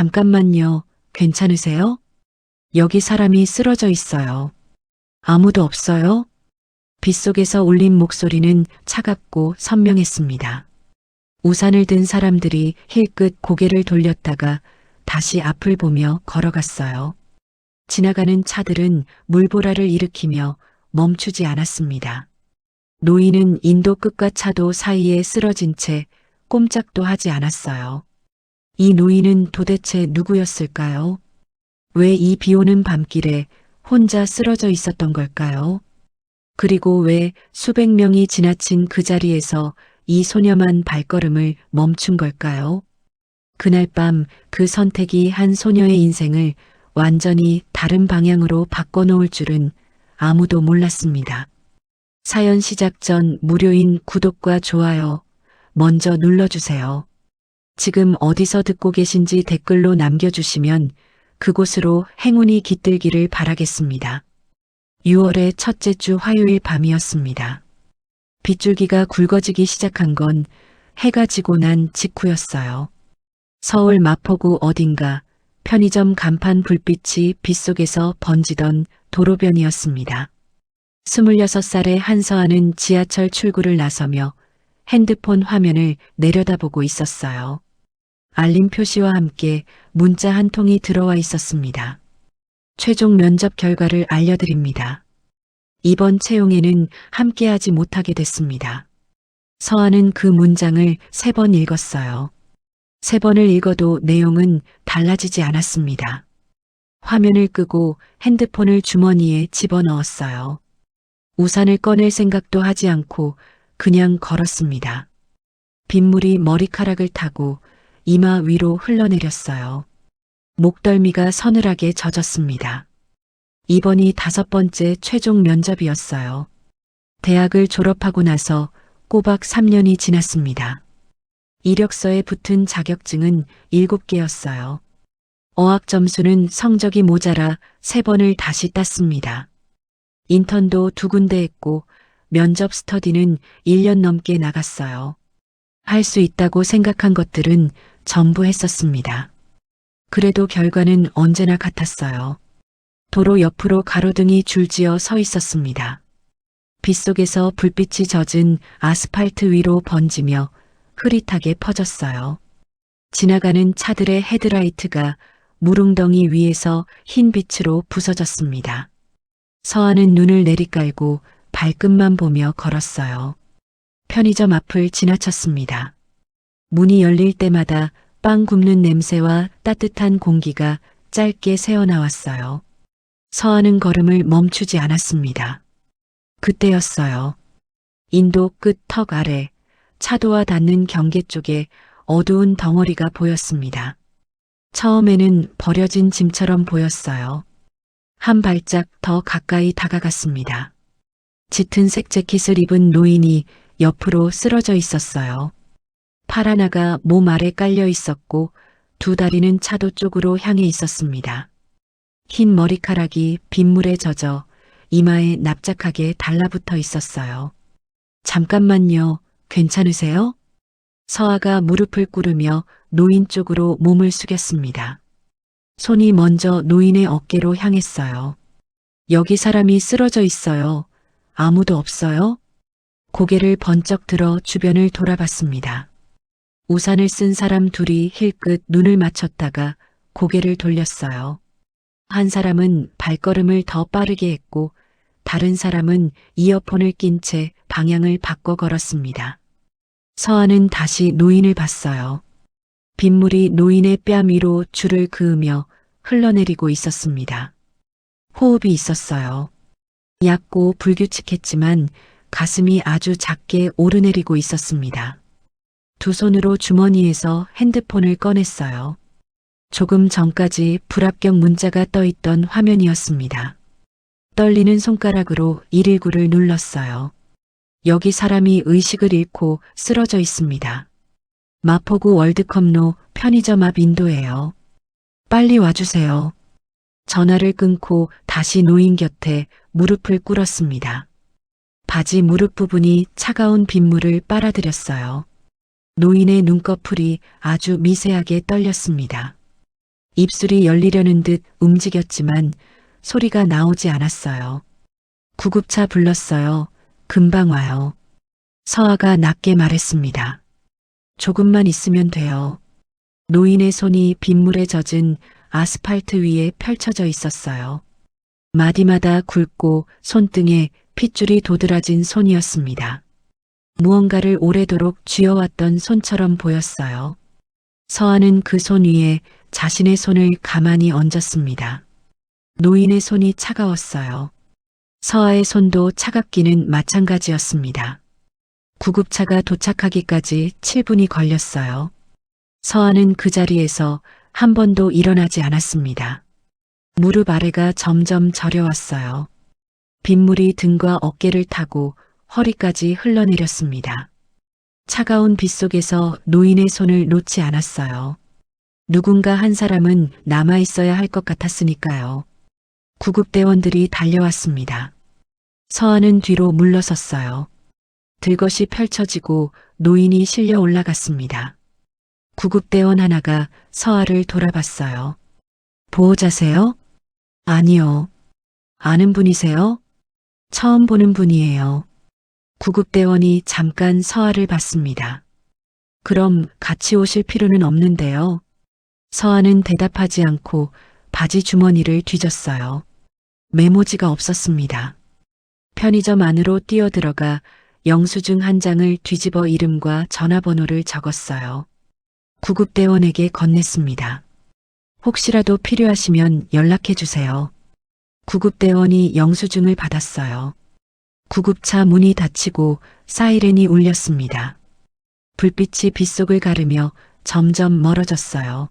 잠깐만요. 괜찮으세요? 여기 사람이 쓰러져 있어요. 아무도 없어요? 빗속에서 울린 목소리는 차갑고 선명했습니다. 우산을 든 사람들이 힐끗 고개를 돌렸다가 다시 앞을 보며 걸어갔어요. 지나가는 차들은 물보라를 일으키며 멈추지 않았습니다. 노인은 인도 끝과 차도 사이에 쓰러진 채 꼼짝도 하지 않았어요. 이 노인은 도대체 누구였을까요? 왜 이 비오는 밤길에 혼자 쓰러져 있었던 걸까요? 그리고 왜 수백 명이 지나친 그 자리에서 이 소녀만 발걸음을 멈춘 걸까요? 그날 밤 그 선택이 한 소녀의 인생을 완전히 다른 방향으로 바꿔놓을 줄은 아무도 몰랐습니다. 사연 시작 전 무료인 구독과 좋아요 먼저 눌러주세요. 지금 어디서 듣고 계신지 댓글로 남겨주시면 그곳으로 행운이 깃들기를 바라겠습니다. 6월의 첫째 주 화요일 밤이었습니다. 빗줄기가 굵어지기 시작한 건 해가 지고 난 직후였어요. 서울 마포구 어딘가 편의점 간판 불빛이 빗속에서 번지던 도로변이었습니다. 26살의 한서아는 지하철 출구를 나서며 핸드폰 화면을 내려다보고 있었어요. 알림 표시와 함께 문자 한 통이 들어와 있었습니다. 최종 면접 결과를 알려드립니다. 이번 채용에는 함께하지 못하게 됐습니다. 서아는 그 문장을 3번 읽었어요. 3번을 읽어도 내용은 달라지지 않았습니다. 화면을 끄고 핸드폰을 주머니에 집어넣었어요. 우산을 꺼낼 생각도 하지 않고 그냥 걸었습니다. 빗물이 머리카락을 타고 이마 위로 흘러내렸어요. 목덜미가 서늘하게 젖었습니다. 이번이 5번째 최종 면접이었어요. 대학을 졸업하고 나서 꼬박 3년이 지났습니다. 이력서에 붙은 자격증은 7개였어요. 어학 점수는 성적이 모자라 3번을 다시 땄습니다. 인턴도 2군데 했고 면접 스터디는 1년 넘게 나갔어요. 할 수 있다고 생각한 것들은 전부 했었습니다. 그래도 결과는 언제나 같았어요. 도로 옆으로 가로등이 줄지어 서 있었습니다. 빗속에서 불빛이 젖은 아스팔트 위로 번지며 흐릿하게 퍼졌어요. 지나가는 차들의 헤드라이트가 물웅덩이 위에서 흰 빛으로 부서졌습니다. 서아는 눈을 내리깔고 발끝만 보며 걸었어요. 편의점 앞을 지나쳤습니다. 문이 열릴 때마다 빵 굽는 냄새와 따뜻한 공기가 짧게 새어나왔어요. 서아는 걸음을 멈추지 않았습니다. 그때였어요. 인도 끝 턱 아래 차도와 닿는 경계 쪽에 어두운 덩어리가 보였습니다. 처음에는 버려진 짐처럼 보였어요. 한 발짝 더 가까이 다가갔습니다. 짙은 색 재킷을 입은 노인이 옆으로 쓰러져 있었어요. 팔 하나가 몸 아래 깔려 있었고 2 다리는 차도 쪽으로 향해 있었습니다. 흰 머리카락이 빗물에 젖어 이마에 납작하게 달라붙어 있었어요. 잠깐만요. 괜찮으세요? 서아가 무릎을 꿇으며 노인 쪽으로 몸을 숙였습니다. 손이 먼저 노인의 어깨로 향했어요. 여기 사람이 쓰러져 있어요. 아무도 없어요? 고개를 번쩍 들어 주변을 돌아봤습니다. 우산을 쓴 사람 둘이 힐끗 눈을 맞췄다가 고개를 돌렸어요. 한 사람은 발걸음을 더 빠르게 했고 다른 사람은 이어폰을 낀 채 방향을 바꿔 걸었습니다. 서아는 다시 노인을 봤어요. 빗물이 노인의 뺨 위로 줄을 그으며 흘러내리고 있었습니다. 호흡이 있었어요. 얕고 불규칙했지만 가슴이 아주 작게 오르내리고 있었습니다. 2 손으로 주머니에서 핸드폰을 꺼냈어요. 조금 전까지 불합격 문자가 떠있던 화면이었습니다. 떨리는 손가락으로 119를 눌렀어요. 여기 사람이 의식을 잃고 쓰러져 있습니다. 마포구 월드컵로 편의점 앞 인도예요. 빨리 와주세요. 전화를 끊고 다시 노인 곁에 무릎을 꿇었습니다. 바지 무릎 부분이 차가운 빗물을 빨아들였어요. 노인의 눈꺼풀이 아주 미세하게 떨렸습니다. 입술이 열리려는 듯 움직였지만 소리가 나오지 않았어요. 구급차 불렀어요. 금방 와요. 서아가 낮게 말했습니다. 조금만 있으면 돼요. 노인의 손이 빗물에 젖은 아스팔트 위에 펼쳐져 있었어요. 마디마다 굵고 손등에 핏줄이 도드라진 손이었습니다. 무언가를 오래도록 쥐어왔던 손처럼 보였어요. 서아는 그 손 위에 자신의 손을 가만히 얹었습니다. 노인의 손이 차가웠어요. 서아의 손도 차갑기는 마찬가지였습니다. 구급차가 도착하기까지 7분이 걸렸어요. 서아는 그 자리에서 한 번도 일어나지 않았습니다. 무릎 아래가 점점 저려왔어요. 빗물이 등과 어깨를 타고 허리까지 흘러내렸습니다. 차가운 빗속에서 노인의 손을 놓지 않았어요. 누군가 한 사람은 남아있어야 할 것 같았으니까요. 구급대원들이 달려왔습니다. 서아는 뒤로 물러섰어요. 들것이 펼쳐지고 노인이 실려 올라갔습니다. 구급대원 하나가 서아를 돌아봤어요. 보호자세요? 아니요. 아는 분이세요? 처음 보는 분이에요. 구급대원이 잠깐 서아를 봤습니다. 그럼 같이 오실 필요는 없는데요. 서아는 대답하지 않고 바지 주머니를 뒤졌어요. 메모지가 없었습니다. 편의점 안으로 뛰어들어가 영수증 한 장을 뒤집어 이름과 전화번호를 적었어요. 구급대원에게 건넸습니다. 혹시라도 필요하시면 연락해 주세요. 구급대원이 영수증을 받았어요. 구급차 문이 닫히고 사이렌이 울렸습니다. 불빛이 빗속을 가르며 점점 멀어졌어요.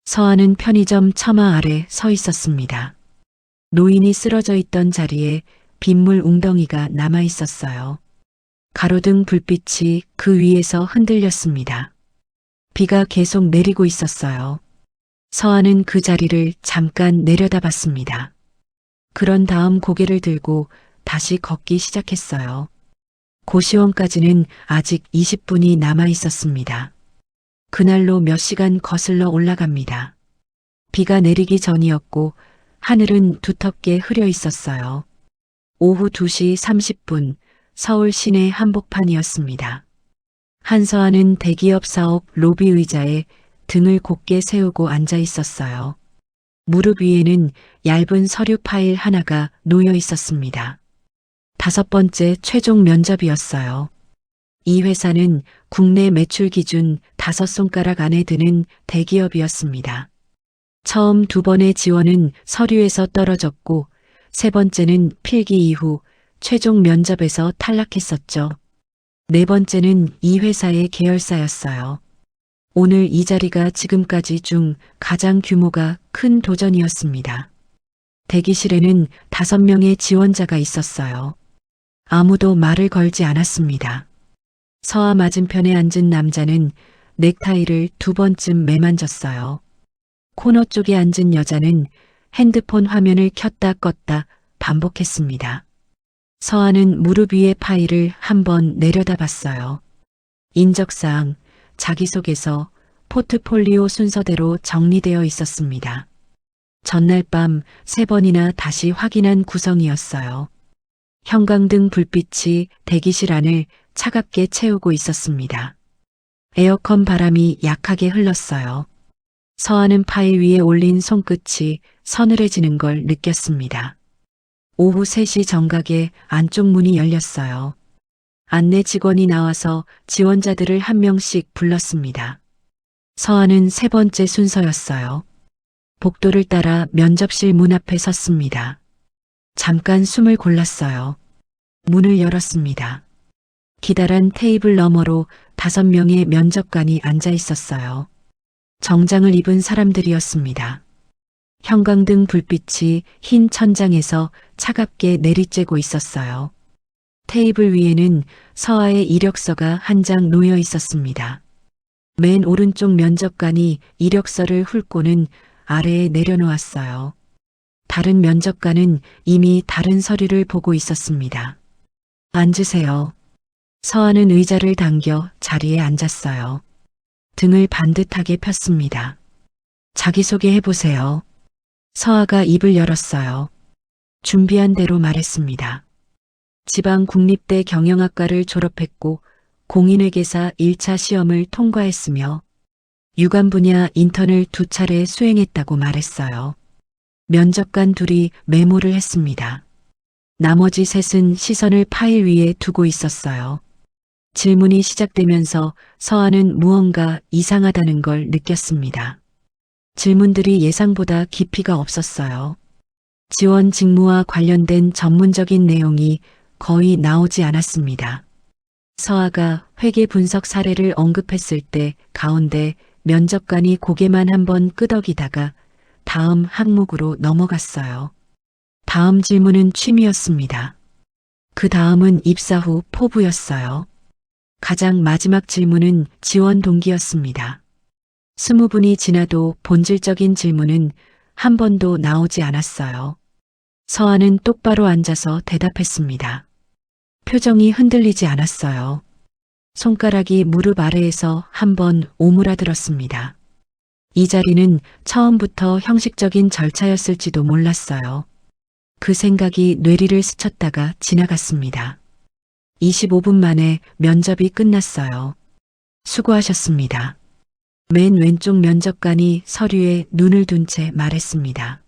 서아는 편의점 처마 아래 서 있었습니다. 노인이 쓰러져 있던 자리에 빗물 웅덩이가 남아 있었어요. 가로등 불빛이 그 위에서 흔들렸습니다. 비가 계속 내리고 있었어요. 서아는 그 자리를 잠깐 내려다봤습니다. 그런 다음 고개를 들고 다시 걷기 시작했어요. 고시원까지는 아직 20분이 남아 있었습니다. 그날로 몇 시간 거슬러 올라갑니다. 비가 내리기 전이었고 하늘은 두텁게 흐려 있었어요. 오후 2시 30분 서울 시내 한복판이었습니다. 한서아는 대기업 사옥 로비 의자에 등을 곧게 세우고 앉아 있었어요. 무릎 위에는 얇은 서류 파일 하나가 놓여 있었습니다. 5번째 최종 면접이었어요. 이 회사는 국내 매출 기준 5손가락 안에 드는 대기업이었습니다. 처음 2번의 지원은 서류에서 떨어졌고 3번째는 필기 이후 최종 면접에서 탈락했었죠. 4번째는 이 회사의 계열사였어요. 오늘 이 자리가 지금까지 중 가장 규모가 큰 도전이었습니다. 대기실에는 5명의 지원자가 있었어요. 아무도 말을 걸지 않았습니다. 서아 맞은편에 앉은 남자는 넥타이를 2번쯤 매만졌어요. 코너 쪽에 앉은 여자는 핸드폰 화면을 켰다 껐다 반복했습니다. 서아는 무릎 위의 파일을 한번 내려다봤어요. 인적사항, 자기소개서, 포트폴리오 순서대로 정리되어 있었습니다. 전날 밤 3번이나 다시 확인한 구성이었어요. 형광등 불빛이 대기실 안을 차갑게 채우고 있었습니다. 에어컨 바람이 약하게 흘렀어요. 서아는 파일 위에 올린 손끝이 서늘해지는 걸 느꼈습니다. 오후 3시 정각에 안쪽 문이 열렸어요. 안내 직원이 나와서 지원자들을 한 명씩 불렀습니다. 서아는 3번째 순서였어요. 복도를 따라 면접실 문 앞에 섰습니다. 잠깐 숨을 골랐어요. 문을 열었습니다. 기다란 테이블 너머로 5명의 면접관이 앉아 있었어요. 정장을 입은 사람들이었습니다. 형광등 불빛이 흰 천장에서 차갑게 내리쬐고 있었어요. 테이블 위에는 서아의 이력서가 한 장 놓여 있었습니다. 맨 오른쪽 면접관이 이력서를 훑고는 아래에 내려놓았어요. 다른 면접관은 이미 다른 서류를 보고 있었습니다. 앉으세요. 서아는 의자를 당겨 자리에 앉았어요. 등을 반듯하게 폈습니다. 자기소개해보세요. 서아가 입을 열었어요. 준비한 대로 말했습니다. 지방국립대 경영학과를 졸업했고 공인회계사 1차 시험을 통과했으며 유관 분야 인턴을 2차례 수행했다고 말했어요. 면접관 둘이 메모를 했습니다. 나머지 셋은 시선을 파일 위에 두고 있었어요. 질문이 시작되면서 서아는 무언가 이상하다는 걸 느꼈습니다. 질문들이 예상보다 깊이가 없었어요. 지원 직무와 관련된 전문적인 내용이 거의 나오지 않았습니다. 서아가 회계 분석 사례를 언급했을 때 가운데 면접관이 고개만 한번 끄덕이다가 다음 항목으로 넘어갔어요. 다음 질문은 취미였습니다. 그 다음은 입사 후 포부였어요. 가장 마지막 질문은 지원 동기였습니다. 20분이 지나도 본질적인 질문은 한 번도 나오지 않았어요. 서아는 똑바로 앉아서 대답했습니다. 표정이 흔들리지 않았어요. 손가락이 무릎 아래에서 한번 오므라들었습니다. 이 자리는 처음부터 형식적인 절차였을지도 몰랐어요. 그 생각이 뇌리를 스쳤다가 지나갔습니다. 25분 만에 면접이 끝났어요. 수고하셨습니다. 맨 왼쪽 면접관이 서류에 눈을 둔 채 말했습니다.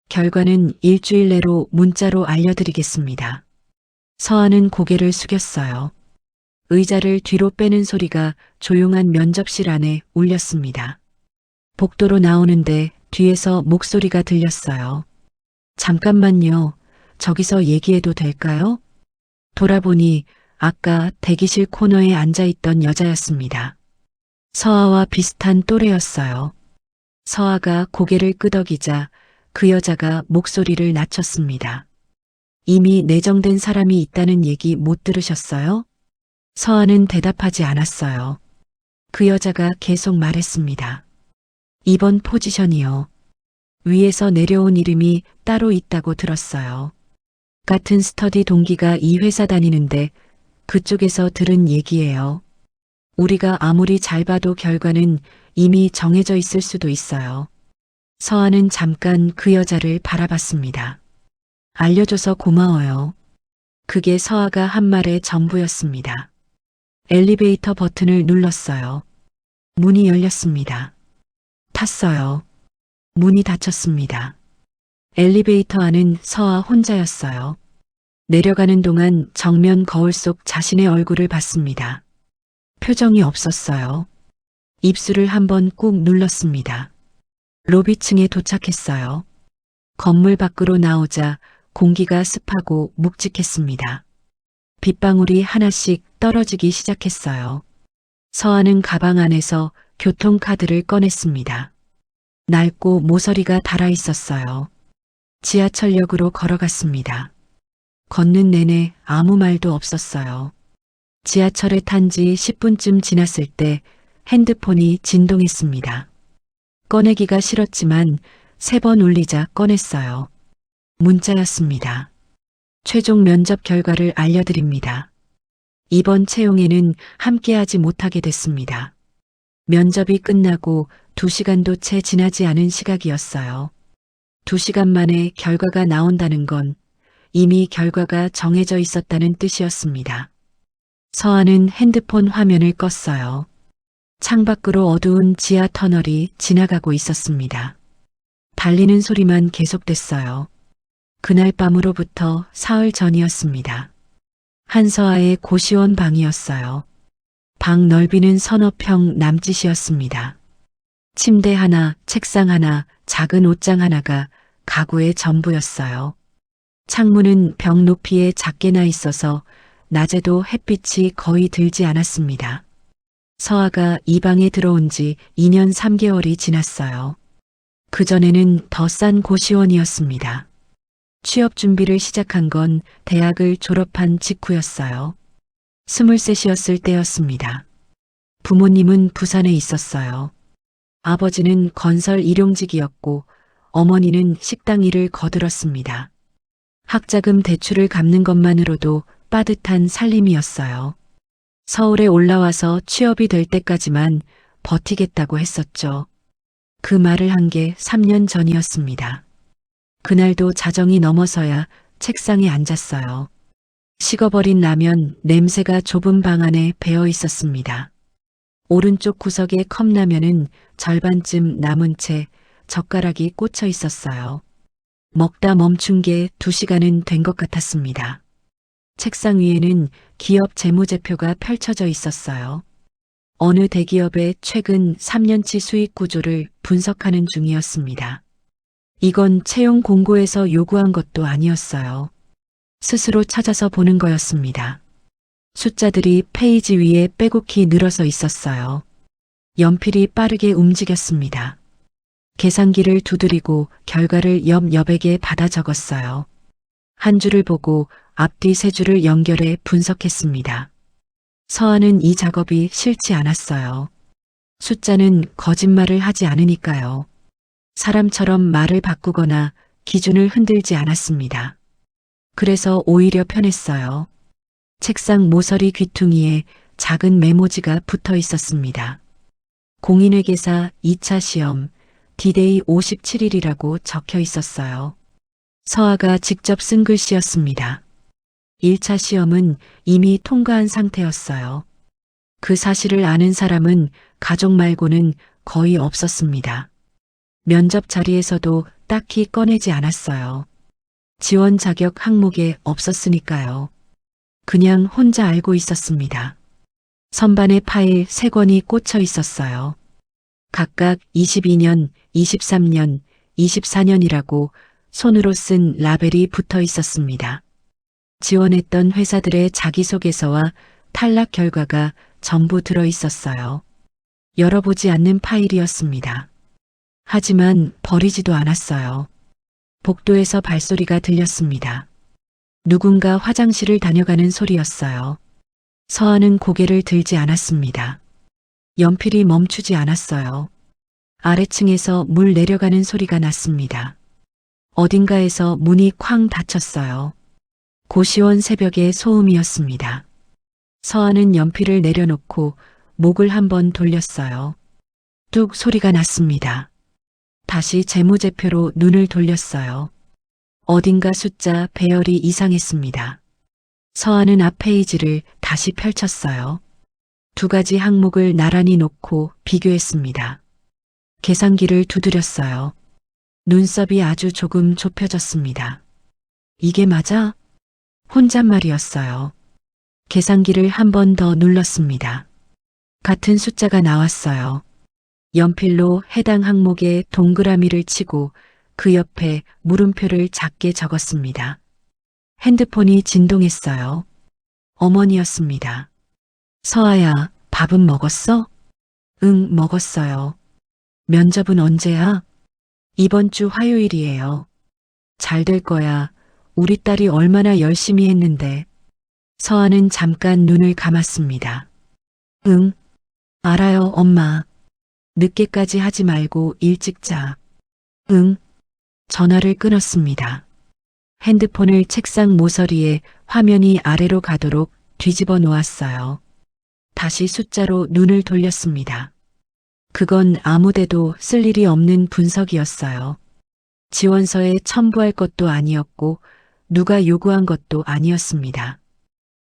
결과는 일주일 내로 문자로 알려드리겠습니다. 서아는 고개를 숙였어요. 의자를 뒤로 빼는 소리가 조용한 면접실 안에 울렸습니다. 복도로 나오는데 뒤에서 목소리가 들렸어요. 잠깐만요. 저기서 얘기해도 될까요? 돌아보니 아까 대기실 코너에 앉아있던 여자였습니다. 서아와 비슷한 또래였어요. 서아가 고개를 끄덕이자 그 여자가 목소리를 낮췄습니다. 이미 내정된 사람이 있다는 얘기 못 들으셨어요? 서아는 대답하지 않았어요. 그 여자가 계속 말했습니다. 이번 포지션이요. 위에서 내려온 이름이 따로 있다고 들었어요. 같은 스터디 동기가 이 회사 다니는데 그쪽에서 들은 얘기예요. 우리가 아무리 잘 봐도 결과는 이미 정해져 있을 수도 있어요. 서아는 잠깐 그 여자를 바라봤습니다. 알려줘서 고마워요. 그게 서아가 한 말의 전부였습니다. 엘리베이터 버튼을 눌렀어요. 문이 열렸습니다. 탔어요. 문이 닫혔습니다. 엘리베이터 안은 서아 혼자였어요. 내려가는 동안 정면 거울 속 자신의 얼굴을 봤습니다. 표정이 없었어요. 입술을 한번 꾹 눌렀습니다. 로비층에 도착했어요. 건물 밖으로 나오자 공기가 습하고 묵직했습니다. 빗방울이 하나씩 떨어지기 시작했어요. 서아는 가방 안에서 교통카드를 꺼냈습니다. 낡고 모서리가 달아 있었어요. 지하철역으로 걸어갔습니다. 걷는 내내 아무 말도 없었어요. 지하철에 탄 지 10분쯤 지났을 때 핸드폰이 진동했습니다. 꺼내기가 싫었지만 3번 울리자 꺼냈어요. 문자였습니다. 최종 면접 결과를 알려드립니다. 이번 채용에는 함께하지 못하게 됐습니다. 면접이 끝나고 2시간도 채 지나지 않은 시각이었어요. 2시간 만에 결과가 나온다는 건 이미 결과가 정해져 있었다는 뜻이었습니다. 서아는 핸드폰 화면을 껐어요. 창밖으로 어두운 지하 터널이 지나가고 있었습니다. 달리는 소리만 계속됐어요. 그날 밤으로부터 사흘 전이었습니다. 한서아의 고시원 방이었어요. 방 넓이는 서너 평 남짓이었습니다. 침대 하나, 책상 하나, 작은 옷장 하나가 가구의 전부였어요. 창문은 벽 높이에 작게 나 있어서 낮에도 햇빛이 거의 들지 않았습니다. 서아가 이 방에 들어온 지 2년 3개월이 지났어요. 그전에는 더 싼 고시원이었습니다. 취업 준비를 시작한 건 대학을 졸업한 직후였어요. 23이었을 때였습니다. 부모님은 부산에 있었어요. 아버지는 건설 일용직이었고 어머니는 식당 일을 거들었습니다. 학자금 대출을 갚는 것만으로도 빠듯한 살림이었어요. 서울에 올라와서 취업이 될 때까지만 버티겠다고 했었죠. 그 말을 한 게 3년 전이었습니다. 그날도 자정이 넘어서야 책상에 앉았어요. 식어버린 라면 냄새가 좁은 방 안에 배어 있었습니다. 오른쪽 구석의 컵라면은 절반쯤 남은 채 젓가락이 꽂혀 있었어요. 먹다 멈춘 게 2시간은 된 것 같았습니다. 책상 위에는 기업 재무제표가 펼쳐져 있었어요. 어느 대기업의 최근 3년치 수익 구조를 분석하는 중이었습니다. 이건 채용 공고에서 요구한 것도 아니었어요. 스스로 찾아서 보는 거였습니다. 숫자들이 페이지 위에 빼곡히 늘어서 있었어요. 연필이 빠르게 움직였습니다. 계산기를 두드리고 결과를 옆 여백에 받아 적었어요. 한 줄을 보고 앞뒤 세 줄을 연결해 분석했습니다. 서한은 이 작업이 싫지 않았어요. 숫자는 거짓말을 하지 않으니까요. 사람처럼 말을 바꾸거나 기준을 흔들지 않았습니다. 그래서 오히려 편했어요. 책상 모서리 귀퉁이에 작은 메모지가 붙어 있었습니다. 공인회계사 2차 시험, 디데이 57일이라고 적혀 있었어요. 서아가 직접 쓴 글씨였습니다. 1차 시험은 이미 통과한 상태였어요. 그 사실을 아는 사람은 가족 말고는 거의 없었습니다. 면접 자리에서도 딱히 꺼내지 않았어요. 지원 자격 항목에 없었으니까요. 그냥 혼자 알고 있었습니다. 선반에 파일 3권이 꽂혀 있었어요. 각각 22년, 23년, 24년이라고 손으로 쓴 라벨이 붙어 있었습니다. 지원했던 회사들의 자기소개서와 탈락 결과가 전부 들어 있었어요. 열어보지 않는 파일이었습니다. 하지만 버리지도 않았어요. 복도에서 발소리가 들렸습니다. 누군가 화장실을 다녀가는 소리였어요. 서한은 고개를 들지 않았습니다. 연필이 멈추지 않았어요. 아래층에서 물 내려가는 소리가 났습니다. 어딘가에서 문이 쾅 닫혔어요. 고시원 새벽의 소음이었습니다. 서한은 연필을 내려놓고 목을 한번 돌렸어요. 뚝 소리가 났습니다. 다시 재무제표로 눈을 돌렸어요. 어딘가 숫자 배열이 이상했습니다. 서한은 앞 페이지를 다시 펼쳤어요. 2가지 항목을 나란히 놓고 비교했습니다. 계산기를 두드렸어요. 눈썹이 아주 조금 좁혀졌습니다. 이게 맞아? 혼잣말이었어요. 계산기를 한 번 더 눌렀습니다. 같은 숫자가 나왔어요. 연필로 해당 항목에 동그라미를 치고 그 옆에 물음표를 작게 적었습니다. 핸드폰이 진동했어요. 어머니였습니다. 서아야, 밥은 먹었어? 응, 먹었어요. 면접은 언제야? 이번 주 화요일이에요. 잘 될 거야. 우리 딸이 얼마나 열심히 했는데. 서아는 잠깐 눈을 감았습니다. 응, 알아요, 엄마. 늦게까지 하지 말고 일찍 자. 응. 전화를 끊었습니다. 핸드폰을 책상 모서리에 화면이 아래로 가도록 뒤집어 놓았어요. 다시 숫자로 눈을 돌렸습니다. 그건 아무데도 쓸 일이 없는 분석이었어요. 지원서에 첨부할 것도 아니었고 누가 요구한 것도 아니었습니다.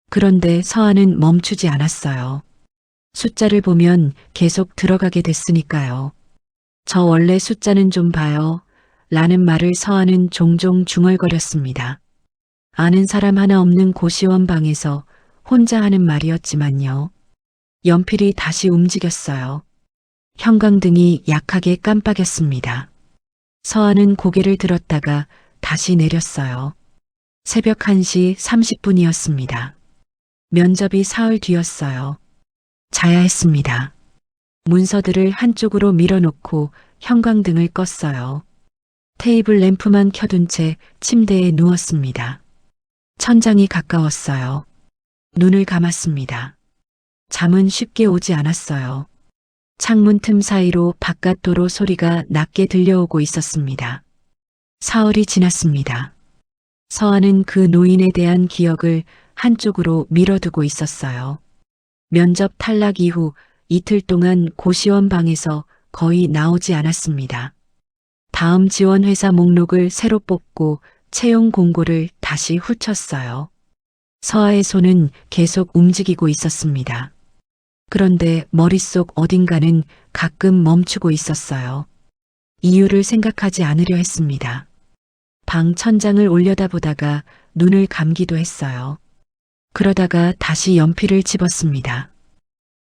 그런데 서한은 멈추지 않았어요. 숫자를 보면 계속 들어가게 됐으니까요. 저 원래 숫자는 좀 봐요. 라는 말을 서한은 종종 중얼거렸습니다. 아는 사람 하나 없는 고시원 방에서 혼자 하는 말이었지만요. 연필이 다시 움직였어요. 형광등이 약하게 깜빡였습니다. 서한은 고개를 들었다가 다시 내렸어요. 새벽 1시 30분이었습니다. 면접이 사흘 뒤였어요. 자야 했습니다. 문서들을 한쪽으로 밀어놓고 형광등을 껐어요. 테이블 램프만 켜둔 채 침대에 누웠습니다. 천장이 가까웠어요. 눈을 감았습니다. 잠은 쉽게 오지 않았어요. 창문 틈 사이로 바깥 도로 소리가 낮게 들려오고 있었습니다. 사흘이 지났습니다. 서한은 그 노인에 대한 기억을 한쪽으로 밀어두고 있었어요. 면접 탈락 이후 이틀 동안 고시원 방에서 거의 나오지 않았습니다. 다음 지원 회사 목록을 새로 뽑고 채용 공고를 다시 훑었어요. 서아의 손은 계속 움직이고 있었습니다. 그런데 머릿속 어딘가는 가끔 멈추고 있었어요. 이유를 생각하지 않으려 했습니다. 방 천장을 올려다보다가 눈을 감기도 했어요. 그러다가 다시 연필을 집었습니다.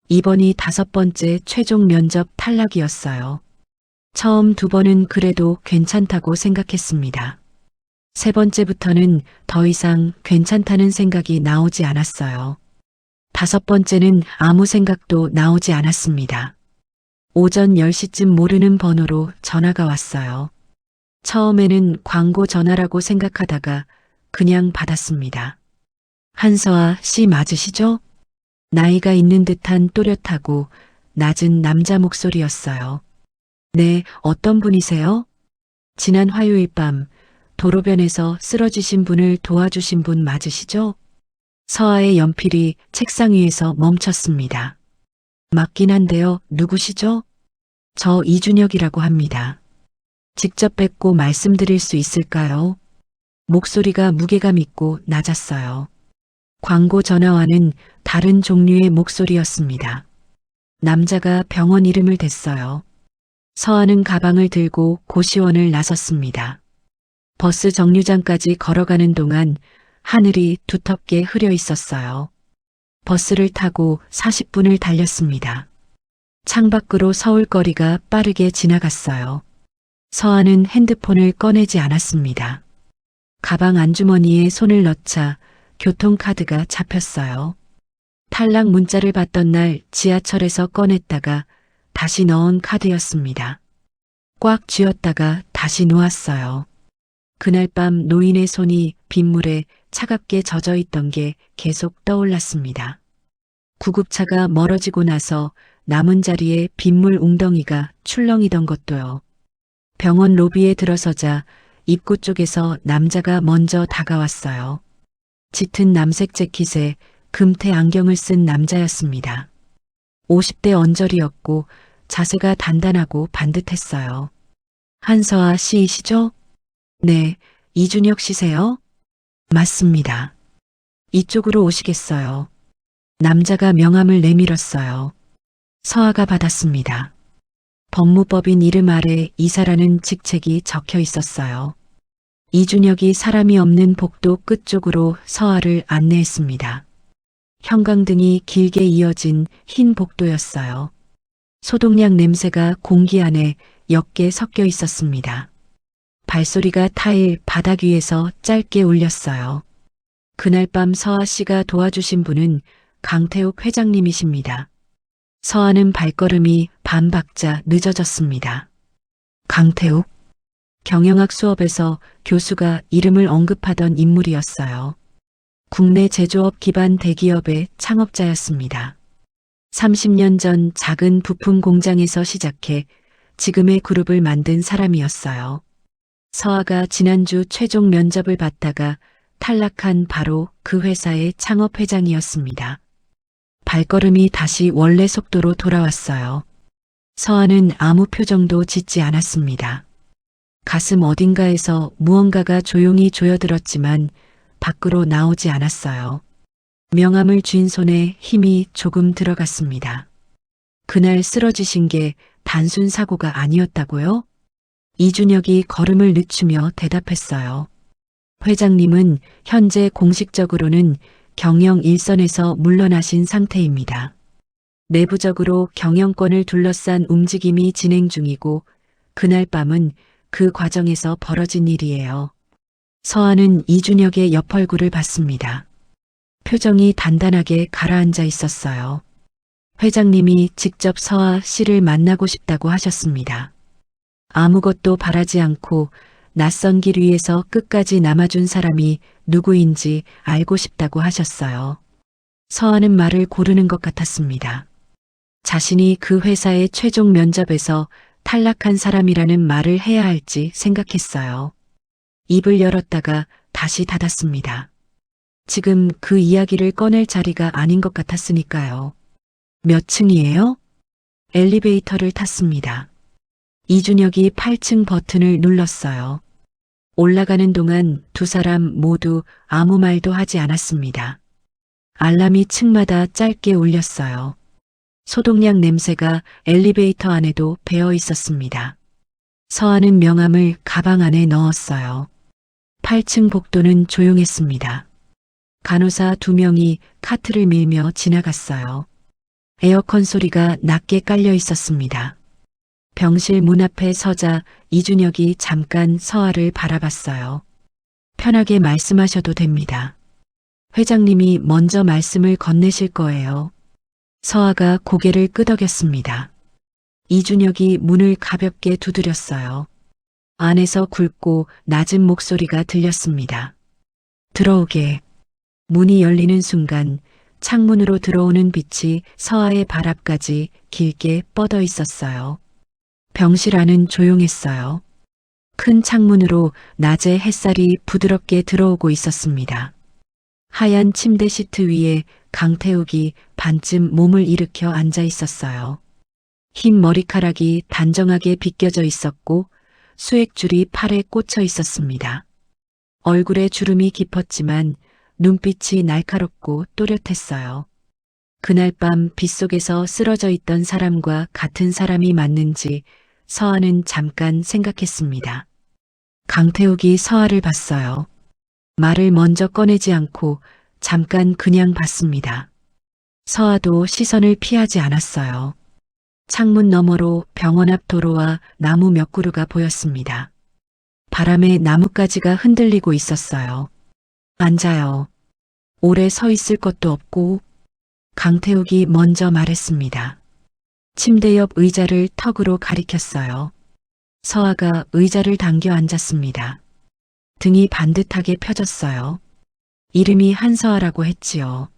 이번이 5번째 최종 면접 탈락이었어요. 처음 2번은 그래도 괜찮다고 생각했습니다. 3번째부터는 더 이상 괜찮다는 생각이 나오지 않았어요. 5번째는 아무 생각도 나오지 않았습니다. 오전 10시쯤 모르는 번호로 전화가 왔어요. 처음에는 광고 전화라고 생각하다가 그냥 받았습니다. 한서아 씨 맞으시죠? 나이가 있는 듯한 또렷하고 낮은 남자 목소리였어요. 네, 어떤 분이세요? 지난 화요일 밤 도로변에서 쓰러지신 분을 도와주신 분 맞으시죠? 서아의 연필이 책상 위에서 멈췄습니다. 맞긴 한데요. 누구시죠? 저 이준혁이라고 합니다. 직접 뵙고 말씀드릴 수 있을까요? 목소리가 무게감 있고 낮았어요. 광고 전화와는 다른 종류의 목소리였습니다. 남자가 병원 이름을 댔어요. 서아는 가방을 들고 고시원을 나섰습니다. 버스 정류장까지 걸어가는 동안 하늘이 두텁게 흐려 있었어요. 버스를 타고 40분을 달렸습니다. 창밖으로 서울거리가 빠르게 지나갔어요. 서아는 핸드폰을 꺼내지 않았습니다. 가방 안주머니에 손을 넣자 교통카드가 잡혔어요. 탈락 문자를 받던 날 지하철에서 꺼냈다가 다시 넣은 카드였습니다. 꽉 쥐었다가 다시 놓았어요. 그날 밤 노인의 손이 빗물에 차갑게 젖어 있던 게 계속 떠올랐습니다. 구급차가 멀어지고 나서 남은 자리에 빗물 웅덩이가 출렁이던 것도요. 병원 로비에 들어서자 입구 쪽에서 남자가 먼저 다가왔어요. 짙은 남색 재킷에 금태 안경을 쓴 남자였습니다. 50대 언저리였고 자세가 단단하고 반듯했어요. 한서아 씨이시죠? 네, 이준혁 씨세요? 맞습니다. 이쪽으로 오시겠어요. 남자가 명함을 내밀었어요. 서아가 받았습니다. 법무법인 이름 아래 이사라는 직책이 적혀 있었어요. 이준혁이 사람이 없는 복도 끝쪽으로 서아를 안내했습니다. 형광등이 길게 이어진 흰 복도였어요. 소독약 냄새가 공기 안에 옅게 섞여 있었습니다. 발소리가 타일 바닥 위에서 짧게 울렸어요. 그날 밤 서아 씨가 도와주신 분은 강태욱 회장님이십니다. 서아는 발걸음이 반 박자 늦어졌습니다. 강태욱? 경영학 수업에서 교수가 이름을 언급하던 인물이었어요. 국내 제조업 기반 대기업의 창업자였습니다. 30년 전 작은 부품 공장에서 시작해 지금의 그룹을 만든 사람이었어요. 서아가 지난주 최종 면접을 받다가 탈락한 바로 그 회사의 창업회장이었습니다. 발걸음이 다시 원래 속도로 돌아왔어요. 서아는 아무 표정도 짓지 않았습니다. 가슴 어딘가에서 무언가가 조용히 조여들었지만 밖으로 나오지 않았어요. 명함을 쥔 손에 힘이 조금 들어갔습니다. 그날 쓰러지신 게 단순 사고가 아니었다고요? 이준혁이 걸음을 늦추며 대답했어요. 회장님은 현재 공식적으로는 경영 일선에서 물러나신 상태입니다. 내부적으로 경영권을 둘러싼 움직임이 진행 중이고 그날 밤은 그 과정에서 벌어진 일이에요. 서아는 이준혁의 옆 얼굴을 봤습니다. 표정이 단단하게 가라앉아 있었어요. 회장님이 직접 서아 씨를 만나고 싶다고 하셨습니다. 아무것도 바라지 않고 낯선 길 위에서 끝까지 남아준 사람이 누구인지 알고 싶다고 하셨어요. 서아는 말을 고르는 것 같았습니다. 자신이 그 회사의 최종 면접에서 탈락한 사람이라는 말을 해야 할지 생각했어요. 입을 열었다가 다시 닫았습니다. 지금 그 이야기를 꺼낼 자리가 아닌 것 같았으니까요. 몇 층이에요? 엘리베이터를 탔습니다. 이준혁이 8층 버튼을 눌렀어요. 올라가는 동안 두 사람 모두 아무 말도 하지 않았습니다. 알람이 층마다 짧게 울렸어요. 소독약 냄새가 엘리베이터 안에도 배어 있었습니다. 서하는 명함을 가방 안에 넣었어요. 8층 복도는 조용했습니다. 간호사 2명이 카트를 밀며 지나갔어요. 에어컨 소리가 낮게 깔려 있었습니다. 병실 문 앞에 서자 이준혁이 잠깐 서하를 바라봤어요. 편하게 말씀하셔도 됩니다. 회장님이 먼저 말씀을 건네실 거예요. 서하가 고개를 끄덕였습니다. 이준혁이 문을 가볍게 두드렸어요. 안에서 굵고 낮은 목소리가 들렸습니다. 들어오게. 문이 열리는 순간 창문으로 들어오는 빛이 서하의 발 앞까지 길게 뻗어 있었어요. 병실 안은 조용했어요. 큰 창문으로 낮에 햇살이 부드럽게 들어오고 있었습니다. 하얀 침대 시트 위에 강태욱이 반쯤 몸을 일으켜 앉아 있었어요. 흰 머리카락이 단정하게 빗겨져 있었고 수액줄이 팔에 꽂혀 있었습니다. 얼굴에 주름이 깊었지만 눈빛이 날카롭고 또렷했어요. 그날 밤 빗속에서 쓰러져 있던 사람과 같은 사람이 맞는지 서하는 잠깐 생각했습니다. 강태욱이 서하를 봤어요. 말을 먼저 꺼내지 않고 잠깐 그냥 봤습니다. 서하도 시선을 피하지 않았어요. 창문 너머로 병원 앞 도로와 나무 몇 그루가 보였습니다. 바람에 나뭇가지가 흔들리고 있었어요. 앉아요. 오래 서 있을 것도 없고. 강태욱이 먼저 말했습니다. 침대 옆 의자를 턱으로 가리켰어요. 서하가 의자를 당겨 앉았습니다. 등이 반듯하게 펴졌어요. 이름이 한서하라고 했지요.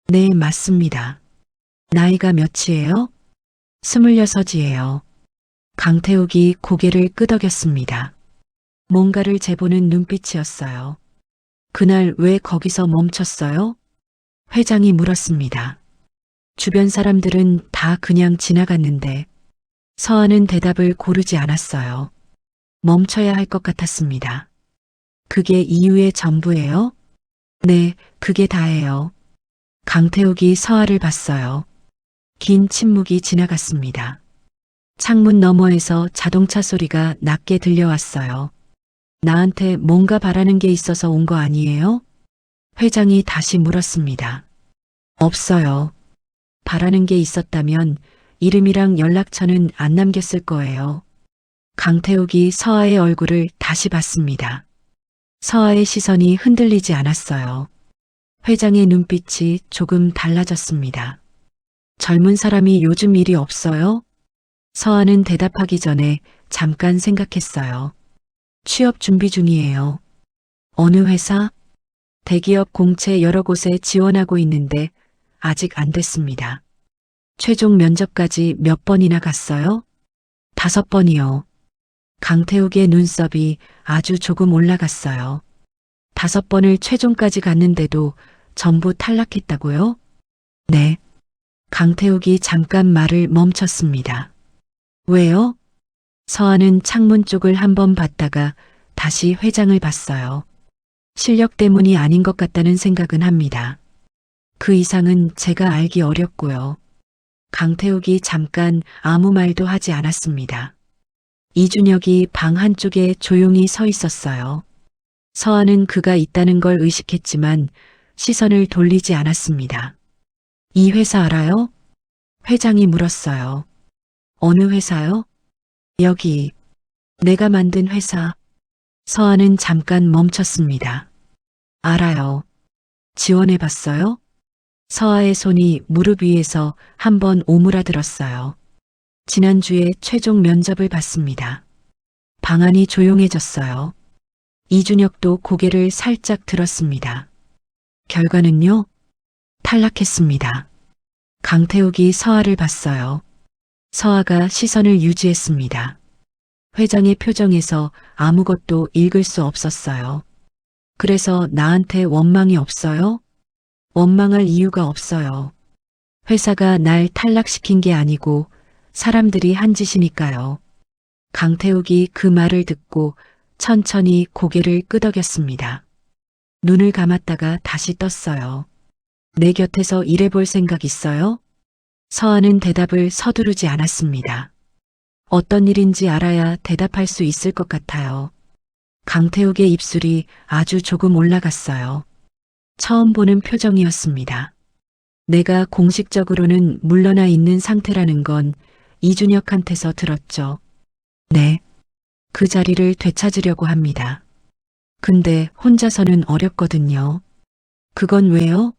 네, 맞습니다. 나이가 몇이에요? 26이에요. 강태욱이 고개를 끄덕였습니다. 뭔가를 재보는 눈빛이었어요. 그날 왜 거기서 멈췄어요? 회장이 물었습니다. 주변 사람들은 다 그냥 지나갔는데 서하는 대답을 고르지 않았어요. 멈춰야 할 것 같았습니다. 그게 이유의 전부예요? 네, 그게 다예요. 강태욱이 서하를 봤어요. 긴 침묵이 지나갔습니다. 창문 너머에서 자동차 소리가 낮게 들려왔어요. 나한테 뭔가 바라는 게 있어서 온 거 아니에요? 회장이 다시 물었습니다. 없어요. 바라는 게 있었다면 이름이랑 연락처는 안 남겼을 거예요. 강태욱이 서하의 얼굴을 다시 봤습니다. 서하의 시선이 흔들리지 않았어요. 회장의 눈빛이 조금 달라졌습니다. 젊은 사람이 요즘 일이 없어요? 서하는 대답하기 전에 잠깐 생각했어요. 취업 준비 중이에요. 어느 회사? 대기업 공채 여러 곳에 지원하고 있는데 아직 안 됐습니다. 최종 면접까지 몇 번이나 갔어요? 5번이요. 강태욱의 눈썹이 아주 조금 올라갔어요. 5번을 최종까지 갔는데도 전부 탈락했다고요? 네. 강태욱이 잠깐 말을 멈췄습니다. 왜요? 서하는 창문 쪽을 한번 봤다가 다시 회장을 봤어요. 실력 때문이 아닌 것 같다는 생각은 합니다. 그 이상은 제가 알기 어렵고요. 강태욱이 잠깐 아무 말도 하지 않았습니다. 이준혁이 방 한쪽에 조용히 서 있었어요. 서하는 그가 있다는 걸 의식했지만 시선을 돌리지 않았습니다. 이 회사 알아요? 회장이 물었어요. 어느 회사요? 여기. 내가 만든 회사. 서하는 잠깐 멈췄습니다. 알아요. 지원해봤어요? 서하의 손이 무릎 위에서 한번 오므라들었어요. 지난주에 최종 면접을 봤습니다. 방안이 조용해졌어요. 이준혁도 고개를 살짝 들었습니다. 결과는요? 탈락했습니다. 강태욱이 서하를 봤어요. 서하가 시선을 유지했습니다. 회장의 표정에서 아무것도 읽을 수 없었어요. 그래서 나한테 원망이 없어요? 원망할 이유가 없어요. 회사가 날 탈락시킨 게 아니고 사람들이 한 짓이니까요. 강태욱이 그 말을 듣고 천천히 고개를 끄덕였습니다. 눈을 감았다가 다시 떴어요. 내 곁에서 일해볼 생각 있어요? 서아는 대답을 서두르지 않았습니다. 어떤 일인지 알아야 대답할 수 있을 것 같아요. 강태욱의 입술이 아주 조금 올라갔어요. 처음 보는 표정이었습니다. 내가 공식적으로는 물러나 있는 상태라는 건 이준혁한테서 들었죠. 네. 그 자리를 되찾으려고 합니다. 근데 혼자서는 어렵거든요. 그건 왜요?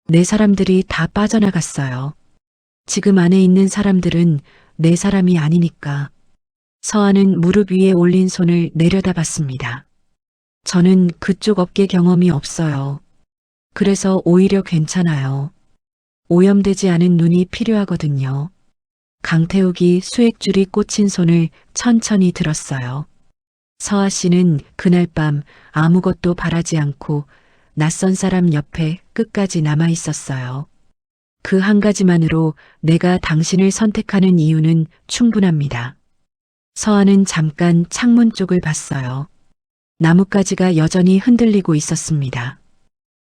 내 사람들이 다 빠져나갔어요. 지금 안에 있는 사람들은 내 사람이 아니니까. 서아는 무릎 위에 올린 손을 내려다봤습니다. 저는 그쪽 업계 경험이 없어요. 그래서 오히려 괜찮아요. 오염되지 않은 눈이 필요하거든요. 강태욱이 수액줄이 꽂힌 손을 천천히 들었어요. 서아 씨는 그날 밤 아무것도 바라지 않고 낯선 사람 옆에 끝까지 남아 있었어요. 그 한 가지만으로 내가 당신을 선택하는 이유는 충분합니다. 서아는 잠깐 창문 쪽을 봤어요. 나뭇가지가 여전히 흔들리고 있었습니다.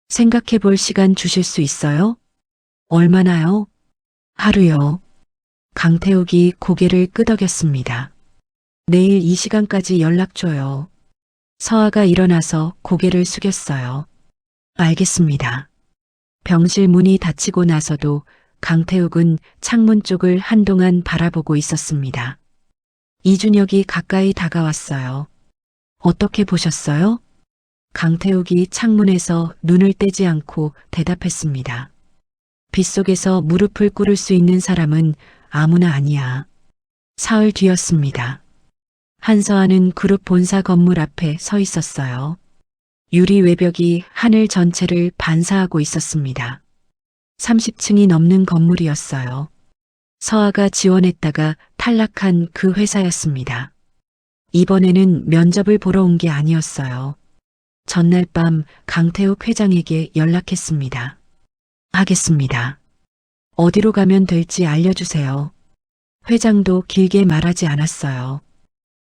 생각해 볼 시간 주실 수 있어요? 얼마나요? 하루요. 강태욱이 고개를 끄덕였습니다. 내일 이 시간까지 연락 줘요. 서아가 일어나서 고개를 숙였어요. 알겠습니다. 병실 문이 닫히고 나서도 강태욱은 창문 쪽을 한동안 바라보고 있었습니다. 이준혁이 가까이 다가왔어요. 어떻게 보셨어요? 강태욱이 창문에서 눈을 떼지 않고 대답했습니다. 빗속에서 무릎을 꿇을 수 있는 사람은 아무나 아니야. 사흘 뒤였습니다. 한서아는 그룹 본사 건물 앞에 서 있었어요. 유리 외벽이 하늘 전체를 반사하고 있었습니다. 30층이 넘는 건물이었어요. 서아가 지원했다가 탈락한 그 회사였습니다. 이번에는 면접을 보러 온 게 아니었어요. 전날 밤 강태욱 회장에게 연락했습니다. 하겠습니다. 어디로 가면 될지 알려주세요. 회장도 길게 말하지 않았어요.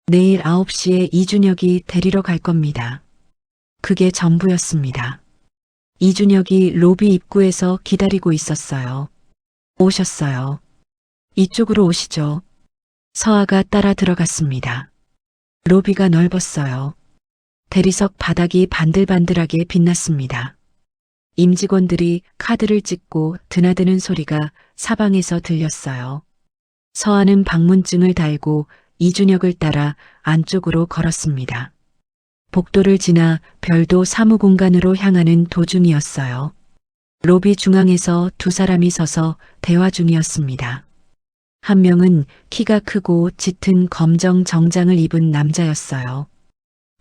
내일 9시에 이준혁이 데리러 갈 겁니다. 그게 전부였습니다. 이준혁이 로비 입구에서 기다리고 있었어요. 오셨어요. 이쪽으로 오시죠. 서아가 따라 들어갔습니다. 로비가 넓었어요. 대리석 바닥이 반들반들하게 빛났습니다. 임직원들이 카드를 찍고 드나드는 소리가 사방에서 들렸어요. 서아는 방문증을 달고 이준혁을 따라 안쪽으로 걸었습니다. 복도를 지나 별도 사무공간으로 향하는 도중이었어요. 로비 중앙에서 두 사람이 서서 대화 중이었습니다. 한 명은 키가 크고 짙은 검정 정장을 입은 남자였어요.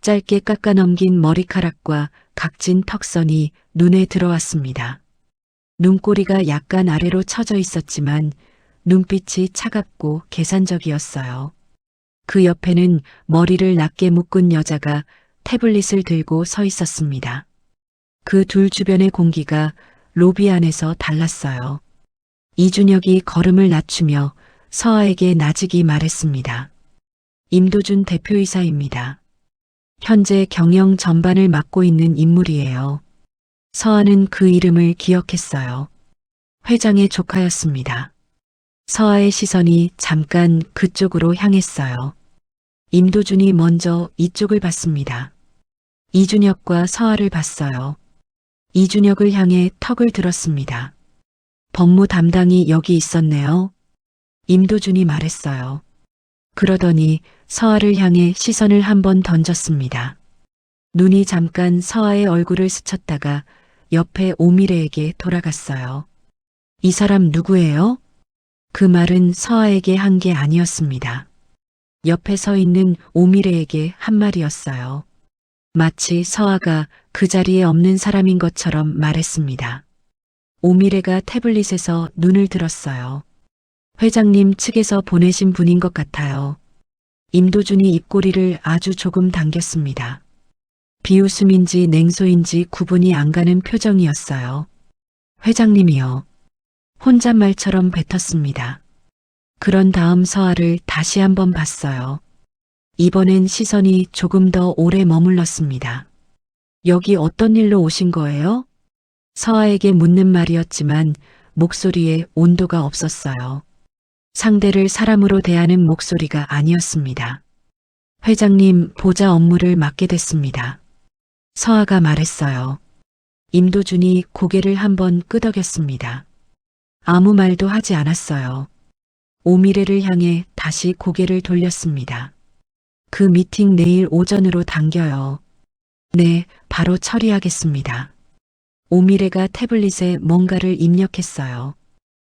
짧게 깎아 넘긴 머리카락과 각진 턱선이 눈에 들어왔습니다. 눈꼬리가 약간 아래로 처져 있었지만 눈빛이 차갑고 계산적이었어요. 그 옆에는 머리를 낮게 묶은 여자가 태블릿을 들고 서 있었습니다. 그 둘 주변의 공기가 로비 안에서 달랐어요. 이준혁이 걸음을 낮추며 서아에게 나직이 말했습니다. 임도준 대표이사입니다. 현재 경영 전반을 맡고 있는 인물이에요. 서아는 그 이름을 기억했어요. 회장의 조카였습니다. 서아의 시선이 잠깐 그쪽으로 향했어요. 임도준이 먼저 이쪽을 봤습니다. 이준혁과 서아를 봤어요. 이준혁을 향해 턱을 들었습니다. 법무 담당이 여기 있었네요. 임도준이 말했어요. 그러더니 서아를 향해 시선을 한번 던졌습니다. 눈이 잠깐 서아의 얼굴을 스쳤다가 옆에 오미래에게 돌아갔어요. 이 사람 누구예요? 그 말은 서아에게 한 게 아니었습니다. 옆에 서 있는 오미래에게 한 말이었어요. 마치 서아가 그 자리에 없는 사람인 것처럼 말했습니다. 오미래가 태블릿에서 눈을 들었어요. 회장님 측에서 보내신 분인 것 같아요. 임도준이 입꼬리를 아주 조금 당겼습니다. 비웃음인지 냉소인지 구분이 안 가는 표정이었어요. 회장님이요. 혼잣말처럼 뱉었습니다. 그런 다음 서아를 다시 한번 봤어요. 이번엔 시선이 조금 더 오래 머물렀습니다. 여기 어떤 일로 오신 거예요? 서아에게 묻는 말이었지만 목소리에 온도가 없었어요. 상대를 사람으로 대하는 목소리가 아니었습니다. 회장님, 보좌 업무를 맡게 됐습니다. 서아가 말했어요. 임도준이 고개를 한번 끄덕였습니다. 아무 말도 하지 않았어요. 오미래를 향해 다시 고개를 돌렸습니다. 그 미팅 내일 오전으로 당겨요. 네, 바로 처리하겠습니다. 오미래가 태블릿에 뭔가를 입력했어요.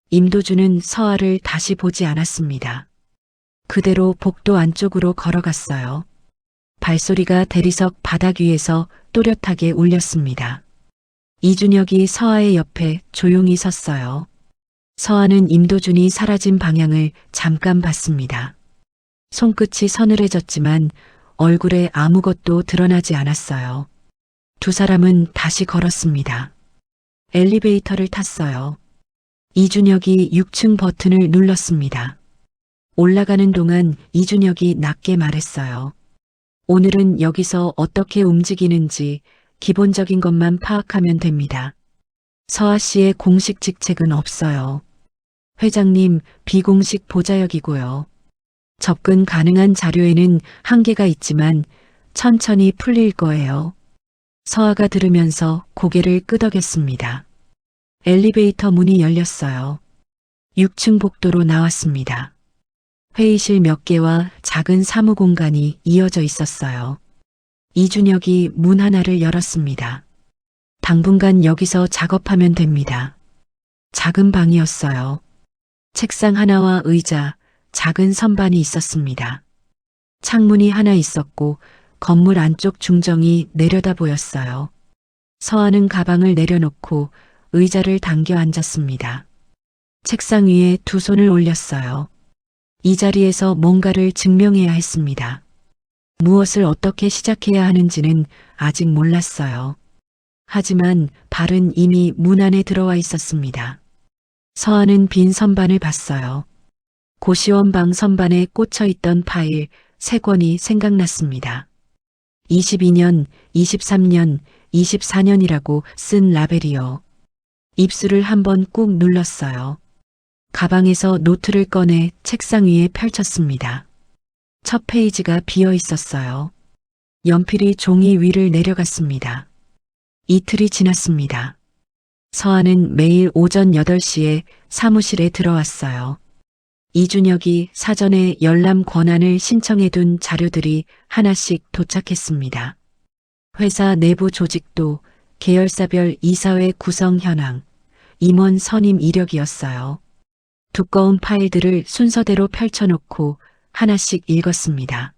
임도준은 서아를 다시 보지 않았습니다. 그대로 복도 안쪽으로 걸어갔어요. 발소리가 대리석 바닥 위에서 또렷하게 울렸습니다. 이준혁이 서아의 옆에 조용히 섰어요. 서아는 임도준이 사라진 방향을 잠깐 봤습니다. 손끝이 서늘해졌지만 얼굴에 아무것도 드러나지 않았어요. 두 사람은 다시 걸었습니다. 엘리베이터를 탔어요. 이준혁이 6층 버튼을 눌렀습니다. 올라가는 동안 이준혁이 낮게 말했어요. 오늘은 여기서 어떻게 움직이는지 기본적인 것만 파악하면 됩니다. 서아 씨의 공식 직책은 없어요. 회장님, 비공식 보좌역이고요. 접근 가능한 자료에는 한계가 있지만 천천히 풀릴 거예요. 서아가 들으면서 고개를 끄덕였습니다. 엘리베이터 문이 열렸어요. 6층 복도로 나왔습니다. 회의실 몇 개와 작은 사무 공간이 이어져 있었어요. 이준혁이 문 하나를 열었습니다. 당분간 여기서 작업하면 됩니다. 작은 방이었어요. 책상 하나와 의자, 작은 선반이 있었습니다. 창문이 하나 있었고 건물 안쪽 중정이 내려다 보였어요. 서아는 가방을 내려놓고 의자를 당겨 앉았습니다. 책상 위에 두 손을 올렸어요. 이 자리에서 뭔가를 증명해야 했습니다. 무엇을 어떻게 시작해야 하는지는 아직 몰랐어요. 하지만 발은 이미 문 안에 들어와 있었습니다. 서아는 빈 선반을 봤어요. 고시원 방 선반에 꽂혀 있던 파일 3권이 생각났습니다. 22년, 23년, 24년이라고 쓴 라벨이요. 입술을 한번 꾹 눌렀어요. 가방에서 노트를 꺼내 책상 위에 펼쳤습니다. 첫 페이지가 비어 있었어요. 연필이 종이 위를 내려갔습니다. 이틀이 지났습니다. 서아는 매일 오전 8시에 사무실에 들어왔어요. 이준혁이 사전에 열람 권한을 신청해둔 자료들이 하나씩 도착했습니다. 회사 내부 조직도, 계열사별 이사회 구성 현황, 임원 선임 이력이었어요. 두꺼운 파일들을 순서대로 펼쳐놓고 하나씩 읽었습니다.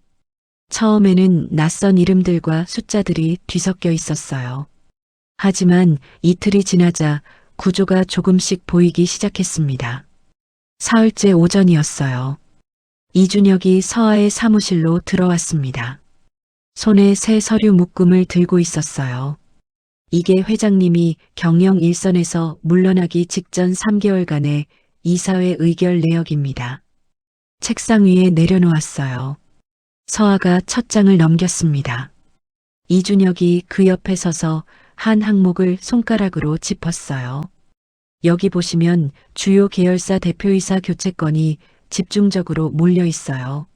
처음에는 낯선 이름들과 숫자들이 뒤섞여 있었어요. 하지만 이틀이 지나자 구조가 조금씩 보이기 시작했습니다. 사흘째 오전이었어요. 이준혁이 서아의 사무실로 들어왔습니다. 손에 새 서류 묶음을 들고 있었어요. 이게 회장님이 경영 일선에서 물러나기 직전 3개월간의 이사회 의결 내역입니다. 책상 위에 내려놓았어요. 서아가 첫 장을 넘겼습니다. 이준혁이 그 옆에 서서 한 항목을 손가락으로 짚었어요. 여기 보시면 주요 계열사 대표이사 교체 건이 집중적으로 몰려 있어요.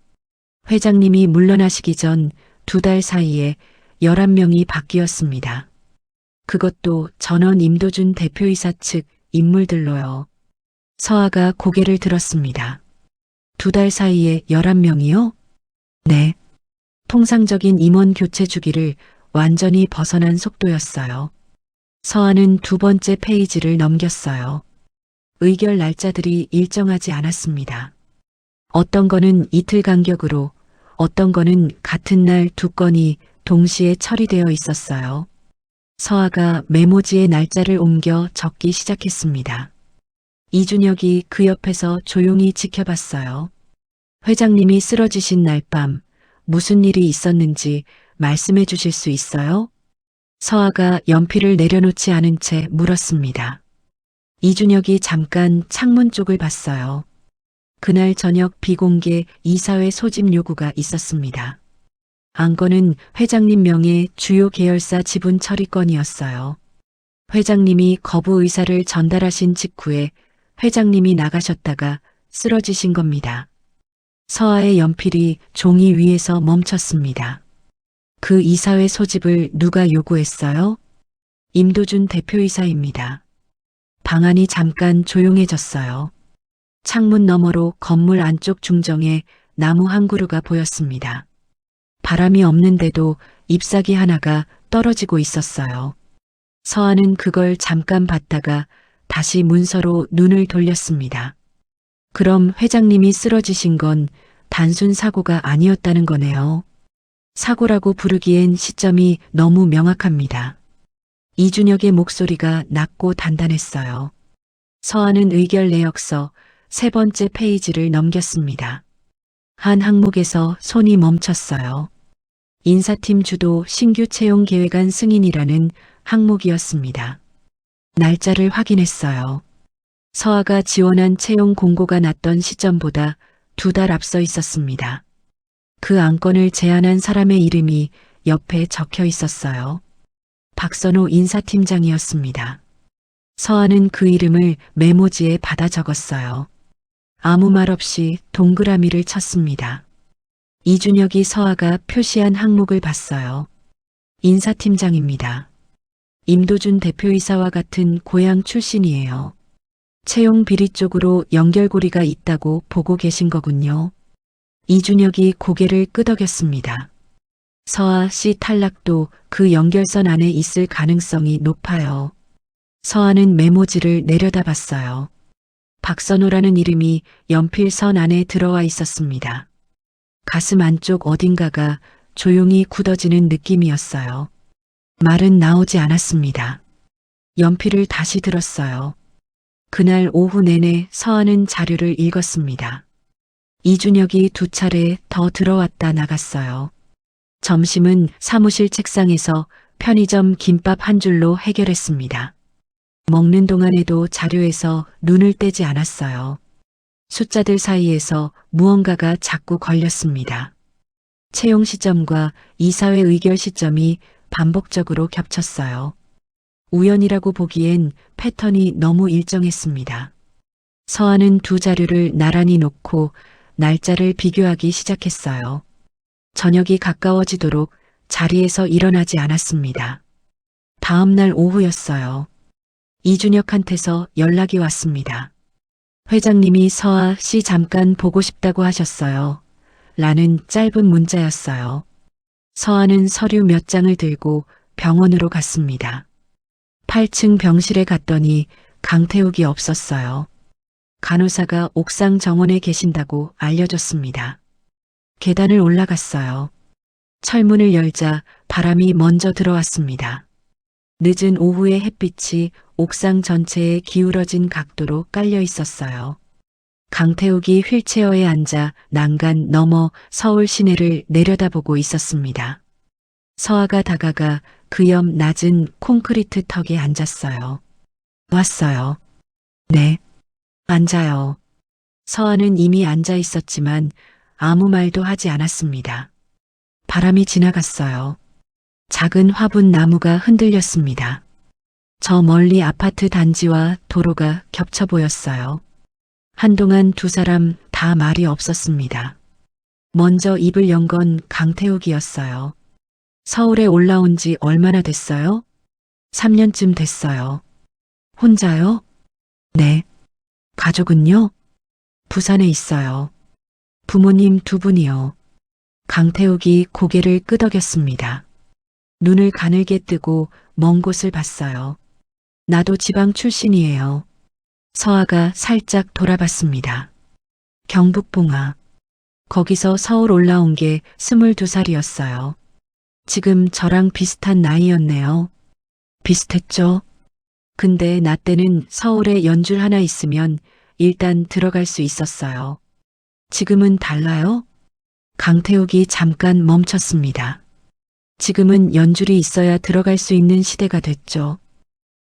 회장님이 물러나시기 전 2달 사이에 11명이 바뀌었습니다. 그것도 전원 임도준 대표이사 측 인물들로요. 서아가 고개를 들었습니다. 2달 사이에 11명이요? 네. 통상적인 임원 교체 주기를 완전히 벗어난 속도였어요. 서아는 두 번째 페이지를 넘겼어요. 의결 날짜들이 일정하지 않았습니다. 어떤 거는 이틀 간격으로, 어떤 거는 같은 날 2건이 동시에 처리되어 있었어요. 서아가 메모지에 날짜를 옮겨 적기 시작했습니다. 이준혁이 그 옆에서 조용히 지켜봤어요. 회장님이 쓰러지신 날 밤 무슨 일이 있었는지 말씀해 주실 수 있어요? 서아가 연필을 내려놓지 않은 채 물었습니다. 이준혁이 잠깐 창문 쪽을 봤어요. 그날 저녁 비공개 이사회 소집 요구가 있었습니다. 안건은 회장님 명의 주요 계열사 지분 처리 건이었어요. 회장님이 거부 의사를 전달하신 직후에 회장님이 나가셨다가 쓰러지신 겁니다. 서아의 연필이 종이 위에서 멈췄습니다. 그 이사회 소집을 누가 요구했어요? 임도준 대표이사입니다. 방안이 잠깐 조용해졌어요. 창문 너머로 건물 안쪽 중정에 나무 한 그루가 보였습니다. 바람이 없는데도 잎사귀 하나가 떨어지고 있었어요. 서아는 그걸 잠깐 봤다가 다시 문서로 눈을 돌렸습니다. 그럼 회장님이 쓰러지신 건 단순 사고가 아니었다는 거네요. 사고라고 부르기엔 시점이 너무 명확합니다. 이준혁의 목소리가 낮고 단단했어요. 서아는 의결 내역서 3번째 페이지를 넘겼습니다. 한 항목에서 손이 멈췄어요. 인사팀 주도 신규 채용 계획안 승인이라는 항목이었습니다. 날짜를 확인했어요. 서아가 지원한 채용 공고가 났던 시점보다 2달 앞서 있었습니다. 그 안건을 제안한 사람의 이름이 옆에 적혀 있었어요. 박선호 인사팀장이었습니다. 서아는 그 이름을 메모지에 받아 적었어요. 아무 말 없이 동그라미를 쳤습니다. 이준혁이 서아가 표시한 항목을 봤어요. 인사팀장입니다. 임도준 대표이사와 같은 고향 출신이에요. 채용 비리 쪽으로 연결고리가 있다고 보고 계신 거군요. 이준혁이 고개를 끄덕였습니다. 서아 씨 탈락도 그 연결선 안에 있을 가능성이 높아요. 서아는 메모지를 내려다봤어요. 박선호라는 이름이 연필선 안에 들어와 있었습니다. 가슴 안쪽 어딘가가 조용히 굳어지는 느낌이었어요. 말은 나오지 않았습니다. 연필을 다시 들었어요. 그날 오후 내내 서아는 자료를 읽었습니다. 이준혁이 2차례 더 들어왔다 나갔어요. 점심은 사무실 책상에서 편의점 김밥 한 줄로 해결했습니다. 먹는 동안에도 자료에서 눈을 떼지 않았어요. 숫자들 사이에서 무언가가 자꾸 걸렸습니다. 채용 시점과 이사회 의결 시점이 반복적으로 겹쳤어요. 우연이라고 보기엔 패턴이 너무 일정했습니다. 서아는 2 자료를 나란히 놓고 날짜를 비교하기 시작했어요. 저녁이 가까워지도록 자리에서 일어나지 않았습니다. 다음 날 오후였어요. 이준혁한테서 연락이 왔습니다. 회장님이 서아 씨 잠깐 보고 싶다고 하셨어요. 라는 짧은 문자였어요. 서아는 서류 몇 장을 들고 병원으로 갔습니다. 8층 병실에 갔더니 강태욱이 없었어요. 간호사가 옥상 정원에 계신다고 알려줬습니다. 계단을 올라갔어요. 철문을 열자 바람이 먼저 들어왔습니다. 늦은 오후의 햇빛이 옥상 전체에 기울어진 각도로 깔려 있었어요. 강태욱이 휠체어에 앉아 난간 너머 서울 시내를 내려다보고 있었습니다. 서아가 다가가 그 옆 낮은 콘크리트 턱에 앉았어요. 왔어요. 네. 앉아요. 서아는 이미 앉아 있었지만 아무 말도 하지 않았습니다. 바람이 지나갔어요. 작은 화분 나무가 흔들렸습니다. 저 멀리 아파트 단지와 도로가 겹쳐 보였어요. 한동안 2 사람 다 말이 없었습니다. 먼저 입을 연 건 강태욱이었어요. 서울에 올라온 지 얼마나 됐어요? 3년쯤 됐어요. 혼자요? 네. 가족은요? 부산에 있어요. 부모님 2 분이요. 강태욱이 고개를 끄덕였습니다. 눈을 가늘게 뜨고 먼 곳을 봤어요. 나도 지방 출신이에요. 서아가 살짝 돌아봤습니다. 경북 봉화. 거기서 서울 올라온 게 22살이었어요. 지금 저랑 비슷한 나이였네요. 비슷했죠? 근데 나 때는 서울에 연줄 하나 있으면 일단 들어갈 수 있었어요. 지금은 달라요? 강태욱이 잠깐 멈췄습니다. 지금은 연줄이 있어야 들어갈 수 있는 시대가 됐죠.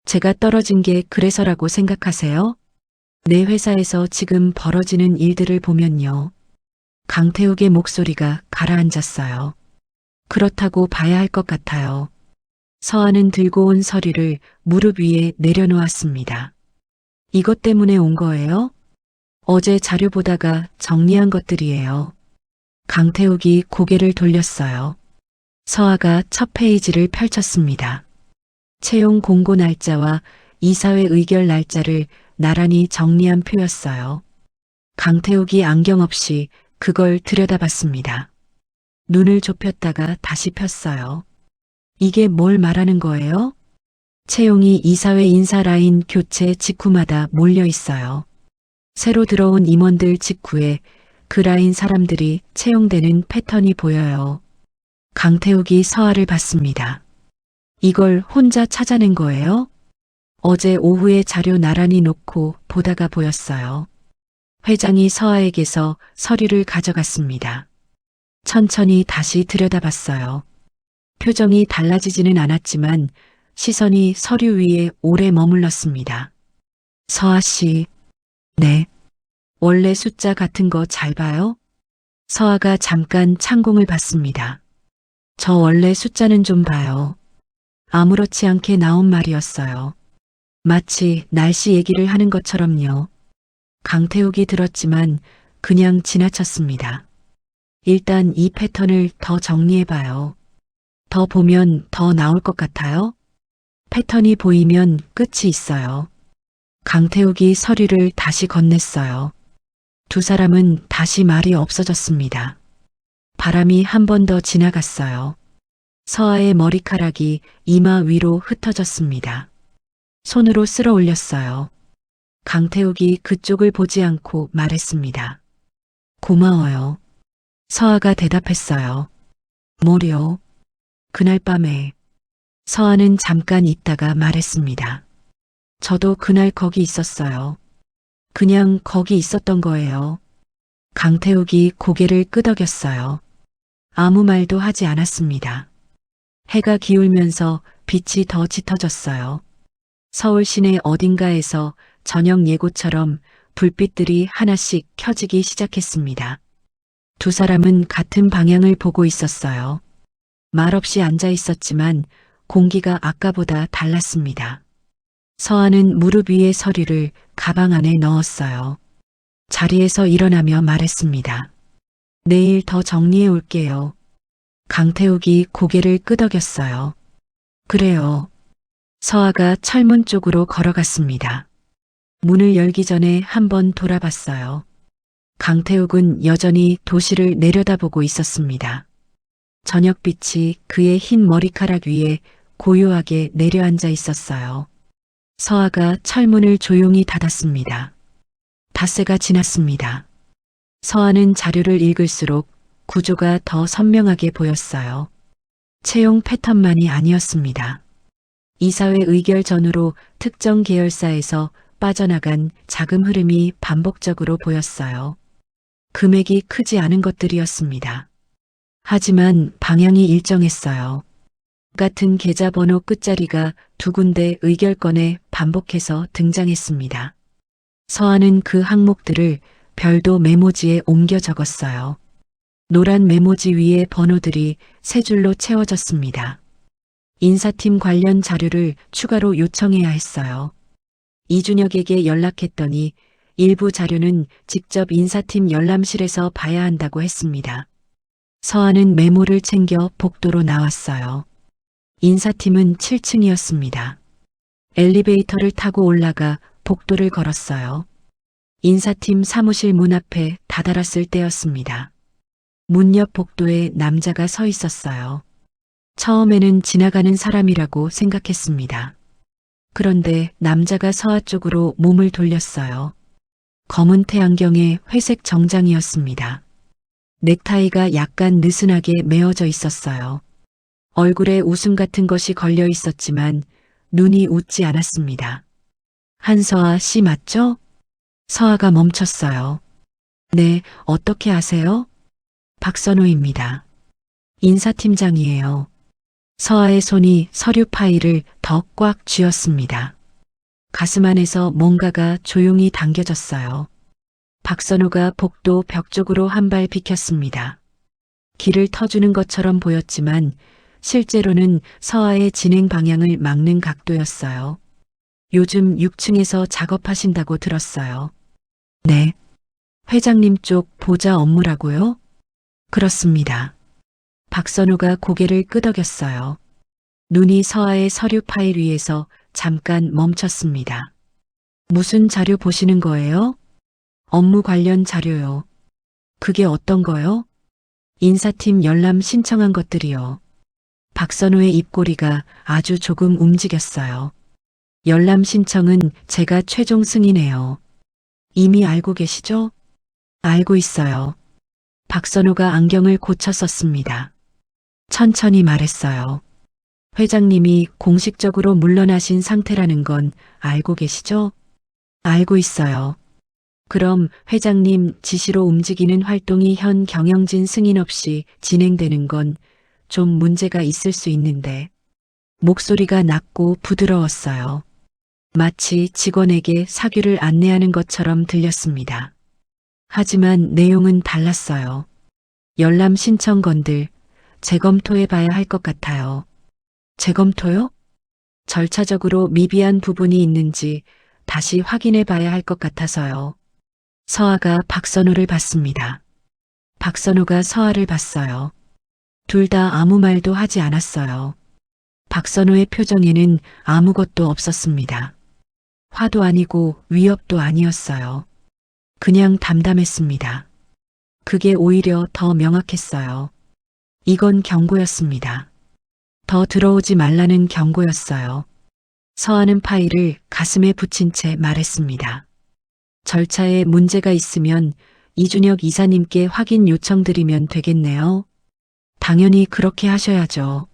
제가 떨어진 게 그래서라고 생각하세요? 내 회사에서 지금 벌어지는 일들을 보면요. 강태욱의 목소리가 가라앉았어요. 그렇다고 봐야 할 것 같아요. 서한은 들고 온 서류를 무릎 위에 내려놓았습니다. 이것 때문에 온 거예요? 어제 자료 보다가 정리한 것들이에요. 강태욱이 고개를 돌렸어요. 서하가 첫 페이지를 펼쳤습니다. 채용 공고 날짜와 이사회 의결 날짜를 나란히 정리한 표였어요. 강태욱이 안경 없이 그걸 들여다봤습니다. 눈을 좁혔다가 다시 폈어요. 이게 뭘 말하는 거예요? 채용이 이사회 인사 라인 교체 직후마다 몰려 있어요. 새로 들어온 임원들 직후에 그 라인 사람들이 채용되는 패턴이 보여요. 강태욱이 서하를 봤습니다. 이걸 혼자 찾아낸 거예요? 어제 오후에 자료 나란히 놓고 보다가 보였어요. 회장이 서하에게서 서류를 가져갔습니다. 천천히 다시 들여다봤어요. 표정이 달라지지는 않았지만 시선이 서류 위에 오래 머물렀습니다. 서하 씨, 네. 원래 숫자 같은 거 잘 봐요? 서하가 잠깐 창공을 봤습니다. 저 원래 숫자는 좀 봐요. 아무렇지 않게 나온 말이었어요. 마치 날씨 얘기를 하는 것처럼요. 강태욱이 들었지만 그냥 지나쳤습니다. 일단 이 패턴을 더 정리해봐요. 더 보면 더 나올 것 같아요? 패턴이 보이면 끝이 있어요. 강태욱이 서류를 다시 건넸어요. 두 사람은 다시 말이 없어졌습니다. 바람이 한 번 더 지나갔어요. 서하의 머리카락이 이마 위로 흩어졌습니다. 손으로 쓸어 올렸어요. 강태욱이 그쪽을 보지 않고 말했습니다. 고마워요. 서하가 대답했어요. 뭐려? 그날 밤에. 서하는 잠깐 있다가 말했습니다. 저도 그날 거기 있었어요. 그냥 거기 있었던 거예요. 강태욱이 고개를 끄덕였어요. 아무 말도 하지 않았습니다. 해가 기울면서 빛이 더 짙어졌어요. 서울 시내 어딘가에서 저녁 예고처럼 불빛들이 하나씩 켜지기 시작했습니다. 두 사람은 같은 방향을 보고 있었어요. 말없이 앉아 있었지만 공기가 아까보다 달랐습니다. 서하는 무릎 위에 서류를 가방 안에 넣었어요. 자리에서 일어나며 말했습니다. 내일 더 정리해 올게요. 강태욱이 고개를 끄덕였어요. 그래요. 서하가 철문 쪽으로 걸어갔습니다. 문을 열기 전에 한번 돌아봤어요. 강태욱은 여전히 도시를 내려다보고 있었습니다. 저녁빛이 그의 흰 머리카락 위에 고요하게 내려앉아 있었어요. 서하가 철문을 조용히 닫았습니다. 닷새가 지났습니다. 서하는 자료를 읽을수록 구조가 더 선명하게 보였어요. 채용 패턴만이 아니었습니다. 이사회 의결 전후로 특정 계열사에서 빠져나간 자금 흐름이 반복적으로 보였어요. 금액이 크지 않은 것들이었습니다. 하지만 방향이 일정했어요. 같은 계좌번호 끝자리가 두 군데 의결권에 반복해서 등장했습니다. 서하는 그 항목들을 별도 메모지에 옮겨 적었어요. 노란 메모지 위에 번호들이 세 줄로 채워졌습니다. 인사팀 관련 자료를 추가로 요청해야 했어요. 이준혁에게 연락했더니 일부 자료는 직접 인사팀 열람실에서 봐야 한다고 했습니다. 서하는 메모를 챙겨 복도로 나왔어요. 인사팀은 7층이었습니다. 엘리베이터를 타고 올라가 복도를 걸었어요. 인사팀 사무실 문 앞에 다다랐을 때였습니다. 문 옆 복도에 남자가 서 있었어요. 처음에는 지나가는 사람이라고 생각했습니다. 그런데 남자가 서하 쪽으로 몸을 돌렸어요. 검은 태안경에 회색 정장이었습니다. 넥타이가 약간 느슨하게 메어져 있었어요. 얼굴에 웃음 같은 것이 걸려 있었지만 눈이 웃지 않았습니다. 한서하 씨 맞죠? 서하가 멈췄어요. 네, 어떻게 아세요? 박선호입니다. 인사팀장이에요. 서하의 손이 서류 파일을 더 꽉 쥐었습니다. 가슴 안에서 뭔가가 조용히 당겨졌어요. 박선호가 복도 벽 쪽으로 한 발 비켰습니다. 길을 터주는 것처럼 보였지만 실제로는 서아의 진행 방향을 막는 각도였어요. 요즘 6층에서 작업하신다고 들었어요. 네. 회장님 쪽 보좌 업무라고요? 그렇습니다. 박선우가 고개를 끄덕였어요. 눈이 서아의 서류 파일 위에서 잠깐 멈췄습니다. 무슨 자료 보시는 거예요? 업무 관련 자료요. 그게 어떤 거요? 인사팀 열람 신청한 것들이요. 박선우의 입꼬리가 아주 조금 움직였어요. 열람 신청은 제가 최종 승인해요. 이미 알고 계시죠? 알고 있어요. 박선우가 안경을 고쳐 썼습니다. 천천히 말했어요. 회장님이 공식적으로 물러나신 상태라는 건 알고 계시죠? 알고 있어요. 그럼 회장님 지시로 움직이는 활동이 현 경영진 승인 없이 진행되는 건 좀 문제가 있을 수 있는데 목소리가 낮고 부드러웠어요. 마치 직원에게 사규를 안내하는 것처럼 들렸습니다. 하지만 내용은 달랐어요. 열람 신청건들 재검토해 봐야 할 것 같아요. 재검토요? 절차적으로 미비한 부분이 있는지 다시 확인해 봐야 할 것 같아서요. 서아가 박선우를 봤습니다. 박선우가 서아를 봤어요. 둘 다 아무 말도 하지 않았어요. 박선우의 표정에는 아무것도 없었습니다. 화도 아니고 위협도 아니었어요. 그냥 담담했습니다. 그게 오히려 더 명확했어요. 이건 경고였습니다. 더 들어오지 말라는 경고였어요. 서하는 파일을 가슴에 붙인 채 말했습니다. 절차에 문제가 있으면 이준혁 이사님께 확인 요청드리면 되겠네요. 당연히 그렇게 하셔야죠.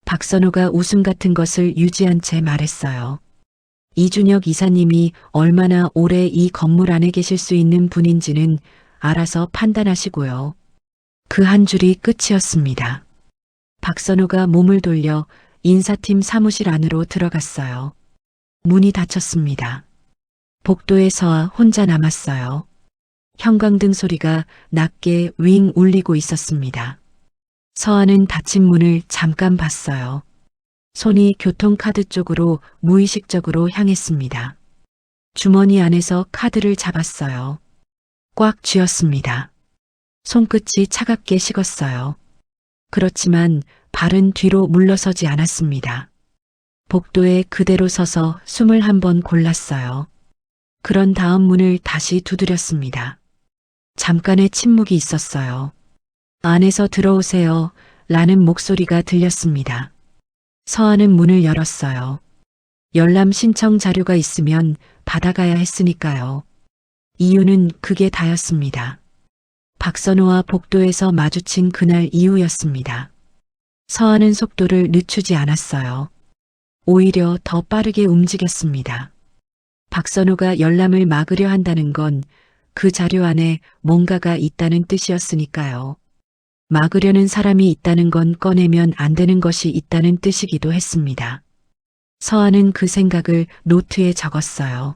박선우가 웃음 같은 것을 유지한 채 말했어요. 이준혁 이사님이 얼마나 오래 이 건물 안에 계실 수 있는 분인지는 알아서 판단하시고요. 그 한 줄이 끝이었습니다. 박선우가 몸을 돌려 인사팀 사무실 안으로 들어갔어요. 문이 닫혔습니다. 복도에 서아 혼자 남았어요. 형광등 소리가 낮게 윙 울리고 있었습니다. 서아는 닫힌 문을 잠깐 봤어요. 손이 교통카드 쪽으로 무의식적으로 향했습니다. 주머니 안에서 카드를 잡았어요. 꽉 쥐었습니다. 손끝이 차갑게 식었어요. 그렇지만 발은 뒤로 물러서지 않았습니다. 복도에 그대로 서서 숨을 한 번 골랐어요. 그런 다음 문을 다시 두드렸습니다. 잠깐의 침묵이 있었어요. 안에서 들어오세요. 라는 목소리가 들렸습니다. 서아는 문을 열었어요. 열람 신청 자료가 있으면 받아가야 했으니까요. 이유는 그게 다였습니다. 박선우와 복도에서 마주친 그날 이후였습니다. 서아는 속도를 늦추지 않았어요. 오히려 더 빠르게 움직였습니다. 박선우가 열람을 막으려 한다는 건 그 자료 안에 뭔가가 있다는 뜻이었으니까요. 막으려는 사람이 있다는 건 꺼내면 안 되는 것이 있다는 뜻이기도 했습니다. 서아는 그 생각을 노트에 적었어요.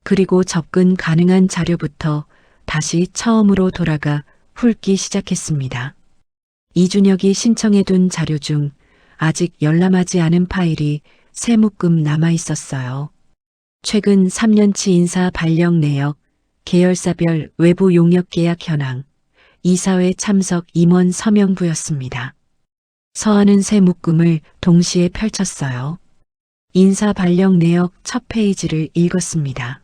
그리고 접근 가능한 자료부터 다시 처음으로 돌아가 훑기 시작했습니다. 이준혁이 신청해둔 자료 중 아직 열람하지 않은 파일이 3묶음 남아 있었어요. 최근 3년치 인사 발령 내역, 계열사별 외부 용역 계약 현황, 이사회 참석 임원 서명부였습니다. 서아는 3묶음을 동시에 펼쳤어요. 인사 발령 내역 첫 페이지를 읽었습니다.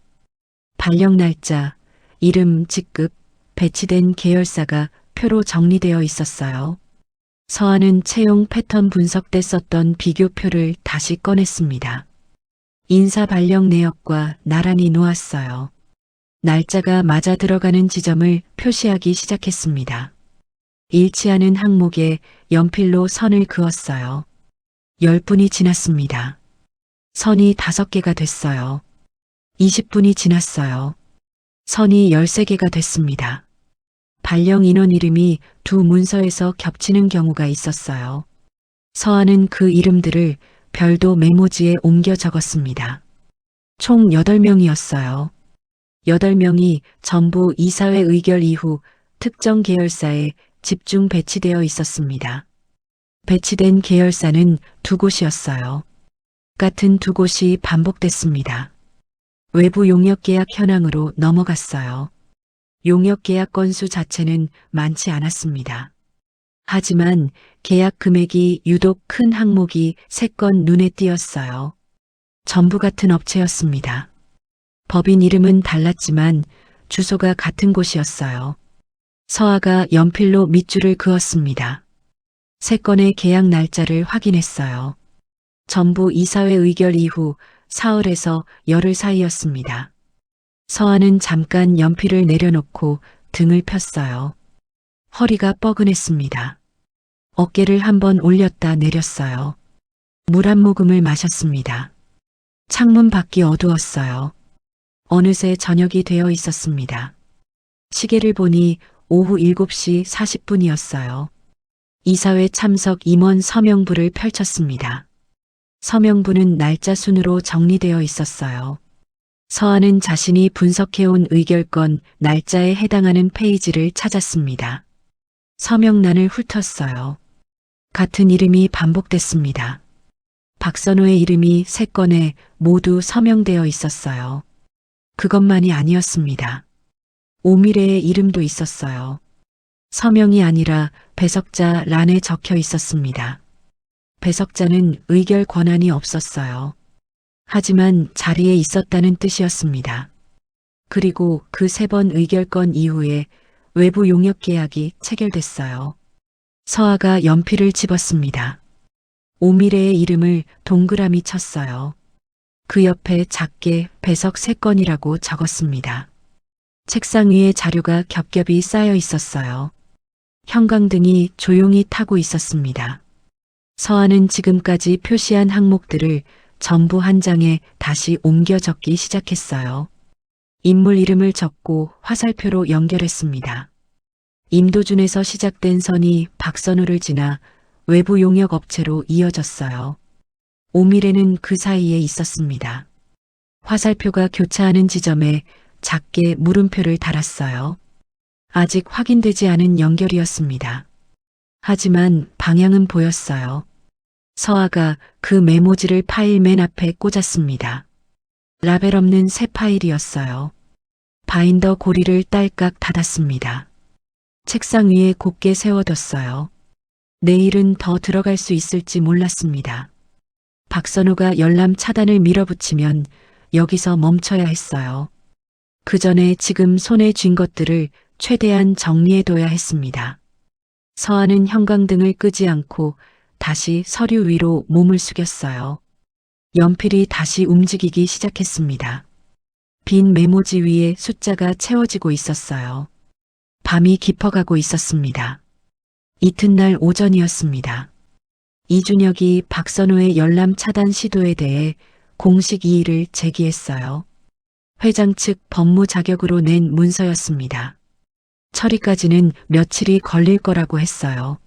발령 날짜, 이름, 직급, 배치된 계열사가 표로 정리되어 있었어요. 서아는 채용 패턴 분석 때 썼던 비교표를 다시 꺼냈습니다. 인사 발령 내역과 나란히 놓았어요. 날짜가 맞아 들어가는 지점을 표시하기 시작했습니다. 일치하는 항목에 연필로 선을 그었어요. 10분이 지났습니다. 선이 5개가 됐어요. 20분이 지났어요. 선이 13개가 됐습니다. 발령 인원 이름이 두 문서에서 겹치는 경우가 있었어요. 서아는 그 이름들을 별도 메모지에 옮겨 적었습니다. 총 8명이었어요. 8명이 전부 이사회 의결 이후 특정 계열사에 집중 배치되어 있었습니다. 배치된 계열사는 두 곳이었어요. 같은 두 곳이 반복됐습니다. 외부 용역 계약 현황으로 넘어갔어요. 용역 계약 건수 자체는 많지 않았습니다. 하지만 계약 금액이 유독 큰 항목이 3건 눈에 띄었어요. 전부 같은 업체였습니다. 법인 이름은 달랐지만 주소가 같은 곳이었어요. 서아가 연필로 밑줄을 그었습니다. 3건의 계약 날짜를 확인했어요. 전부 이사회 의결 이후 4월에서 열흘 사이였습니다. 서아는 잠깐 연필을 내려놓고 등을 폈어요. 허리가 뻐근했습니다. 어깨를 한번 올렸다 내렸어요. 물 한 모금을 마셨습니다. 창문 밖이 어두웠어요. 어느새 저녁이 되어 있었습니다. 시계를 보니 오후 7시 40분이었어요. 이사회 참석 임원 서명부를 펼쳤습니다. 서명부는 날짜 순으로 정리되어 있었어요. 서아는 자신이 분석해온 의결권 날짜에 해당하는 페이지를 찾았습니다. 서명란을 훑었어요. 같은 이름이 반복됐습니다. 박선호의 이름이 3건에 모두 서명되어 있었어요. 그것만이 아니었습니다. 오미래의 이름도 있었어요. 서명이 아니라 배석자 란에 적혀 있었습니다. 배석자는 의결 권한이 없었어요. 하지만 자리에 있었다는 뜻이었습니다. 그리고 그 3번 의결권 이후에 외부 용역 계약이 체결됐어요. 서아가 연필을 집었습니다. 오미래의 이름을 동그라미 쳤어요. 그 옆에 작게 배석 3건이라고 적었습니다. 책상 위에 자료가 겹겹이 쌓여 있었어요. 형광등이 조용히 타고 있었습니다. 서아는 지금까지 표시한 항목들을 전부 한 장에 다시 옮겨 적기 시작했어요. 인물 이름을 적고 화살표로 연결했습니다. 임도준에서 시작된 선이 박선호를 지나 외부 용역 업체로 이어졌어요. 오미래는 그 사이에 있었습니다. 화살표가 교차하는 지점에 작게 물음표를 달았어요. 아직 확인되지 않은 연결이었습니다. 하지만 방향은 보였어요. 서아가 그 메모지를 파일 맨 앞에 꽂았습니다. 라벨 없는 새 파일이었어요. 바인더 고리를 딸깍 닫았습니다. 책상 위에 곱게 세워뒀어요. 내일은 더 들어갈 수 있을지 몰랐습니다. 박선호가 열람 차단을 밀어붙이면 여기서 멈춰야 했어요. 그 전에 지금 손에 쥔 것들을 최대한 정리해둬야 했습니다. 서아는 형광등을 끄지 않고 다시 서류 위로 몸을 숙였어요. 연필이 다시 움직이기 시작했습니다. 빈 메모지 위에 숫자가 채워지고 있었어요. 밤이 깊어가고 있었습니다. 이튿날 오전이었습니다. 이준혁이 박선호의 열람 차단 시도에 대해 공식 이의를 제기했어요. 회장 측 법무 자격으로 낸 문서였습니다. 처리까지는 며칠이 걸릴 거라고 했어요.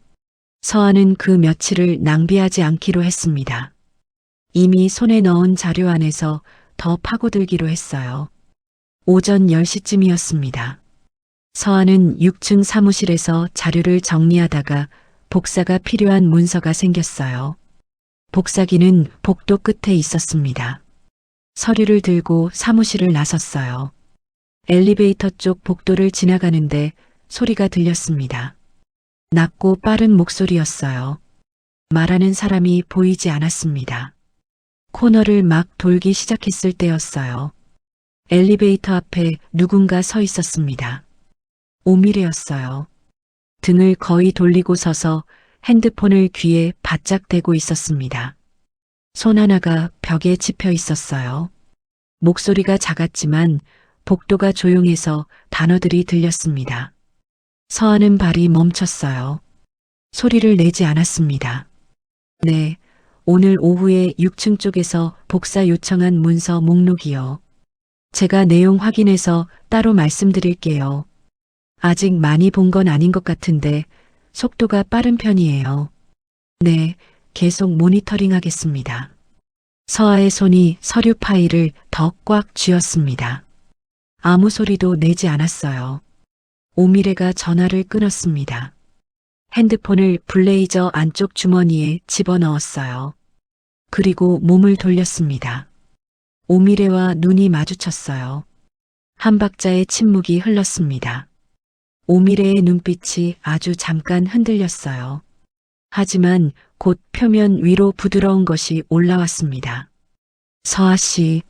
서아는 그 며칠을 낭비하지 않기로 했습니다. 이미 손에 넣은 자료 안에서 더 파고들기로 했어요. 오전 10시쯤이었습니다. 서아는 6층 사무실에서 자료를 정리하다가 복사가 필요한 문서가 생겼어요. 복사기는 복도 끝에 있었습니다. 서류를 들고 사무실을 나섰어요. 엘리베이터 쪽 복도를 지나가는데 소리가 들렸습니다. 낮고 빠른 목소리였어요. 말하는 사람이 보이지 않았습니다. 코너를 막 돌기 시작했을 때였어요. 엘리베이터 앞에 누군가 서 있었습니다. 오미래였어요. 등을 거의 돌리고 서서 핸드폰을 귀에 바짝 대고 있었습니다. 손 하나가 벽에 짚혀 있었어요. 목소리가 작았지만 복도가 조용해서 단어들이 들렸습니다. 서하는 발이 멈췄어요. 소리를 내지 않았습니다. 네, 오늘 오후에 6층 쪽에서 복사 요청한 문서 목록이요. 제가 내용 확인해서 따로 말씀드릴게요. 아직 많이 본 건 아닌 것 같은데 속도가 빠른 편이에요. 네, 계속 모니터링 하겠습니다. 서아의 손이 서류 파일을 더 꽉 쥐었습니다. 아무 소리도 내지 않았어요. 오미래가 전화를 끊었습니다. 핸드폰을 블레이저 안쪽 주머니에 집어넣었어요. 그리고 몸을 돌렸습니다. 오미래와 눈이 마주쳤어요. 한 박자의 침묵이 흘렀습니다. 오미래의 눈빛이 아주 잠깐 흔들렸어요. 하지만 곧 표면 위로 부드러운 것이 올라왔습니다. 서아 씨,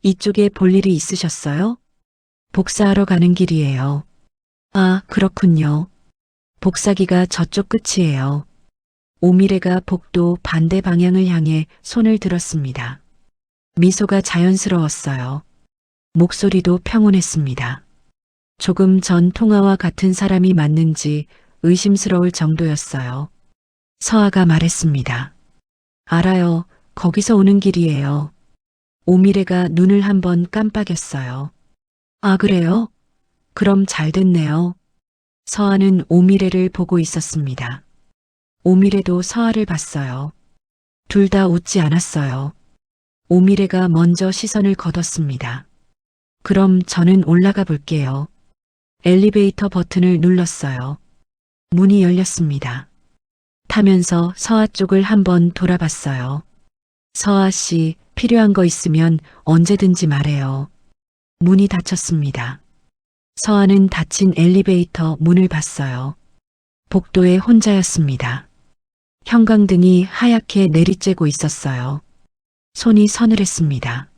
이쪽에 볼 일이 있으셨어요? 복사하러 가는 길이에요. 아, 그렇군요. 복사기가 저쪽 끝이에요. 오미래가 복도 반대 방향을 향해 손을 들었습니다. 미소가 자연스러웠어요. 목소리도 평온했습니다. 조금 전 통화와 같은 사람이 맞는지 의심스러울 정도였어요. 서아가 말했습니다. 알아요. 거기서 오는 길이에요. 오미래가 눈을 한번 깜빡였어요. 아, 그래요? 그럼 잘 됐네요. 서아는 오미래를 보고 있었습니다. 오미래도 서아를 봤어요. 둘 다 웃지 않았어요. 오미래가 먼저 시선을 거뒀습니다. 그럼 저는 올라가 볼게요. 엘리베이터 버튼을 눌렀어요. 문이 열렸습니다. 타면서 서아 쪽을 한번 돌아봤어요. 서아 씨, 필요한 거 있으면 언제든지 말해요. 문이 닫혔습니다. 서아는 닫힌 엘리베이터 문을 봤어요. 복도에 혼자였습니다. 형광등이 하얗게 내리쬐고 있었어요. 손이 서늘했습니다.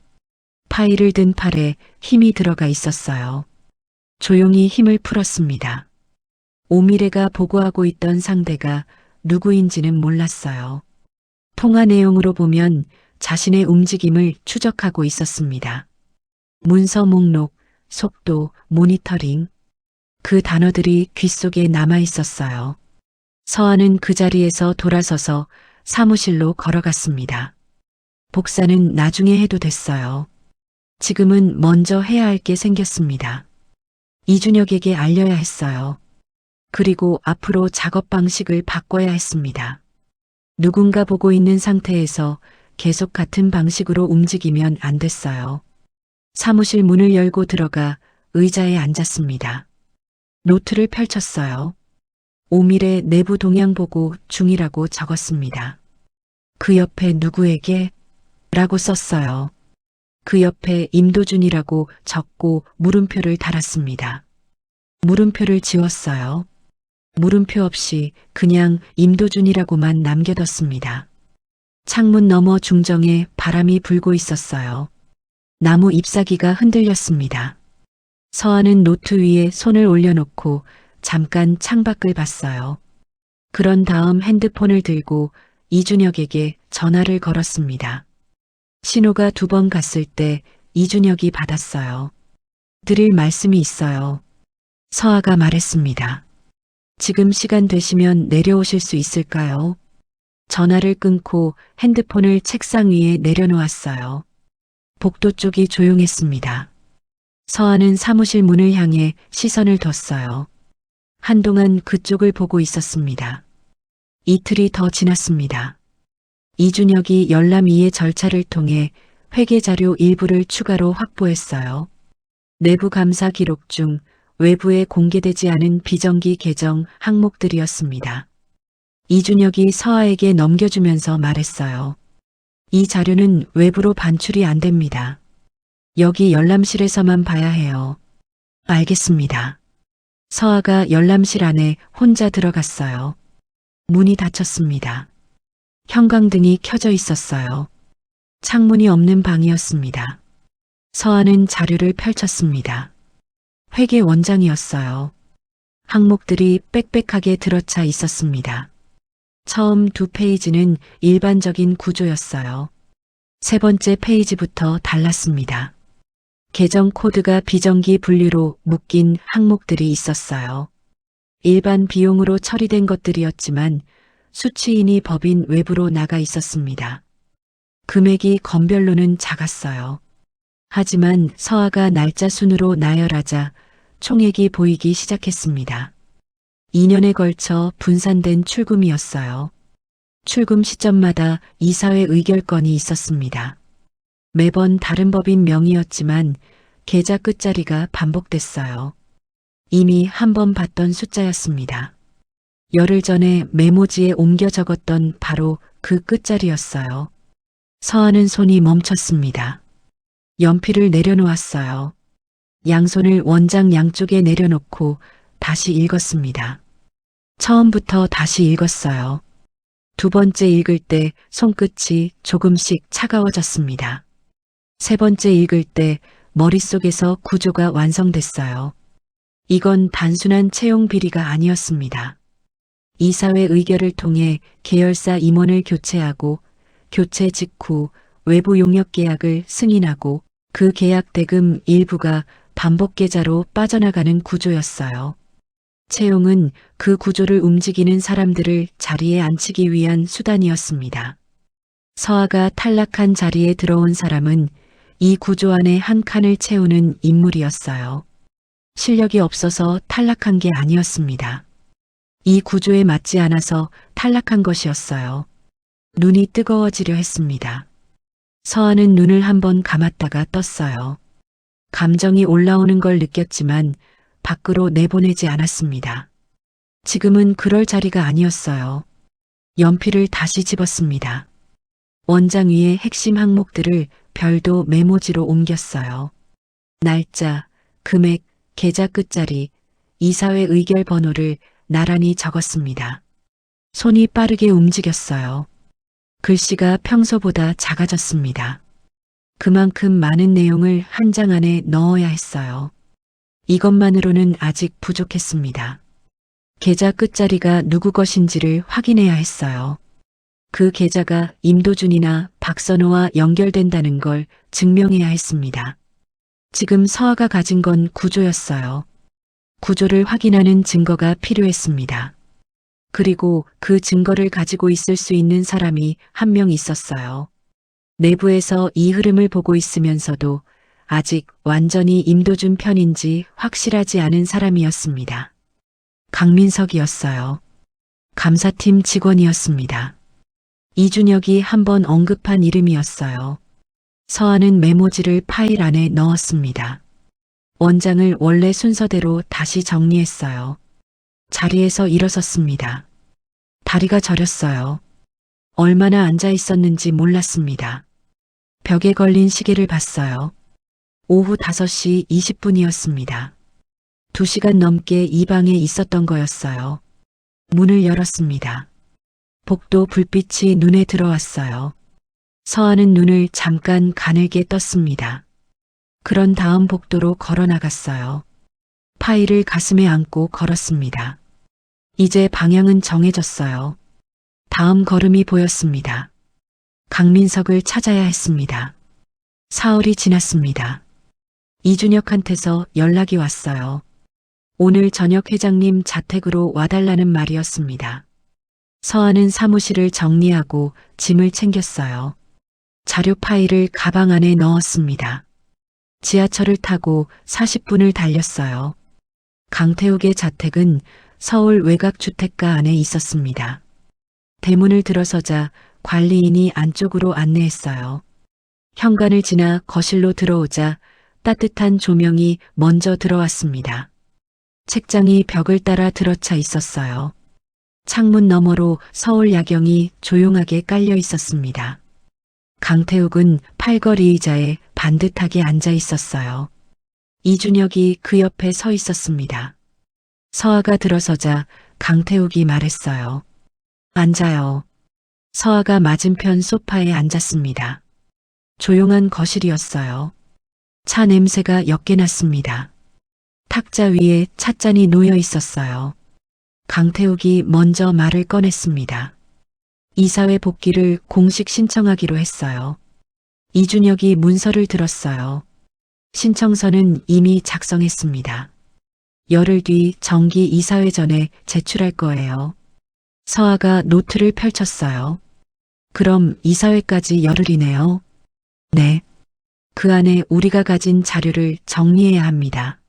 파일을 든 팔에 힘이 들어가 있었어요. 조용히 힘을 풀었습니다. 오미래가 보고하고 있던 상대가 누구인지는 몰랐어요. 통화 내용으로 보면 자신의 움직임을 추적하고 있었습니다. 문서 목록, 속도, 모니터링. 그 단어들이 귓속에 남아 있었어요. 서아는 그 자리에서 돌아서서 사무실로 걸어갔습니다. 복사는 나중에 해도 됐어요. 지금은 먼저 해야 할 게 생겼습니다. 이준혁에게 알려야 했어요. 그리고 앞으로 작업 방식을 바꿔야 했습니다. 누군가 보고 있는 상태에서 계속 같은 방식으로 움직이면 안 됐어요. 사무실 문을 열고 들어가 의자에 앉았습니다. 노트를 펼쳤어요. 오미래 내부 동향 보고 중이라고 적었습니다. 그 옆에 누구에게? 라고 썼어요. 그 옆에 임도준이라고 적고 물음표를 달았습니다. 물음표를 지웠어요. 물음표 없이 그냥 임도준이라고만 남겨뒀습니다. 창문 너머 중정에 바람이 불고 있었어요. 나무 잎사귀가 흔들렸습니다. 서아는 노트 위에 손을 올려놓고 잠깐 창밖을 봤어요. 그런 다음 핸드폰을 들고 이준혁에게 전화를 걸었습니다. 신호가 2번 갔을 때 이준혁이 받았어요. 드릴 말씀이 있어요. 서아가 말했습니다. 지금 시간 되시면 내려오실 수 있을까요? 전화를 끊고 핸드폰을 책상 위에 내려놓았어요. 복도 쪽이 조용했습니다. 서아는 사무실 문을 향해 시선을 뒀어요. 한동안 그쪽을 보고 있었습니다. 이틀이 더 지났습니다. 이준혁이 열람 이의 절차를 통해 회계 자료 일부를 추가로 확보했어요. 내부 감사 기록 중 외부에 공개되지 않은 비정기 계정 항목들이었습니다. 이준혁이 서아에게 넘겨주면서 말했어요. 이 자료는 외부로 반출이 안 됩니다. 여기 열람실에서만 봐야 해요. 알겠습니다. 서아가 열람실 안에 혼자 들어갔어요. 문이 닫혔습니다. 형광등이 켜져 있었어요. 창문이 없는 방이었습니다. 서아는 자료를 펼쳤습니다. 회계 원장이었어요. 항목들이 빽빽하게 들어차 있었습니다. 처음 2페이지는 일반적인 구조였어요. 3번째 페이지부터 달랐습니다. 계정 코드가 비정기 분류로 묶인 항목들이 있었어요. 일반 비용으로 처리된 것들이었지만 수취인이 법인 외부로 나가 있었습니다. 금액이 건별로는 작았어요. 하지만 서아가 날짜 순으로 나열하자 총액이 보이기 시작했습니다. 2년에 걸쳐 분산된 출금이었어요. 출금 시점마다 이사회 의결권이 있었습니다. 매번 다른 법인 명의였지만 계좌 끝자리가 반복됐어요. 이미 한 번 봤던 숫자였습니다. 열흘 전에 메모지에 옮겨 적었던 바로 그 끝자리였어요. 서하는 손이 멈췄습니다. 연필을 내려놓았어요. 양손을 원장 양쪽에 내려놓고 다시 읽었습니다. 처음부터 다시 읽었어요. 두 번째 읽을 때 손끝이 조금씩 차가워졌습니다. 세 번째 읽을 때 머릿속에서 구조가 완성됐어요. 이건 단순한 채용 비리가 아니었습니다. 이사회 의결을 통해 계열사 임원을 교체하고 교체 직후 외부 용역 계약을 승인하고 그 계약 대금 일부가 반복 계좌로 빠져나가는 구조였어요. 채용은 그 구조를 움직이는 사람들을 자리에 앉히기 위한 수단이었습니다. 서하가 탈락한 자리에 들어온 사람은 이 구조 안에 한 칸을 채우는 인물이었어요. 실력이 없어서 탈락한 게 아니었습니다. 이 구조에 맞지 않아서 탈락한 것이었어요. 눈이 뜨거워지려 했습니다. 서하는 눈을 한번 감았다가 떴어요. 감정이 올라오는 걸 느꼈지만 밖으로 내보내지 않았습니다. 지금은 그럴 자리가 아니었어요. 연필을 다시 집었습니다. 원장 위의 핵심 항목들을 별도 메모지로 옮겼어요. 날짜, 금액, 계좌 끝자리, 이사회 의결 번호를 나란히 적었습니다. 손이 빠르게 움직였어요. 글씨가 평소보다 작아졌습니다. 그만큼 많은 내용을 한 장 안에 넣어야 했어요. 이것만으로는 아직 부족했습니다. 계좌 끝자리가 누구 것인지를 확인해야 했어요. 그 계좌가 임도준이나 박선호와 연결된다는 걸 증명해야 했습니다. 지금 서하가 가진 건 구조였어요. 구조를 확인하는 증거가 필요했습니다. 그리고 그 증거를 가지고 있을 수 있는 사람이 한 명 있었어요. 내부에서 이 흐름을 보고 있으면서도 아직 완전히 임도준 편인지 확실하지 않은 사람이었습니다. 강민석이었어요. 감사팀 직원이었습니다. 이준혁이 한번 언급한 이름이었어요. 서하는 메모지를 파일 안에 넣었습니다. 원장을 원래 순서대로 다시 정리했어요. 자리에서 일어섰습니다. 다리가 저렸어요. 얼마나 앉아 있었는지 몰랐습니다. 벽에 걸린 시계를 봤어요. 오후 5시 20분이었습니다. 2시간 넘게 이 방에 있었던 거였어요. 문을 열었습니다. 복도 불빛이 눈에 들어왔어요. 서하는 눈을 잠깐 가늘게 떴습니다. 그런 다음 복도로 걸어 나갔어요. 파일을 가슴에 안고 걸었습니다. 이제 방향은 정해졌어요. 다음 걸음이 보였습니다. 강민석을 찾아야 했습니다. 사흘이 지났습니다. 이준혁한테서 연락이 왔어요. 오늘 저녁 회장님 자택으로 와달라는 말이었습니다. 서하는 사무실을 정리하고 짐을 챙겼어요. 자료 파일을 가방 안에 넣었습니다. 지하철을 타고 40분을 달렸어요. 강태욱의 자택은 서울 외곽주택가 안에 있었습니다. 대문을 들어서자 관리인이 안쪽으로 안내했어요. 현관을 지나 거실로 들어오자 따뜻한 조명이 먼저 들어왔습니다. 책장이 벽을 따라 들어차 있었어요. 창문 너머로 서울 야경이 조용하게 깔려 있었습니다. 강태욱은 팔걸이 의자에 반듯하게 앉아 있었어요. 이준혁이 그 옆에 서 있었습니다. 서하가 들어서자 강태욱이 말했어요. 앉아요. 서하가 맞은편 소파에 앉았습니다. 조용한 거실이었어요. 차 냄새가 옅게 났습니다. 탁자 위에 찻잔이 놓여 있었어요. 강태욱이 먼저 말을 꺼냈습니다. 이사회 복귀를 공식 신청하기로 했어요. 이준혁이 문서를 들었어요. 신청서는 이미 작성했습니다. 열흘 뒤 정기 이사회 전에 제출할 거예요. 서하가 노트를 펼쳤어요. 그럼 이사회까지 열흘이네요. 네. 그 안에 우리가 가진 자료를 정리해야 합니다.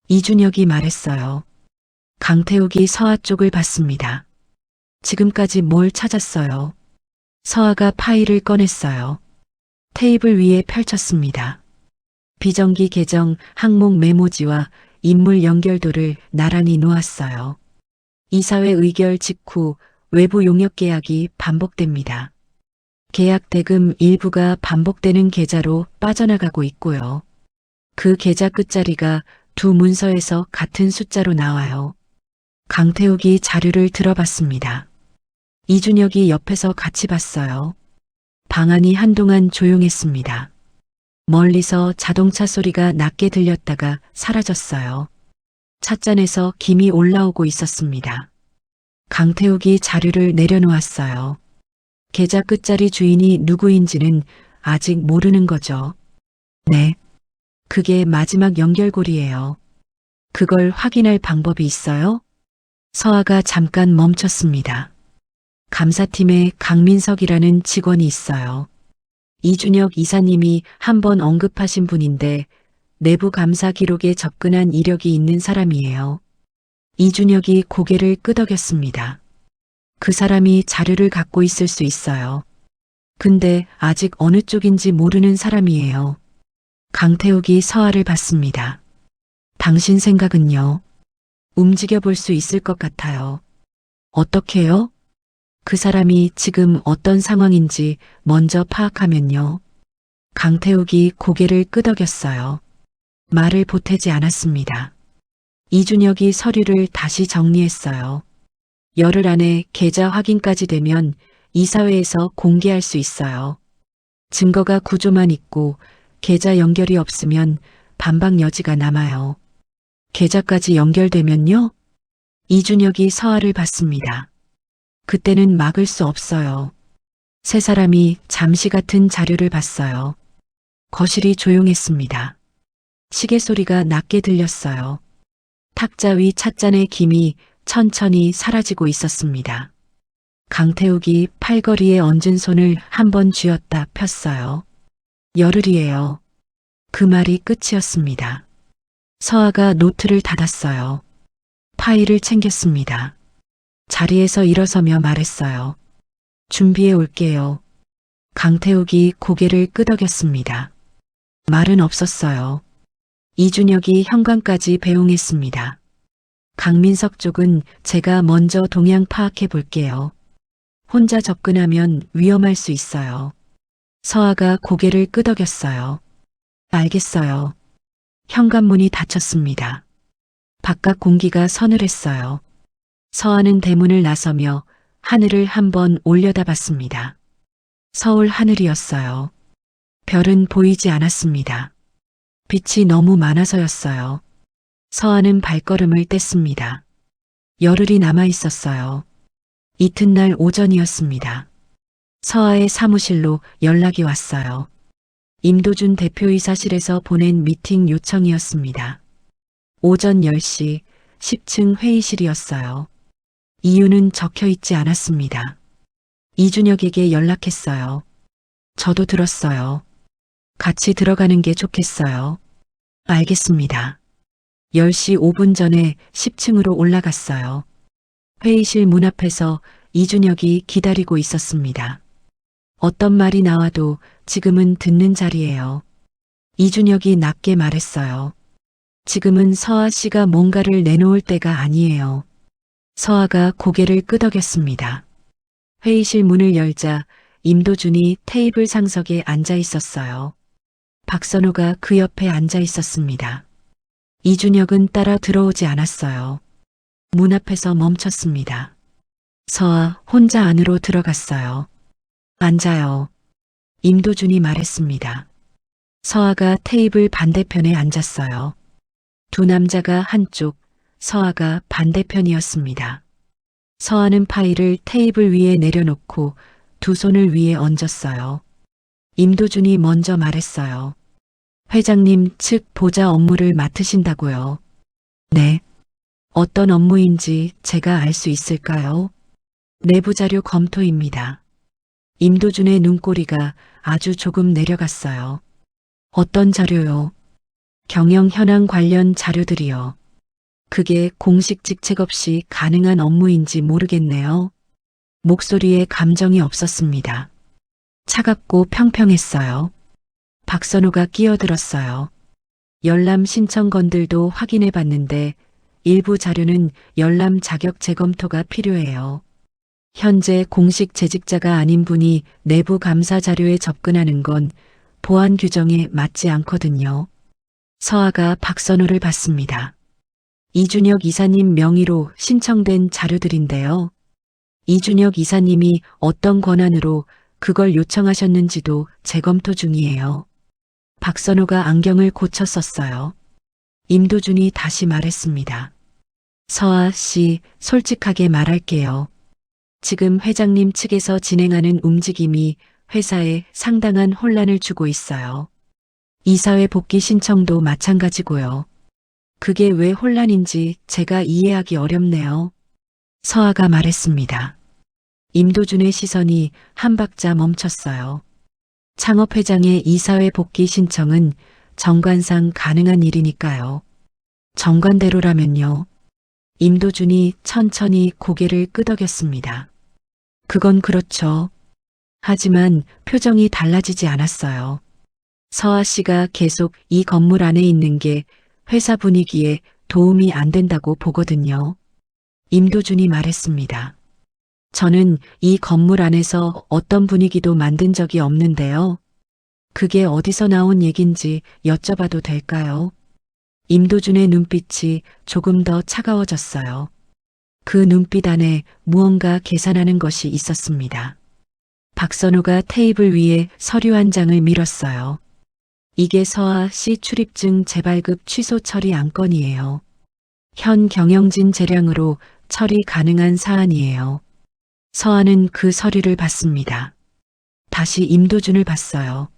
이준혁이 말했어요. 강태욱이 서하 쪽을 봤습니다. 지금까지 뭘 찾았어요? 서아가 파일을 꺼냈어요. 테이블 위에 펼쳤습니다. 비정기 계정, 항목 메모지와 인물 연결도를 나란히 놓았어요. 이사회 의결 직후 외부 용역 계약이 반복됩니다. 계약 대금 일부가 반복되는 계좌로 빠져나가고 있고요. 그 계좌 끝자리가 두 문서에서 같은 숫자로 나와요. 강태욱이 자료를 들어봤습니다. 이준혁이 옆에서 같이 봤어요. 방안이 한동안 조용했습니다. 멀리서 자동차 소리가 낮게 들렸다가 사라졌어요. 찻잔에서 김이 올라오고 있었습니다. 강태욱이 자료를 내려놓았어요. 계좌 끝자리 주인이 누구인지는 아직 모르는 거죠. 네. 그게 마지막 연결고리예요. 그걸 확인할 방법이 있어요? 서아가 잠깐 멈췄습니다. 감사팀에 강민석이라는 직원이 있어요. 이준혁 이사님이 한번 언급하신 분인데 내부 감사 기록에 접근한 이력이 있는 사람이에요. 이준혁이 고개를 끄덕였습니다. 그 사람이 자료를 갖고 있을 수 있어요. 근데 아직 어느 쪽인지 모르는 사람이에요. 강태욱이 서아를 봤습니다. 당신 생각은요? 움직여 볼 수 있을 것 같아요. 어떻게요? 그 사람이 지금 어떤 상황인지 먼저 파악하면요. 강태욱이 고개를 끄덕였어요. 말을 보태지 않았습니다. 이준혁이 서류를 다시 정리했어요. 열흘 안에 계좌 확인까지 되면 이사회에서 공개할 수 있어요. 증거가 구조만 있고 계좌 연결이 없으면 반박 여지가 남아요. 계좌까지 연결되면요? 이준혁이 서아를 봤습니다. 그때는 막을 수 없어요. 세 사람이 잠시 같은 자료를 봤어요. 거실이 조용했습니다. 시계 소리가 낮게 들렸어요. 탁자 위 찻잔의 김이 천천히 사라지고 있었습니다. 강태욱이 팔걸이에 얹은 손을 한번 쥐었다 폈어요. 열흘이에요. 그 말이 끝이었습니다. 서아가 노트를 닫았어요. 파일을 챙겼습니다. 자리에서 일어서며 말했어요. 준비해 올게요. 강태욱이 고개를 끄덕였습니다. 말은 없었어요. 이준혁이 현관까지 배웅했습니다. 강민석 쪽은 제가 먼저 동향 파악해 볼게요. 혼자 접근하면 위험할 수 있어요. 서아가 고개를 끄덕였어요. 알겠어요. 현관문이 닫혔습니다. 바깥 공기가 서늘했어요. 서아는 대문을 나서며 하늘을 한번 올려다봤습니다. 서울 하늘이었어요. 별은 보이지 않았습니다. 빛이 너무 많아서였어요. 서아는 발걸음을 뗐습니다. 열흘이 남아 있었어요. 이튿날 오전이었습니다. 서아의 사무실로 연락이 왔어요. 임도준 대표이사실에서 보낸 미팅 요청이었습니다. 오전 10시 10층 회의실이었어요. 이유는 적혀 있지 않았습니다. 이준혁에게 연락했어요. 저도 들었어요. 같이 들어가는 게 좋겠어요. 알겠습니다. 10시 5분 전에 10층으로 올라갔어요. 회의실 문 앞에서 이준혁이 기다리고 있었습니다. 어떤 말이 나와도 지금은 듣는 자리예요. 이준혁이 낮게 말했어요. 지금은 서아 씨가 뭔가를 내놓을 때가 아니에요. 서아가 고개를 끄덕였습니다. 회의실 문을 열자 임도준이 테이블 상석에 앉아 있었어요. 박선호가 그 옆에 앉아 있었습니다. 이준혁은 따라 들어오지 않았어요. 문 앞에서 멈췄습니다. 서아 혼자 안으로 들어갔어요. 앉아요. 임도준이 말했습니다. 서아가 테이블 반대편에 앉았어요. 두 남자가 한쪽, 서아가 반대편이었습니다. 서아는 파일을 테이블 위에 내려놓고 두 손을 위에 얹었어요. 임도준이 먼저 말했어요. 회장님 측 보좌 업무를 맡으신다고요. 네. 어떤 업무인지 제가 알 수 있을까요? 내부 자료 검토입니다. 임도준의 눈꼬리가 아주 조금 내려갔어요. 어떤 자료요? 경영 현황 관련 자료들이요. 그게 공식 직책 없이 가능한 업무인지 모르겠네요. 목소리에 감정이 없었습니다. 차갑고 평평했어요. 박선호가 끼어들었어요. 열람 신청건들도 확인해 봤는데 일부 자료는 열람 자격 재검토가 필요해요. 현재 공식 재직자가 아닌 분이 내부 감사 자료에 접근하는 건 보안 규정에 맞지 않거든요. 서아가 박선호를 받습니다. 이준혁 이사님 명의로 신청된 자료들인데요. 이준혁 이사님이 어떤 권한으로 그걸 요청하셨는지도 재검토 중이에요. 박선호가 안경을 고쳐 썼어요. 임도준이 다시 말했습니다. 서아 씨, 솔직하게 말할게요. 지금 회장님 측에서 진행하는 움직임이 회사에 상당한 혼란을 주고 있어요. 이사회 복귀 신청도 마찬가지고요. 그게 왜 혼란인지 제가 이해하기 어렵네요. 서아가 말했습니다. 임도준의 시선이 한 박자 멈췄어요. 창업회장의 이사회 복귀 신청은 정관상 가능한 일이니까요. 정관대로라면요. 임도준이 천천히 고개를 끄덕였습니다. 그건 그렇죠. 하지만 표정이 달라지지 않았어요. 서아 씨가 계속 이 건물 안에 있는 게 회사 분위기에 도움이 안 된다고 보거든요. 임도준이 말했습니다. 저는 이 건물 안에서 어떤 분위기도 만든 적이 없는데요. 그게 어디서 나온 얘긴지 여쭤봐도 될까요? 임도준의 눈빛이 조금 더 차가워졌어요. 그 눈빛 안에 무언가 계산하는 것이 있었습니다. 박선호가 테이블 위에 서류 한 장을 밀었어요. 이게 서아 씨 출입증 재발급 취소 처리 안건이에요. 현 경영진 재량으로 처리 가능한 사안이에요. 서아는 그 서류를 봤습니다. 다시 임도준을 봤어요.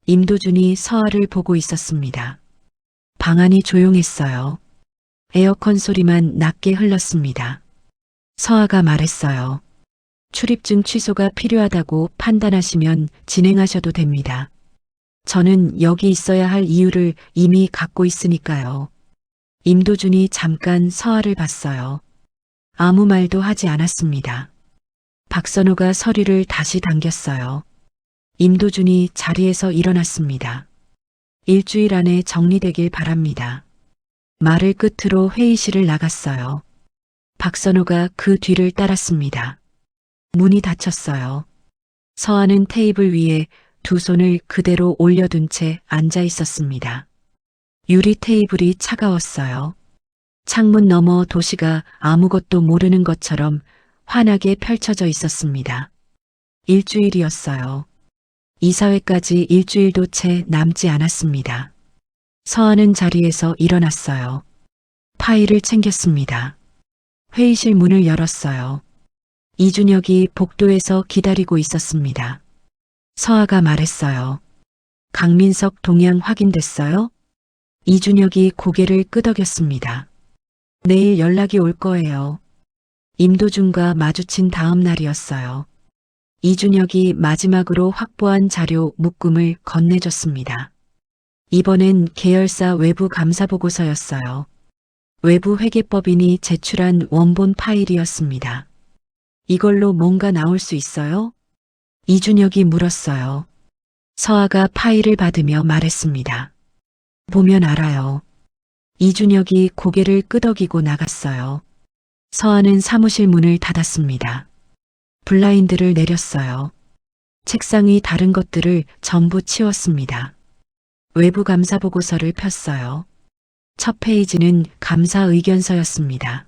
임도준이 서아를 보고 있었습니다. 방 안이 조용했어요. 에어컨 소리만 낮게 흘렀습니다. 서아가 말했어요. 출입증 취소가 필요하다고 판단하시면 진행하셔도 됩니다. 저는 여기 있어야 할 이유를 이미 갖고 있으니까요. 임도준이 잠깐 서아를 봤어요. 아무 말도 하지 않았습니다. 박선호가 서류를 다시 당겼어요. 임도준이 자리에서 일어났습니다. 일주일 안에 정리되길 바랍니다. 말을 끝으로 회의실을 나갔어요. 박선호가 그 뒤를 따랐습니다. 문이 닫혔어요. 서아는 테이블 위에 두 손을 그대로 올려둔 채 앉아 있었습니다. 유리 테이블이 차가웠어요. 창문 너머 도시가 아무것도 모르는 것처럼 환하게 펼쳐져 있었습니다. 일주일이었어요. 이사회까지 일주일도 채 남지 않았습니다. 서아는 자리에서 일어났어요. 파일을 챙겼습니다. 회의실 문을 열었어요. 이준혁이 복도에서 기다리고 있었습니다. 서아가 말했어요. 강민석 동향 확인됐어요? 이준혁이 고개를 끄덕였습니다. 내일 연락이 올 거예요. 임도준과 마주친 다음 날이었어요. 이준혁이 마지막으로 확보한 자료 묶음을 건네줬습니다. 이번엔 계열사 외부 감사 보고서였어요. 외부 회계법인이 제출한 원본 파일이었습니다. 이걸로 뭔가 나올 수 있어요? 이준혁이 물었어요. 서아가 파일을 받으며 말했습니다. 보면 알아요. 이준혁이 고개를 끄덕이고 나갔어요. 서아는 사무실 문을 닫았습니다. 블라인드를 내렸어요. 책상이 다른 것들을 전부 치웠습니다. 외부 감사 보고서를 폈어요. 첫 페이지는 감사 의견서였습니다.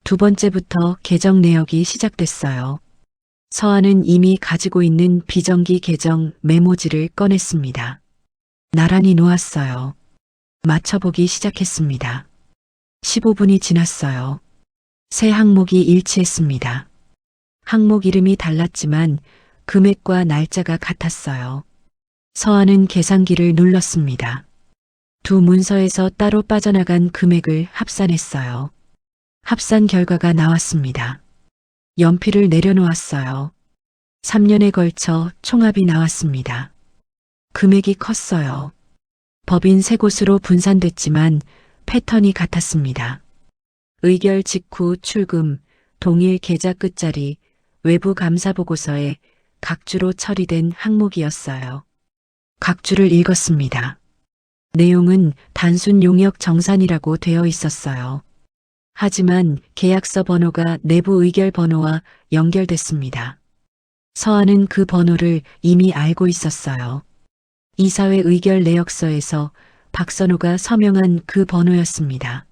두 번째부터 개정 내역이 시작됐어요. 서아는 이미 가지고 있는 비정기 개정 메모지를 꺼냈습니다. 나란히 놓았어요. 맞춰보기 시작했습니다. 15분이 지났어요. 세 항목이 일치했습니다. 항목 이름이 달랐지만 금액과 날짜가 같았어요. 서아는 계산기를 눌렀습니다. 두 문서에서 따로 빠져나간 금액을 합산했어요. 합산 결과가 나왔습니다. 연필을 내려놓았어요. 3년에 걸쳐 총합이 나왔습니다. 금액이 컸어요. 법인 세 곳으로 분산됐지만 패턴이 같았습니다. 의결 직후 출금, 동일 계좌 끝자리, 외부 감사 보고서에 각주로 처리된 항목이었어요. 각주를 읽었습니다. 내용은 단순 용역 정산이라고 되어 있었어요. 하지만 계약서 번호가 내부 의결 번호와 연결됐습니다. 서한은 그 번호를 이미 알고 있었어요. 이사회 의결 내역서에서 박선호가 서명한 그 번호였습니다.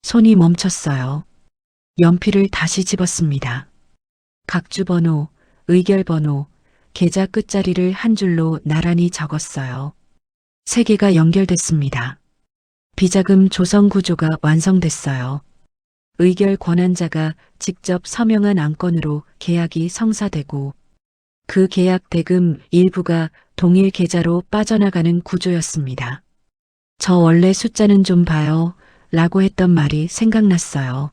손이 멈췄어요. 연필을 다시 집었습니다. 각주 번호, 의결 번호, 계좌 끝자리를 한 줄로 나란히 적었어요. 세 개가 연결됐습니다. 비자금 조성 구조가 완성됐어요. 의결 권한자가 직접 서명한 안건으로 계약이 성사되고 그 계약 대금 일부가 동일 계좌로 빠져나가는 구조였습니다. 저 원래 숫자는 좀 봐요 라고 했던 말이 생각났어요.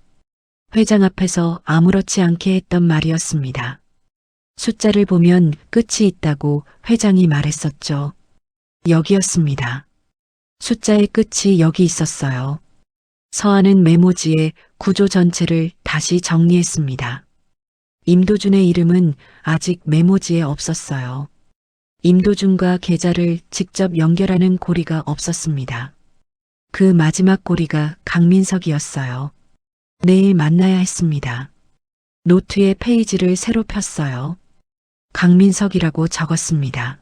회장 앞에서 아무렇지 않게 했던 말이었습니다. 숫자를 보면 끝이 있다고 회장이 말했었죠. 여기였습니다. 숫자의 끝이 여기 있었어요. 서한은 메모지에 구조 전체를 다시 정리했습니다. 임도준의 이름은 아직 메모지에 없었어요. 임도준과 계좌를 직접 연결하는 고리가 없었습니다. 그 마지막 고리가 강민석이었어요. 내일 만나야 했습니다. 노트에 페이지를 새로 폈어요. 강민석이라고 적었습니다.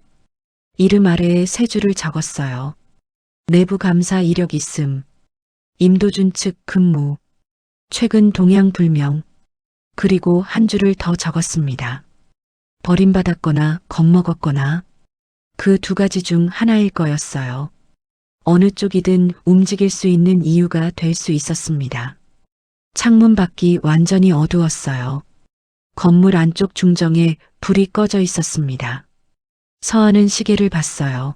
이름 아래에 세 줄을 적었어요. 내부 감사 이력 있음. 임도준 측 근무. 최근 동향 불명. 그리고 한 줄을 더 적었습니다. 버림받았거나 겁먹었거나 그 두 가지 중 하나일 거였어요. 어느 쪽이든 움직일 수 있는 이유가 될 수 있었습니다. 창문 밖이 완전히 어두웠어요. 건물 안쪽 중정에 불이 꺼져 있었습니다. 서한은 시계를 봤어요.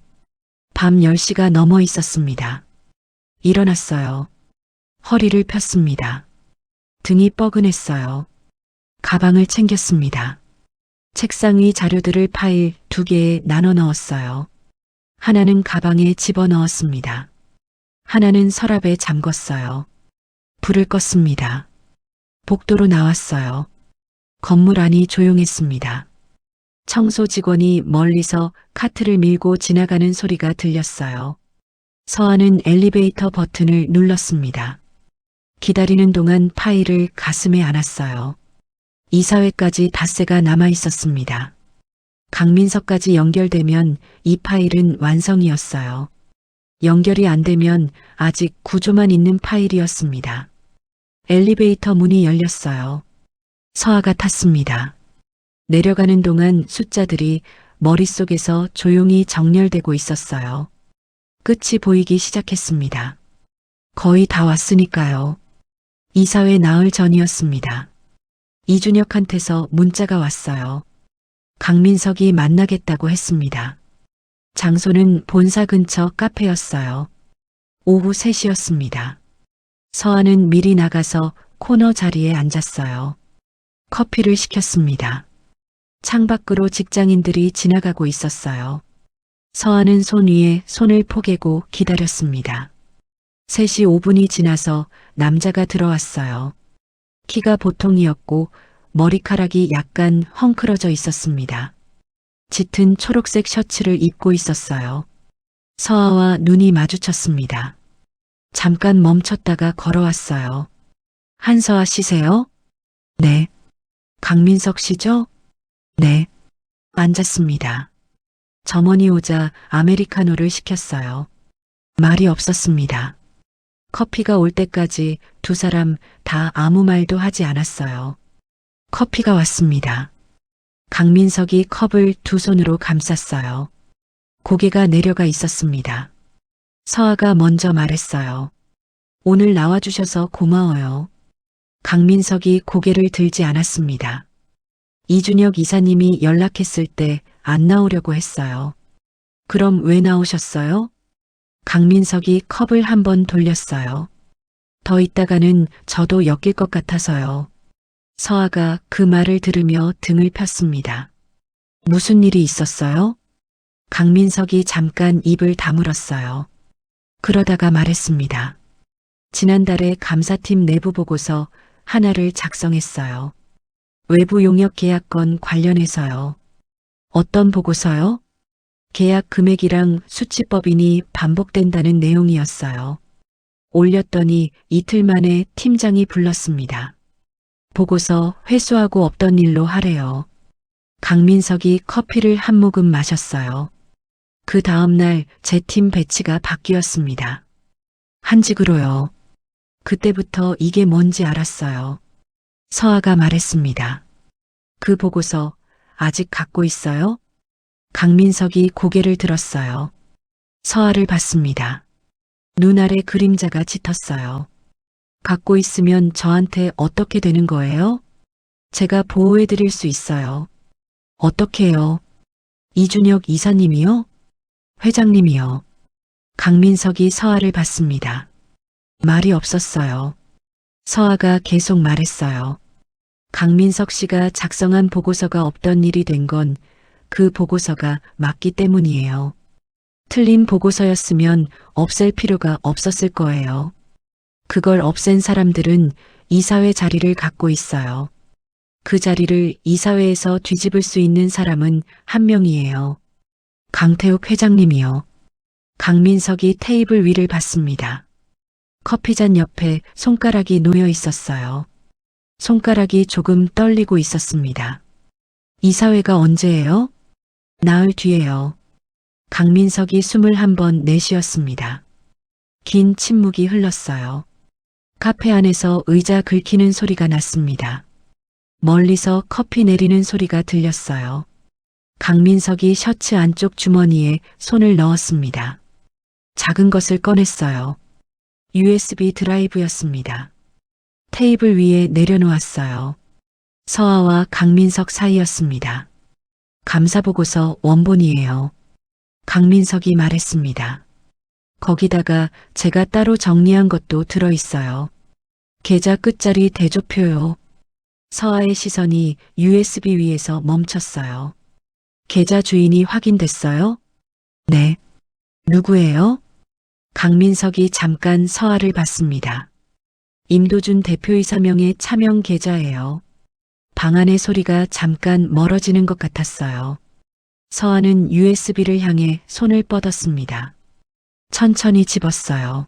밤 10시가 넘어 있었습니다. 일어났어요. 허리를 폈습니다. 등이 뻐근했어요. 가방을 챙겼습니다. 책상 위 자료들을 파일 2개에 나눠 넣었어요. 하나는 가방에 집어넣었습니다. 하나는 서랍에 잠궜어요. 불을 껐습니다. 복도로 나왔어요. 건물 안이 조용했습니다. 청소 직원이 멀리서 카트를 밀고 지나가는 소리가 들렸어요. 서한은 엘리베이터 버튼을 눌렀습니다. 기다리는 동안 파일을 가슴에 안았어요. 이사회까지 닷새가 남아 있었습니다. 강민석까지 연결되면 이 파일은 완성이었어요. 연결이 안 되면 아직 구조만 있는 파일이었습니다. 엘리베이터 문이 열렸어요. 서아가 탔습니다. 내려가는 동안 숫자들이 머릿속에서 조용히 정렬되고 있었어요. 끝이 보이기 시작했습니다. 거의 다 왔으니까요. 이사회 나흘 전이었습니다. 이준혁한테서 문자가 왔어요. 강민석이 만나겠다고 했습니다. 장소는 본사 근처 카페였어요. 오후 3시였습니다. 서한은 미리 나가서 코너 자리에 앉았어요. 커피를 시켰습니다. 창밖으로 직장인들이 지나가고 있었어요. 서한은 손 위에 손을 포개고 기다렸습니다. 3시 5분이 지나서 남자가 들어왔어요. 키가 보통이었고 머리카락이 약간 헝클어져 있었습니다. 짙은 초록색 셔츠를 입고 있었어요. 서아와 눈이 마주쳤습니다. 잠깐 멈췄다가 걸어왔어요. 한서아 씨세요? 네. 강민석 씨죠? 네. 앉았습니다. 점원이 오자 아메리카노를 시켰어요. 말이 없었습니다. 커피가 올 때까지 두 사람 다 아무 말도 하지 않았어요. 커피가 왔습니다. 강민석이 컵을 두 손으로 감쌌어요. 고개가 내려가 있었습니다. 서아가 먼저 말했어요. 오늘 나와주셔서 고마워요. 강민석이 고개를 들지 않았습니다. 이준혁 이사님이 연락했을 때 안 나오려고 했어요. 그럼 왜 나오셨어요? 강민석이 컵을 한번 돌렸어요. 더 있다가는 저도 엮일 것 같아서요. 서아가 그 말을 들으며 등을 폈습니다. 무슨 일이 있었어요? 강민석이 잠깐 입을 다물었어요. 그러다가 말했습니다. 지난달에 감사팀 내부 보고서 하나를 작성했어요. 외부 용역 계약건 관련해서요. 어떤 보고서요? 계약 금액이랑 수치법인이 반복된다는 내용이었어요. 올렸더니 이틀 만에 팀장이 불렀습니다. 보고서 회수하고 없던 일로 하래요. 강민석이 커피를 한 모금 마셨어요. 그 다음날 제 팀 배치가 바뀌었습니다. 한직으로요. 그때부터 이게 뭔지 알았어요. 서아가 말했습니다. 그 보고서 아직 갖고 있어요? 강민석이 고개를 들었어요. 서아를 봤습니다. 눈 아래 그림자가 짙었어요. 갖고 있으면 저한테 어떻게 되는 거예요? 제가 보호해 드릴 수 있어요. 어떻게요? 이준혁 이사님이요? 회장님이요. 강민석이 서아를 봤습니다. 말이 없었어요. 서아가 계속 말했어요. 강민석 씨가 작성한 보고서가 없던 일이 된 건 그 보고서가 맞기 때문이에요. 틀린 보고서였으면 없앨 필요가 없었을 거예요. 그걸 없앤 사람들은 이사회 자리를 갖고 있어요. 그 자리를 이사회에서 뒤집을 수 있는 사람은 한 명이에요. 강태욱 회장님이요. 강민석이 테이블 위를 봤습니다. 커피잔 옆에 손가락이 놓여 있었어요. 손가락이 조금 떨리고 있었습니다. 이사회가 언제예요? 나흘 뒤에요. 강민석이 숨을 한 번 내쉬었습니다. 긴 침묵이 흘렀어요. 카페 안에서 의자 긁히는 소리가 났습니다. 멀리서 커피 내리는 소리가 들렸어요. 강민석이 셔츠 안쪽 주머니에 손을 넣었습니다. 작은 것을 꺼냈어요. USB 드라이브였습니다. 테이블 위에 내려놓았어요. 서아와 강민석 사이였습니다. 감사보고서 원본이에요. 강민석이 말했습니다. 거기다가 제가 따로 정리한 것도 들어있어요. 계좌 끝자리 대조표요. 서아의 시선이 USB 위에서 멈췄어요. 계좌 주인이 확인됐어요? 네. 누구예요? 강민석이 잠깐 서아를 봤습니다. 임도준 대표이사 명의 차명 계좌예요. 방 안의 소리가 잠깐 멀어지는 것 같았어요. 서아는 USB를 향해 손을 뻗었습니다. 천천히 집었어요.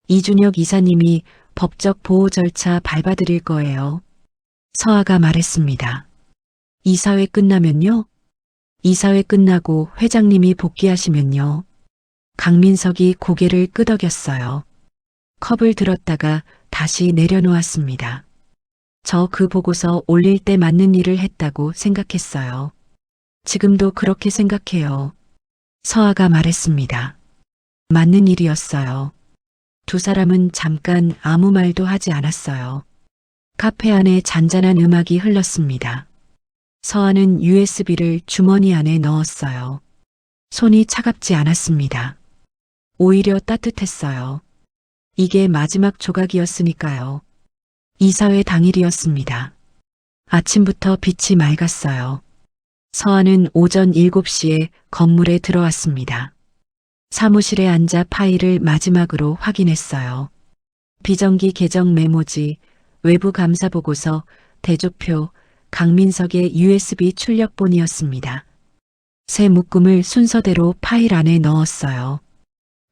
이준혁 이사님이 법적 보호 절차 밟아드릴 거예요. 서아가 말했습니다. 이사회 끝나면요? 이사회 끝나고 회장님이 복귀하시면요? 강민석이 고개를 끄덕였어요. 컵을 들었다가 다시 내려놓았습니다. 저 그 보고서 올릴 때 맞는 일을 했다고 생각했어요. 지금도 그렇게 생각해요. 서아가 말했습니다. 맞는 일이었어요. 두 사람은 잠깐 아무 말도 하지 않았어요. 카페 안에 잔잔한 음악이 흘렀습니다. 서아는 USB를 주머니 안에 넣었어요. 손이 차갑지 않았습니다. 오히려 따뜻했어요. 이게 마지막 조각이었으니까요. 이사회 당일이었습니다. 아침부터 빛이 맑았어요. 서아는 오전 7시에 건물에 들어왔습니다. 사무실에 앉아 파일을 마지막으로 확인했어요. 비정기 계정 메모지, 외부 감사 보고서, 대조표, 강민석의 USB 출력본이었습니다. 새 묶음을 순서대로 파일 안에 넣었어요.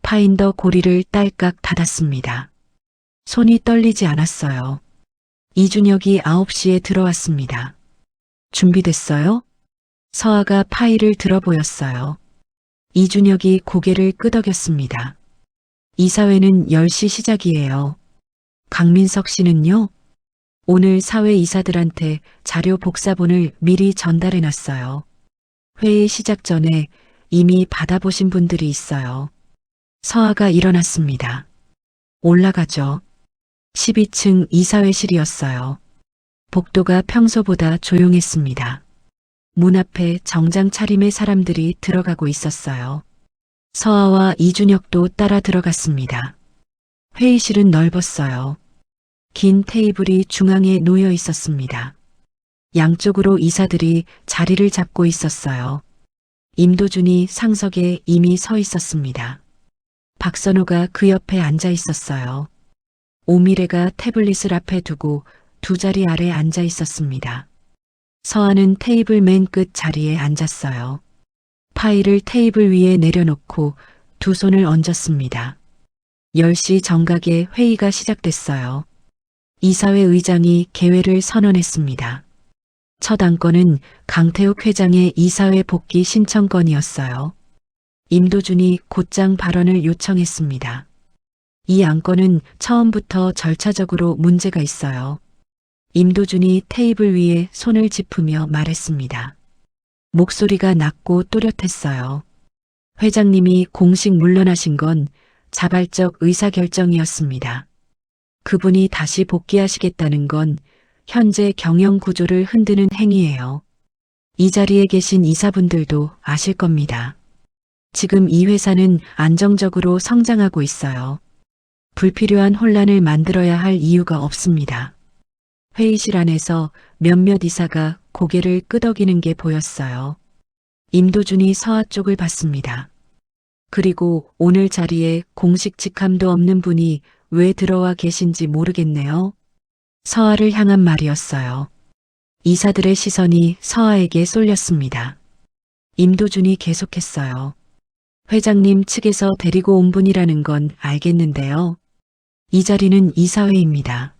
파인더 고리를 딸깍 닫았습니다. 손이 떨리지 않았어요. 이준혁이 9시에 들어왔습니다. 준비됐어요? 서아가 파일을 들어보였어요. 이준혁이 고개를 끄덕였습니다. 이사회는 10시 시작이에요. 강민석 씨는요? 오늘 사회 이사들한테 자료 복사본을 미리 전달해놨어요. 회의 시작 전에 이미 받아보신 분들이 있어요. 서아가 일어났습니다. 올라가죠. 12층 이사회실이었어요. 복도가 평소보다 조용했습니다. 문 앞에 정장 차림의 사람들이 들어가고 있었어요. 서아와 이준혁도 따라 들어갔습니다. 회의실은 넓었어요. 긴 테이블이 중앙에 놓여 있었습니다. 양쪽으로 이사들이 자리를 잡고 있었어요. 임도준이 상석에 이미 서 있었습니다. 박선호가 그 옆에 앉아 있었어요. 오미래가 태블릿을 앞에 두고 두 자리 아래 앉아 있었습니다. 서아는 테이블 맨 끝 자리에 앉았어요. 파일을 테이블 위에 내려놓고 두 손을 얹었습니다. 10시 정각에 회의가 시작됐어요. 이사회 의장이 개회를 선언했습니다. 첫 안건은 강태욱 회장의 이사회 복귀 신청건이었어요. 임도준이 곧장 발언을 요청했습니다. 이 안건은 처음부터 절차적으로 문제가 있어요. 임도준이 테이블 위에 손을 짚으며 말했습니다. 목소리가 낮고 또렷했어요. 회장님이 공식 물러나신 건 자발적 의사결정이었습니다. 그분이 다시 복귀하시겠다는 건 현재 경영 구조를 흔드는 행위예요. 이 자리에 계신 이사분들도 아실 겁니다. 지금 이 회사는 안정적으로 성장하고 있어요. 불필요한 혼란을 만들어야 할 이유가 없습니다. 회의실 안에서 몇몇 이사가 고개를 끄덕이는 게 보였어요. 임도준이 서아 쪽을 봤습니다. 그리고 오늘 자리에 공식 직함도 없는 분이 왜 들어와 계신지 모르겠네요. 서아를 향한 말이었어요. 이사들의 시선이 서아에게 쏠렸습니다. 임도준이 계속했어요. 회장님 측에서 데리고 온 분이라는 건 알겠는데요. 이 자리는 이사회입니다.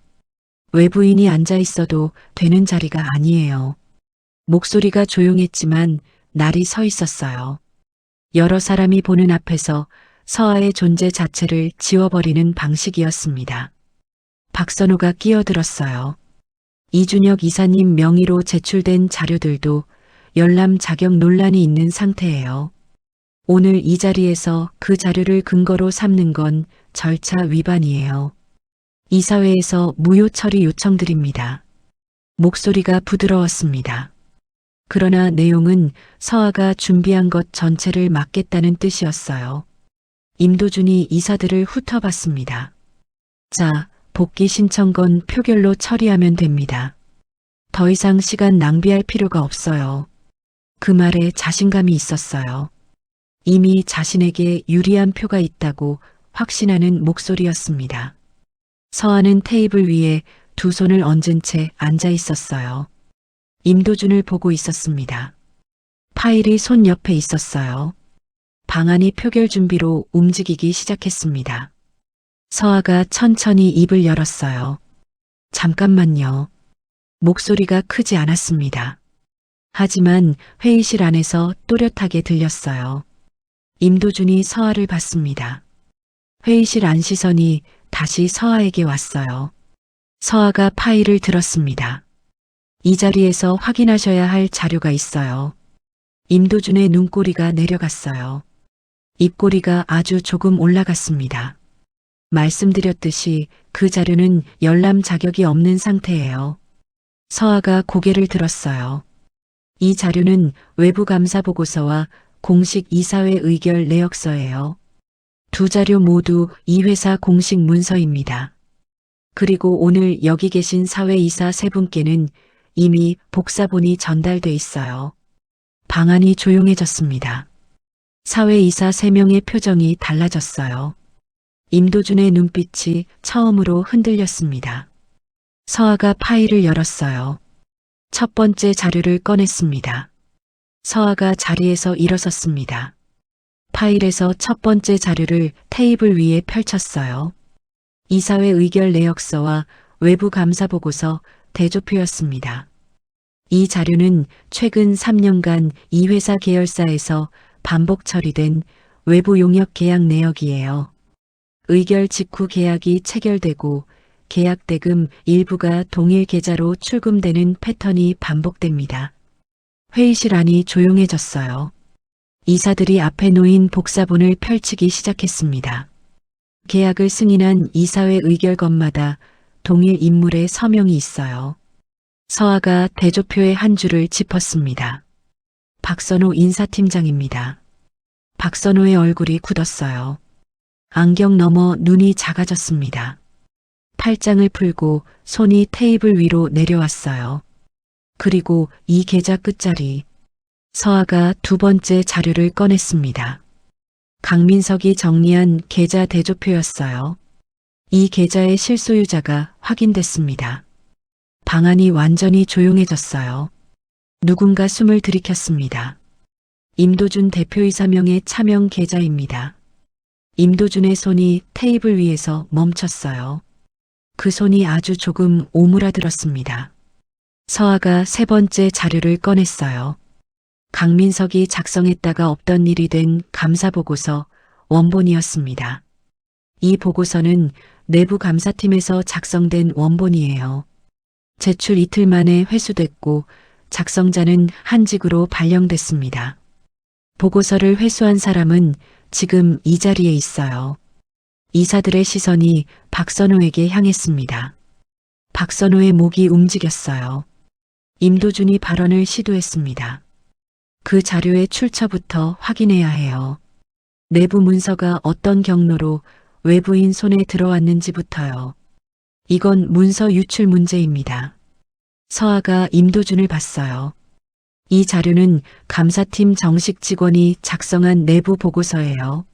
외부인이 앉아 있어도 되는 자리가 아니에요. 목소리가 조용했지만 날이 서 있었어요. 여러 사람이 보는 앞에서 서아의 존재 자체를 지워버리는 방식이었습니다. 박선호가 끼어들었어요. 이준혁 이사님 명의로 제출된 자료들도 열람 자격 논란이 있는 상태예요. 오늘 이 자리에서 그 자료를 근거로 삼는 건 절차 위반이에요. 이사회에서 무효 처리 요청드립니다. 목소리가 부드러웠습니다. 그러나 내용은 서아가 준비한 것 전체를 막겠다는 뜻이었어요. 임도준이 이사들을 훑어봤습니다. 자, 복귀 신청건 표결로 처리하면 됩니다. 더 이상 시간 낭비할 필요가 없어요. 그 말에 자신감이 있었어요. 이미 자신에게 유리한 표가 있다고 확신하는 목소리였습니다. 서아는 테이블 위에 두 손을 얹은 채 앉아 있었어요. 임도준을 보고 있었습니다. 파일이 손 옆에 있었어요. 방안이 표결 준비로 움직이기 시작했습니다. 서아가 천천히 입을 열었어요. 잠깐만요. 목소리가 크지 않았습니다. 하지만 회의실 안에서 또렷하게 들렸어요. 임도준이 서아를 봤습니다. 회의실 안 시선이 다시 서아에게 왔어요. 서아가 파일을 들었습니다. 이 자리에서 확인하셔야 할 자료가 있어요. 임도준의 눈꼬리가 내려갔어요. 입꼬리가 아주 조금 올라갔습니다. 말씀드렸듯이 그 자료는 열람 자격이 없는 상태예요. 서아가 고개를 들었어요. 이 자료는 외부 감사 보고서와 공식 이사회 의결 내역서예요. 두 자료 모두 이 회사 공식 문서입니다. 그리고 오늘 여기 계신 사회이사 세 분께는 이미 복사본이 전달돼 있어요. 방안이 조용해졌습니다. 사회이사 3명의 표정이 달라졌어요. 임도준의 눈빛이 처음으로 흔들렸습니다. 서아가 파일을 열었어요. 첫 번째 자료를 꺼냈습니다. 서아가 자리에서 일어섰습니다. 파일에서 첫 번째 자료를 테이블 위에 펼쳤어요. 이사회 의결 내역서와 외부 감사 보고서 대조표였습니다. 이 자료는 최근 3년간 이 회사 계열사에서 반복 처리된 외부 용역 계약 내역이에요. 의결 직후 계약이 체결되고 계약 대금 일부가 동일 계좌로 출금되는 패턴이 반복됩니다. 회의실 안이 조용해졌어요. 이사들이 앞에 놓인 복사본을 펼치기 시작했습니다. 계약을 승인한 이사회 의결건마다 동일 인물의 서명이 있어요. 서아가 대조표의 한 줄을 짚었습니다. 박선호 인사팀장입니다. 박선호의 얼굴이 굳었어요. 안경 너머 눈이 작아졌습니다. 팔짱을 풀고 손이 테이블 위로 내려왔어요. 그리고 이 계좌 끝자리. 서아가 두 번째 자료를 꺼냈습니다. 강민석이 정리한 계좌 대조표였어요. 이 계좌의 실소유자가 확인됐습니다. 방안이 완전히 조용해졌어요. 누군가 숨을 들이켰습니다. 임도준 대표이사 명의 차명 계좌입니다. 임도준의 손이 테이블 위에서 멈췄어요. 그 손이 아주 조금 오므라들었습니다. 서아가 세 번째 자료를 꺼냈어요. 강민석이 작성했다가 없던 일이 된 감사보고서 원본이었습니다. 이 보고서는 내부 감사팀에서 작성된 원본이에요. 제출 이틀 만에 회수됐고 작성자는 한직으로 발령됐습니다. 보고서를 회수한 사람은 지금 이 자리에 있어요. 이사들의 시선이 박선호에게 향했습니다. 박선호의 목이 움직였어요. 임도준이 발언을 시도했습니다. 그 자료의 출처부터 확인해야 해요. 내부 문서가 어떤 경로로 외부인 손에 들어왔는지부터요. 이건 문서 유출 문제입니다. 서아가 임도준을 봤어요. 이 자료는 감사팀 정식 직원이 작성한 내부 보고서예요.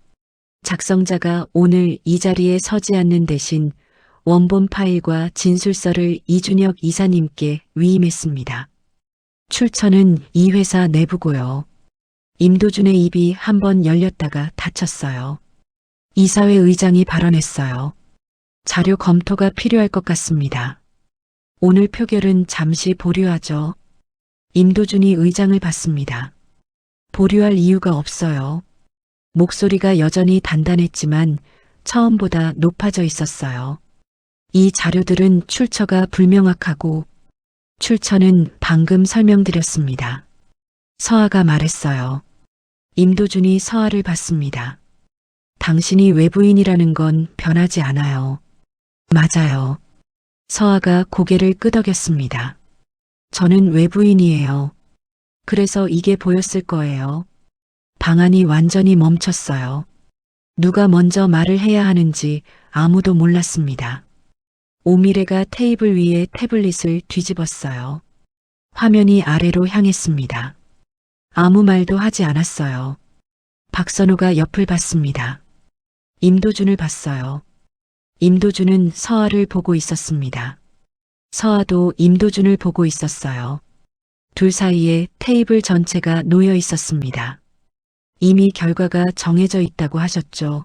작성자가 오늘 이 자리에 서지 않는 대신 원본 파일과 진술서를 이준혁 이사님께 위임했습니다. 출처는 이 회사 내부고요. 임도준의 입이 한번 열렸다가 닫혔어요. 이사회 의장이 발언했어요. 자료 검토가 필요할 것 같습니다. 오늘 표결은 잠시 보류하죠. 임도준이 의장을 받습니다. 보류할 이유가 없어요. 목소리가 여전히 단단했지만 처음보다 높아져 있었어요. 이 자료들은 출처가 불명확하고 출처는 방금 설명드렸습니다. 서아가 말했어요. 임도준이 서아를 봤습니다. 당신이 외부인이라는 건 변하지 않아요. 맞아요. 서아가 고개를 끄덕였습니다. 저는 외부인이에요. 그래서 이게 보였을 거예요. 방안이 완전히 멈췄어요. 누가 먼저 말을 해야 하는지 아무도 몰랐습니다. 오미래가 테이블 위에 태블릿을 뒤집었어요. 화면이 아래로 향했습니다. 아무 말도 하지 않았어요. 박선호가 옆을 봤습니다. 임도준을 봤어요. 임도준은 서아를 보고 있었습니다. 서아도 임도준을 보고 있었어요. 둘 사이에 테이블 전체가 놓여 있었습니다. 이미 결과가 정해져 있다고 하셨죠.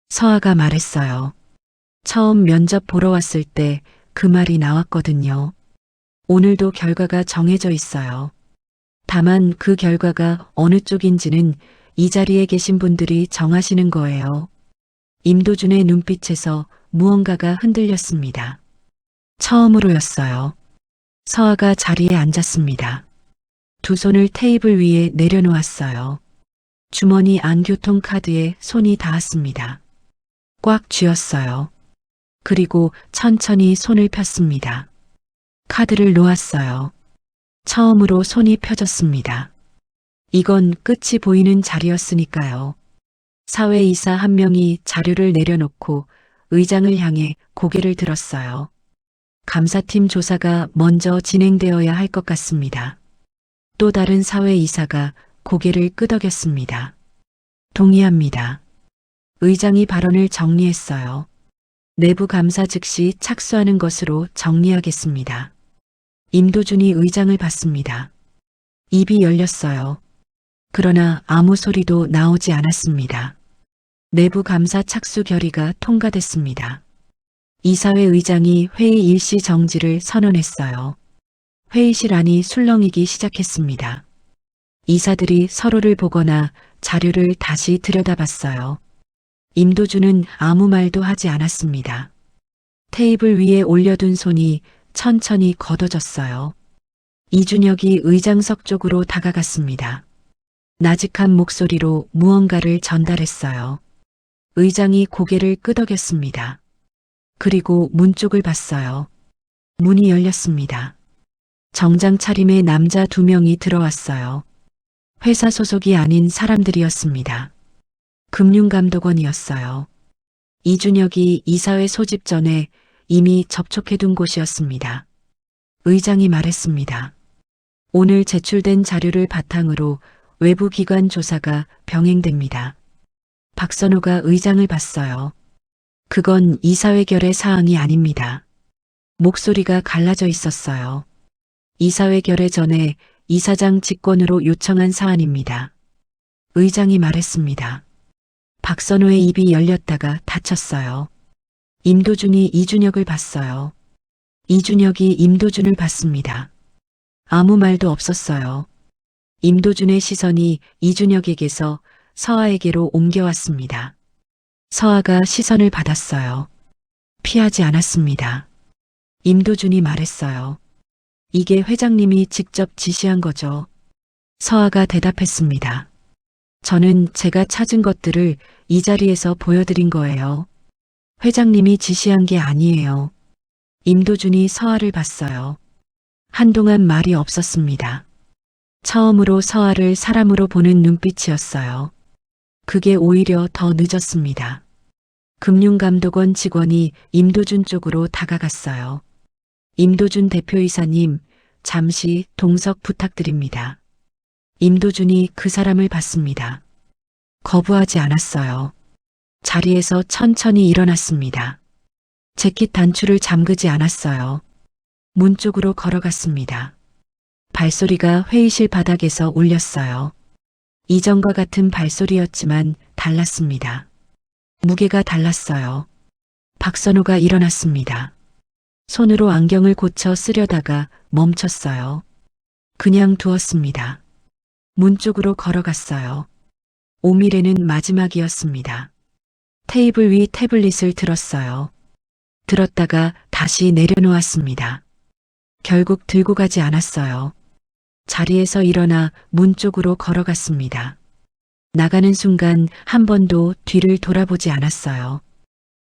서아가 말했어요. 처음 면접 보러 왔을 때 그 말이 나왔거든요. 오늘도 결과가 정해져 있어요. 다만 그 결과가 어느 쪽인지는 이 자리에 계신 분들이 정하시는 거예요. 임도준의 눈빛에서 무언가가 흔들렸습니다. 처음으로였어요. 서아가 자리에 앉았습니다. 두 손을 테이블 위에 내려놓았어요. 주머니 안 교통카드에 손이 닿았습니다. 꽉 쥐었어요. 그리고 천천히 손을 폈습니다. 카드를 놓았어요. 처음으로 손이 펴졌습니다. 이건 끝이 보이는 자리였으니까요. 사회이사 한 명이 자료를 내려놓고 의장을 향해 고개를 들었어요. 감사팀 조사가 먼저 진행되어야 할 것 같습니다. 또 다른 사회이사가 고개를 끄덕였습니다. 동의합니다. 의장이 발언을 정리했어요. 내부 감사 즉시 착수하는 것으로 정리하겠습니다. 임도준이 의장을 봤습니다. 입이 열렸어요. 그러나 아무 소리도 나오지 않았습니다. 내부 감사 착수 결의가 통과됐습니다. 이사회 의장이 회의 일시 정지를 선언했어요. 회의실 안이 술렁이기 시작했습니다. 이사들이 서로를 보거나 자료를 다시 들여다봤어요. 임도준은 아무 말도 하지 않았습니다. 테이블 위에 올려둔 손이 천천히 걷어졌어요. 이준혁이 의장석 쪽으로 다가갔습니다. 나직한 목소리로 무언가를 전달했어요. 의장이 고개를 끄덕였습니다. 그리고 문 쪽을 봤어요. 문이 열렸습니다. 정장 차림의 남자 2명이 들어왔어요. 회사 소속이 아닌 사람들이었습니다. 금융감독원이었어요. 이준혁이 이사회 소집 전에 이미 접촉해둔 곳이었습니다. 의장이 말했습니다. 오늘 제출된 자료를 바탕으로 외부 기관 조사가 병행됩니다. 박선호가 의장을 봤어요. 그건 이사회 결의 사항이 아닙니다. 목소리가 갈라져 있었어요. 이사회 결의 전에 이사장 직권으로 요청한 사안입니다. 의장이 말했습니다. 박선호의 입이 열렸다가 닫혔어요. 임도준이 이준혁을 봤어요. 이준혁이 임도준을 봤습니다. 아무 말도 없었어요. 임도준의 시선이 이준혁에게서 서아에게로 옮겨왔습니다. 서아가 시선을 받았어요. 피하지 않았습니다. 임도준이 말했어요. 이게 회장님이 직접 지시한 거죠. 서아가 대답했습니다. 저는 제가 찾은 것들을 이 자리에서 보여드린 거예요. 회장님이 지시한 게 아니에요. 임도준이 서아를 봤어요. 한동안 말이 없었습니다. 처음으로 서아를 사람으로 보는 눈빛이었어요. 그게 오히려 더 늦었습니다. 금융감독원 직원이 임도준 쪽으로 다가갔어요. 임도준 대표이사님, 잠시 동석 부탁드립니다. 임도준이 그 사람을 봤습니다. 거부하지 않았어요. 자리에서 천천히 일어났습니다. 재킷 단추를 잠그지 않았어요. 문 쪽으로 걸어갔습니다. 발소리가 회의실 바닥에서 울렸어요. 이전과 같은 발소리였지만 달랐습니다. 무게가 달랐어요. 박선호가 일어났습니다. 손으로 안경을 고쳐 쓰려다가 멈췄어요. 그냥 두었습니다. 문 쪽으로 걸어갔어요. 오미래는 마지막이었습니다. 테이블 위 태블릿을 들었어요. 들었다가 다시 내려놓았습니다. 결국 들고 가지 않았어요. 자리에서 일어나 문 쪽으로 걸어갔습니다. 나가는 순간 한 번도 뒤를 돌아보지 않았어요.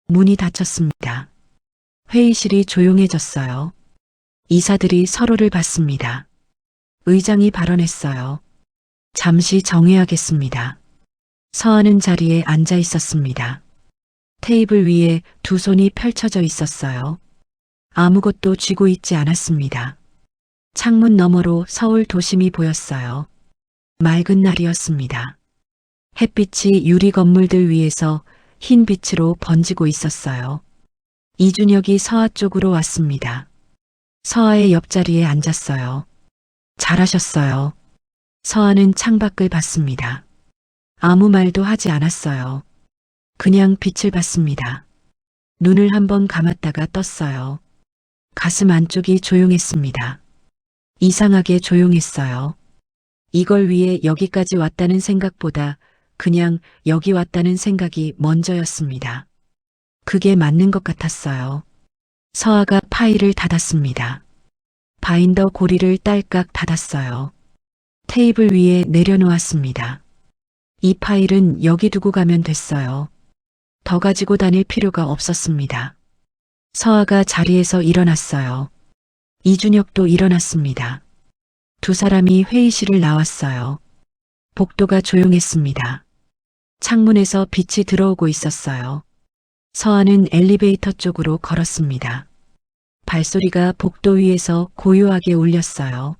문이 닫혔습니다. 회의실이 조용해졌어요. 이사들이 서로를 봤습니다. 의장이 발언했어요. 잠시 정회하겠습니다. 서하는 자리에 앉아 있었습니다. 테이블 위에 두 손이 펼쳐져 있었어요. 아무것도 쥐고 있지 않았습니다. 창문 너머로 서울 도심이 보였어요. 맑은 날이었습니다. 햇빛이 유리 건물들 위에서 흰 빛으로 번지고 있었어요. 이준혁이 서하 쪽으로 왔습니다. 서하의 옆자리에 앉았어요. 잘하셨어요. 서하는 창밖을 봤습니다. 아무 말도 하지 않았어요. 그냥 빛을 봤습니다. 눈을 한번 감았다가 떴어요. 가슴 안쪽이 조용했습니다. 이상하게 조용했어요. 이걸 위해 여기까지 왔다는 생각보다 그냥 여기 왔다는 생각이 먼저였습니다. 그게 맞는 것 같았어요. 서아가 파일을 닫았습니다. 바인더 고리를 딸깍 닫았어요. 테이블 위에 내려놓았습니다. 이 파일은 여기 두고 가면 됐어요. 더 가지고 다닐 필요가 없었습니다. 서아가 자리에서 일어났어요. 이준혁도 일어났습니다. 두 사람이 회의실을 나왔어요. 복도가 조용했습니다. 창문에서 빛이 들어오고 있었어요. 서아는 엘리베이터 쪽으로 걸었습니다. 발소리가 복도 위에서 고요하게 울렸어요.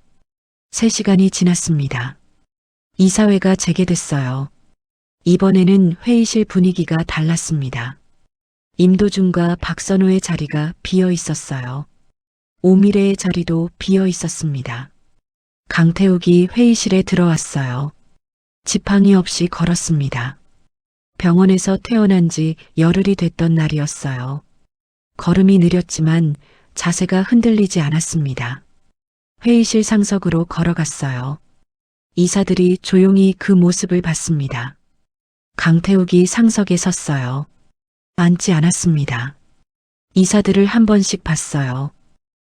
3시간이 지났습니다. 이사회가 재개됐어요. 이번에는 회의실 분위기가 달랐습니다. 임도준과 박선호의 자리가 비어 있었어요. 오미래의 자리도 비어 있었습니다. 강태욱이 회의실에 들어왔어요. 지팡이 없이 걸었습니다. 병원에서 퇴원한 지 열흘이 됐던 날이었어요. 걸음이 느렸지만 자세가 흔들리지 않았습니다. 회의실 상석으로 걸어갔어요. 이사들이 조용히 그 모습을 봤습니다. 강태욱이 상석에 섰어요. 앉지 않았습니다. 이사들을 한 번씩 봤어요.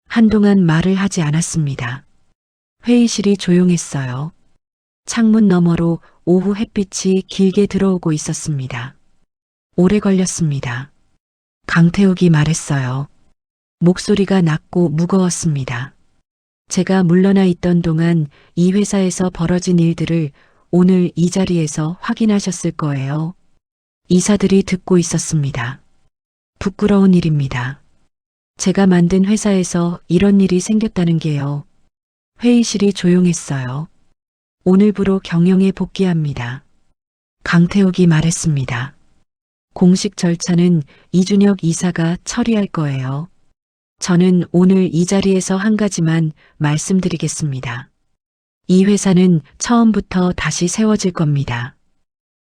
한동안 말을 하지 않았습니다. 회의실이 조용했어요. 창문 너머로 오후 햇빛이 길게 들어오고 있었습니다. 오래 걸렸습니다. 강태욱이 말했어요. 목소리가 낮고 무거웠습니다. 제가 물러나 있던 동안 이 회사에서 벌어진 일들을 오늘 이 자리에서 확인하셨을 거예요. 이사들이 듣고 있었습니다. 부끄러운 일입니다. 제가 만든 회사에서 이런 일이 생겼다는 게요. 회의실이 조용했어요. 오늘부로 경영에 복귀합니다. 강태욱이 말했습니다. 공식 절차는 이준혁 이사가 처리할 거예요. 저는 오늘 이 자리에서 한 가지만 말씀드리겠습니다. 이 회사는 처음부터 다시 세워질 겁니다.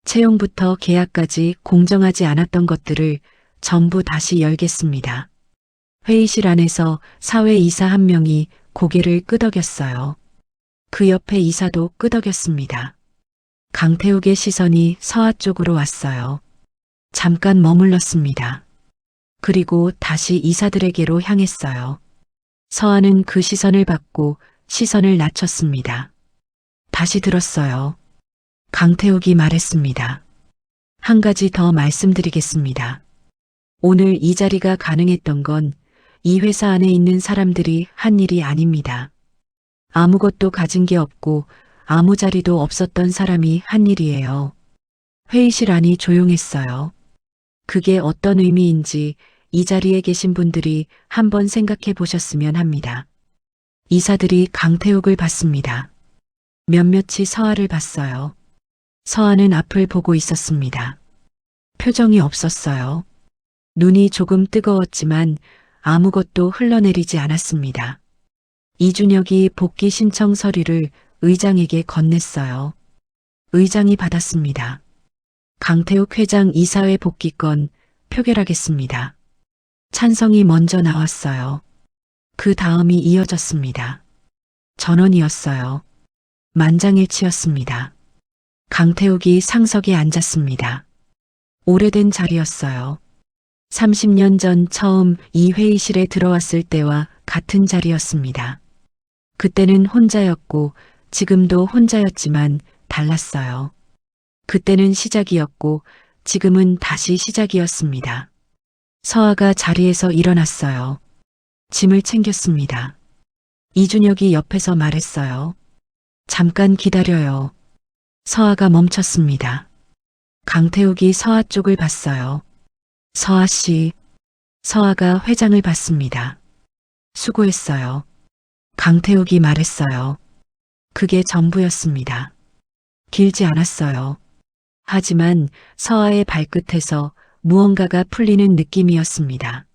채용부터 계약까지 공정하지 않았던 것들을 전부 다시 열겠습니다. 회의실 안에서 사회이사 한 명이 고개를 끄덕였어요. 그 옆에 이사도 끄덕였습니다. 강태욱의 시선이 서아 쪽으로 왔어요. 잠깐 머물렀습니다. 그리고 다시 이사들에게로 향했어요. 서아는 그 시선을 받고 시선을 낮췄습니다. 다시 들었어요. 강태욱이 말했습니다. 한 가지 더 말씀드리겠습니다. 오늘 이 자리가 가능했던 건 이 회사 안에 있는 사람들이 한 일이 아닙니다. 아무것도 가진 게 없고 아무 자리도 없었던 사람이 한 일이에요. 회의실 안이 조용했어요. 그게 어떤 의미인지 이 자리에 계신 분들이 한번 생각해 보셨으면 합니다. 이사들이 강태욱을 봤습니다. 몇몇이 서아를 봤어요. 서아는 앞을 보고 있었습니다. 표정이 없었어요. 눈이 조금 뜨거웠지만 아무것도 흘러내리지 않았습니다. 이준혁이 복귀 신청 서류를 의장에게 건넸어요. 의장이 받았습니다. 강태욱 회장 이사회 복귀건 표결하겠습니다. 찬성이 먼저 나왔어요. 그 다음이 이어졌습니다. 전원이었어요. 만장일치였습니다. 강태욱이 상석에 앉았습니다. 오래된 자리였어요. 30년 전 처음 이 회의실에 들어왔을 때와 같은 자리였습니다. 그때는 혼자였고 지금도 혼자였지만 달랐어요. 그때는 시작이었고 지금은 다시 시작이었습니다. 서아가 자리에서 일어났어요. 짐을 챙겼습니다. 이준혁이 옆에서 말했어요. 잠깐 기다려요. 서아가 멈췄습니다. 강태욱이 서아 쪽을 봤어요. 서아 씨. 서아가 회장을 봤습니다. 수고했어요. 강태욱이 말했어요. 그게 전부였습니다. 길지 않았어요. 하지만 서아의 발끝에서 무언가가 풀리는 느낌이었습니다.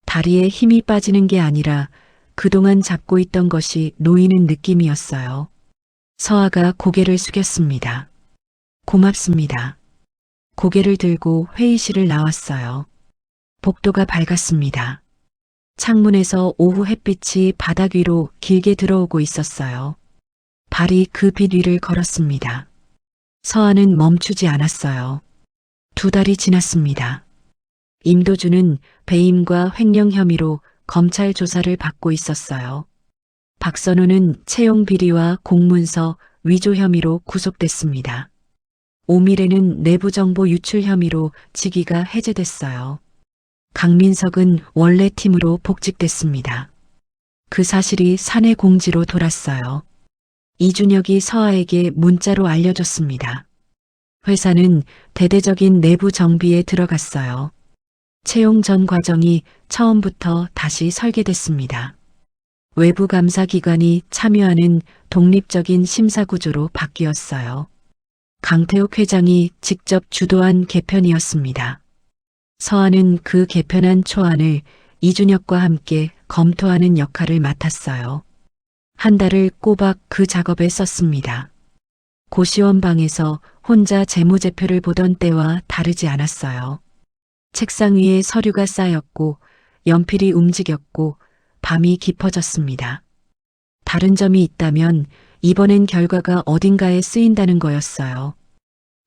다리에 힘이 빠지는 게 아니라 그동안 잡고 있던 것이 놓이는 느낌이었어요. 서아가 고개를 숙였습니다. 고맙습니다. 고개를 들고 회의실을 나왔어요. 복도가 밝았습니다. 창문에서 오후 햇빛이 바닥 위로 길게 들어오고 있었어요. 발이 그 빛 위를 걸었습니다. 서아는 멈추지 않았어요. 2달이 지났습니다. 임도준은 배임과 횡령 혐의로 검찰 조사를 받고 있었어요. 박선우는 채용 비리와 공문서 위조 혐의로 구속됐습니다. 오미래는 내부정보 유출 혐의로 직위가 해제됐어요. 강민석은 원래 팀으로 복직됐습니다. 그 사실이 사내 공지로 돌았어요. 이준혁이 서아에게 문자로 알려줬습니다. 회사는 대대적인 내부 정비에 들어갔어요. 채용 전 과정이 처음부터 다시 설계됐습니다. 외부 감사 기관이 참여하는 독립적인 심사 구조로 바뀌었어요. 강태욱 회장이 직접 주도한 개편이었습니다. 서아는 그 개편한 초안을 이준혁과 함께 검토하는 역할을 맡았어요. 한 달을 꼬박 그 작업에 썼습니다. 고시원 방에서 혼자 재무제표를 보던 때와 다르지 않았어요. 책상 위에 서류가 쌓였고 연필이 움직였고 밤이 깊어졌습니다. 다른 점이 있다면 이번엔 결과가 어딘가에 쓰인다는 거였어요.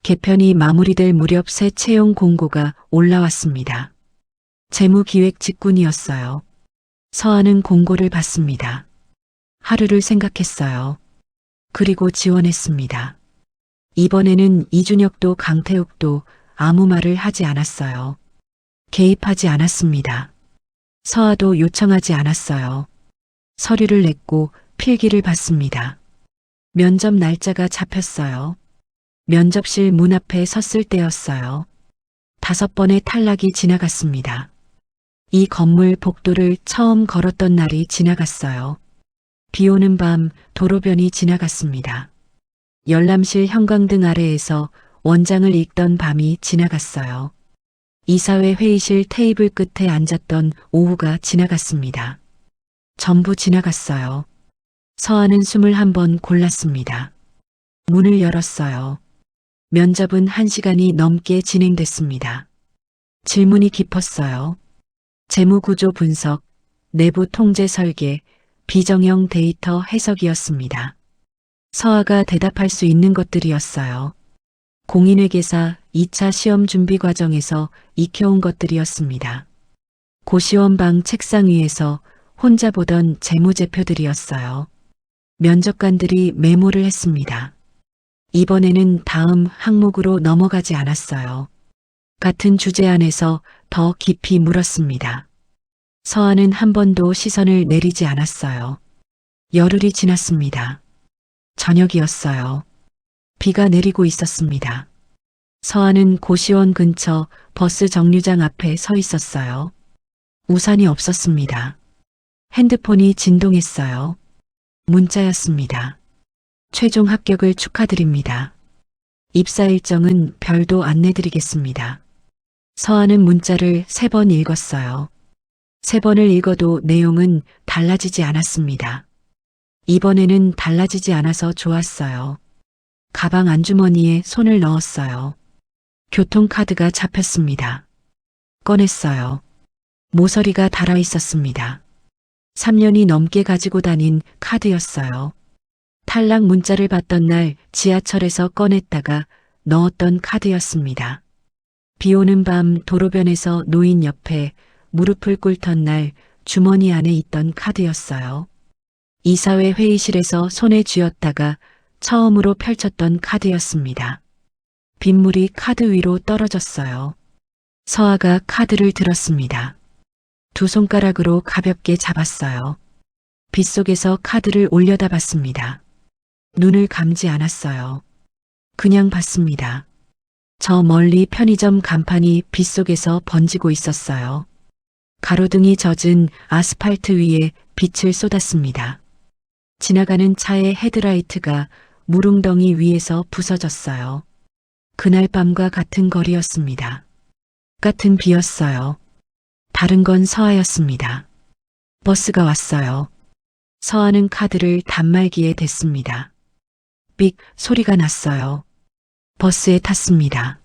개편이 마무리될 무렵 새 채용 공고가 올라왔습니다. 재무기획 직군이었어요. 서아는 공고를 받습니다. 하루를 생각했어요. 그리고 지원했습니다. 이번에는 이준혁도 강태욱도 아무 말을 하지 않았어요. 개입하지 않았습니다. 서아도 요청하지 않았어요. 서류를 냈고 필기를 받습니다. 면접 날짜가 잡혔어요. 면접실 문 앞에 섰을 때였어요. 5번의 탈락이 지나갔습니다. 이 건물 복도를 처음 걸었던 날이 지나갔어요. 비 오는 밤 도로변이 지나갔습니다. 열람실 형광등 아래에서 원장을 읽던 밤이 지나갔어요. 이사회 회의실 테이블 끝에 앉았던 오후가 지나갔습니다. 전부 지나갔어요. 서아는 숨을 한 번 골랐습니다. 문을 열었어요. 면접은 1시간이 넘게 진행됐습니다. 질문이 깊었어요. 재무구조 분석, 내부 통제 설계, 비정형 데이터 해석이었습니다. 서아가 대답할 수 있는 것들이었어요. 공인회계사 2차 시험 준비 과정에서 익혀온 것들이었습니다. 고시원방 책상 위에서 혼자 보던 재무제표들이었어요. 면접관들이 메모를 했습니다. 이번에는 다음 항목으로 넘어가지 않았어요. 같은 주제 안에서 더 깊이 물었습니다. 서아는 한 번도 시선을 내리지 않았어요. 열흘이 지났습니다. 저녁이었어요. 비가 내리고 있었습니다. 서아는 고시원 근처 버스 정류장 앞에 서 있었어요. 우산이 없었습니다. 핸드폰이 진동했어요. 문자였습니다. 최종 합격을 축하드립니다. 입사 일정은 별도 안내드리겠습니다. 서아는 문자를 3번 읽었어요. 3번을 읽어도 내용은 달라지지 않았습니다. 이번에는 달라지지 않아서 좋았어요. 가방 안주머니에 손을 넣었어요. 교통카드가 잡혔습니다. 꺼냈어요. 모서리가 달아 있었습니다. 3년이 넘게 가지고 다닌 카드였어요. 탈락 문자를 받던 날 지하철에서 꺼냈다가 넣었던 카드였습니다. 비 오는 밤 도로변에서 노인 옆에 무릎을 꿇던 날 주머니 안에 있던 카드였어요. 이사회 회의실에서 손에 쥐었다가 처음으로 펼쳤던 카드였습니다. 빗물이 카드 위로 떨어졌어요. 서아가 카드를 들었습니다. 2손가락으로 가볍게 잡았어요. 빗속에서 카드를 올려다봤습니다. 눈을 감지 않았어요. 그냥 봤습니다. 저 멀리 편의점 간판이 빗속에서 번지고 있었어요. 가로등이 젖은 아스팔트 위에 빛을 쏟았습니다. 지나가는 차의 헤드라이트가 물웅덩이 위에서 부서졌어요. 그날 밤과 같은 거리였습니다. 같은 비였어요. 다른 건 서아였습니다. 버스가 왔어요. 서아는 카드를 단말기에 댔습니다. 삑 소리가 났어요. 버스에 탔습니다.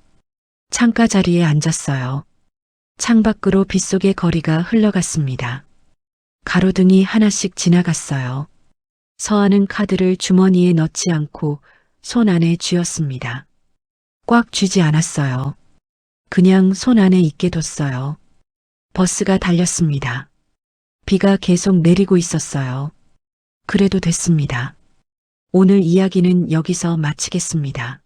창가 자리에 앉았어요. 창밖으로 빗속의 거리가 흘러갔습니다. 가로등이 하나씩 지나갔어요. 서아는 카드를 주머니에 넣지 않고 손 안에 쥐었습니다. 꽉 쥐지 않았어요. 그냥 손 안에 있게 뒀어요. 버스가 달렸습니다. 비가 계속 내리고 있었어요. 그래도 됐습니다. 오늘 이야기는 여기서 마치겠습니다.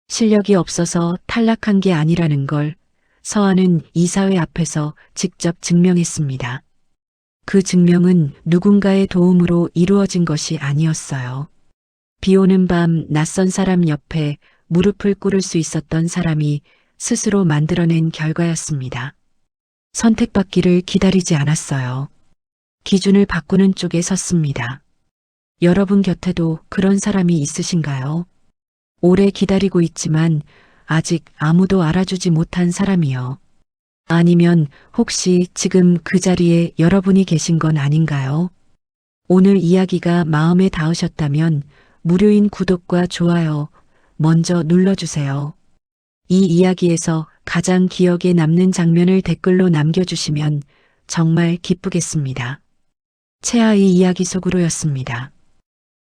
실력이 없어서 탈락한 게 아니라는 걸 서아는 이사회 앞에서 직접 증명했습니다. 그 증명은 누군가의 도움으로 이루어진 것이 아니었어요. 비 오는 밤 낯선 사람 옆에 무릎을 꿇을 수 있었던 사람이 스스로 만들어낸 결과였습니다. 선택받기를 기다리지 않았어요. 기준을 바꾸는 쪽에 섰습니다. 여러분 곁에도 그런 사람이 있으신가요? 오래 기다리고 있지만 아직 아무도 알아주지 못한 사람이요. 아니면 혹시 지금 그 자리에 여러분이 계신 건 아닌가요? 오늘 이야기가 마음에 닿으셨다면 무료인 구독과 좋아요 먼저 눌러주세요. 이 이야기에서 가장 기억에 남는 장면을 댓글로 남겨주시면 정말 기쁘겠습니다. 최아의 이야기 속으로였습니다.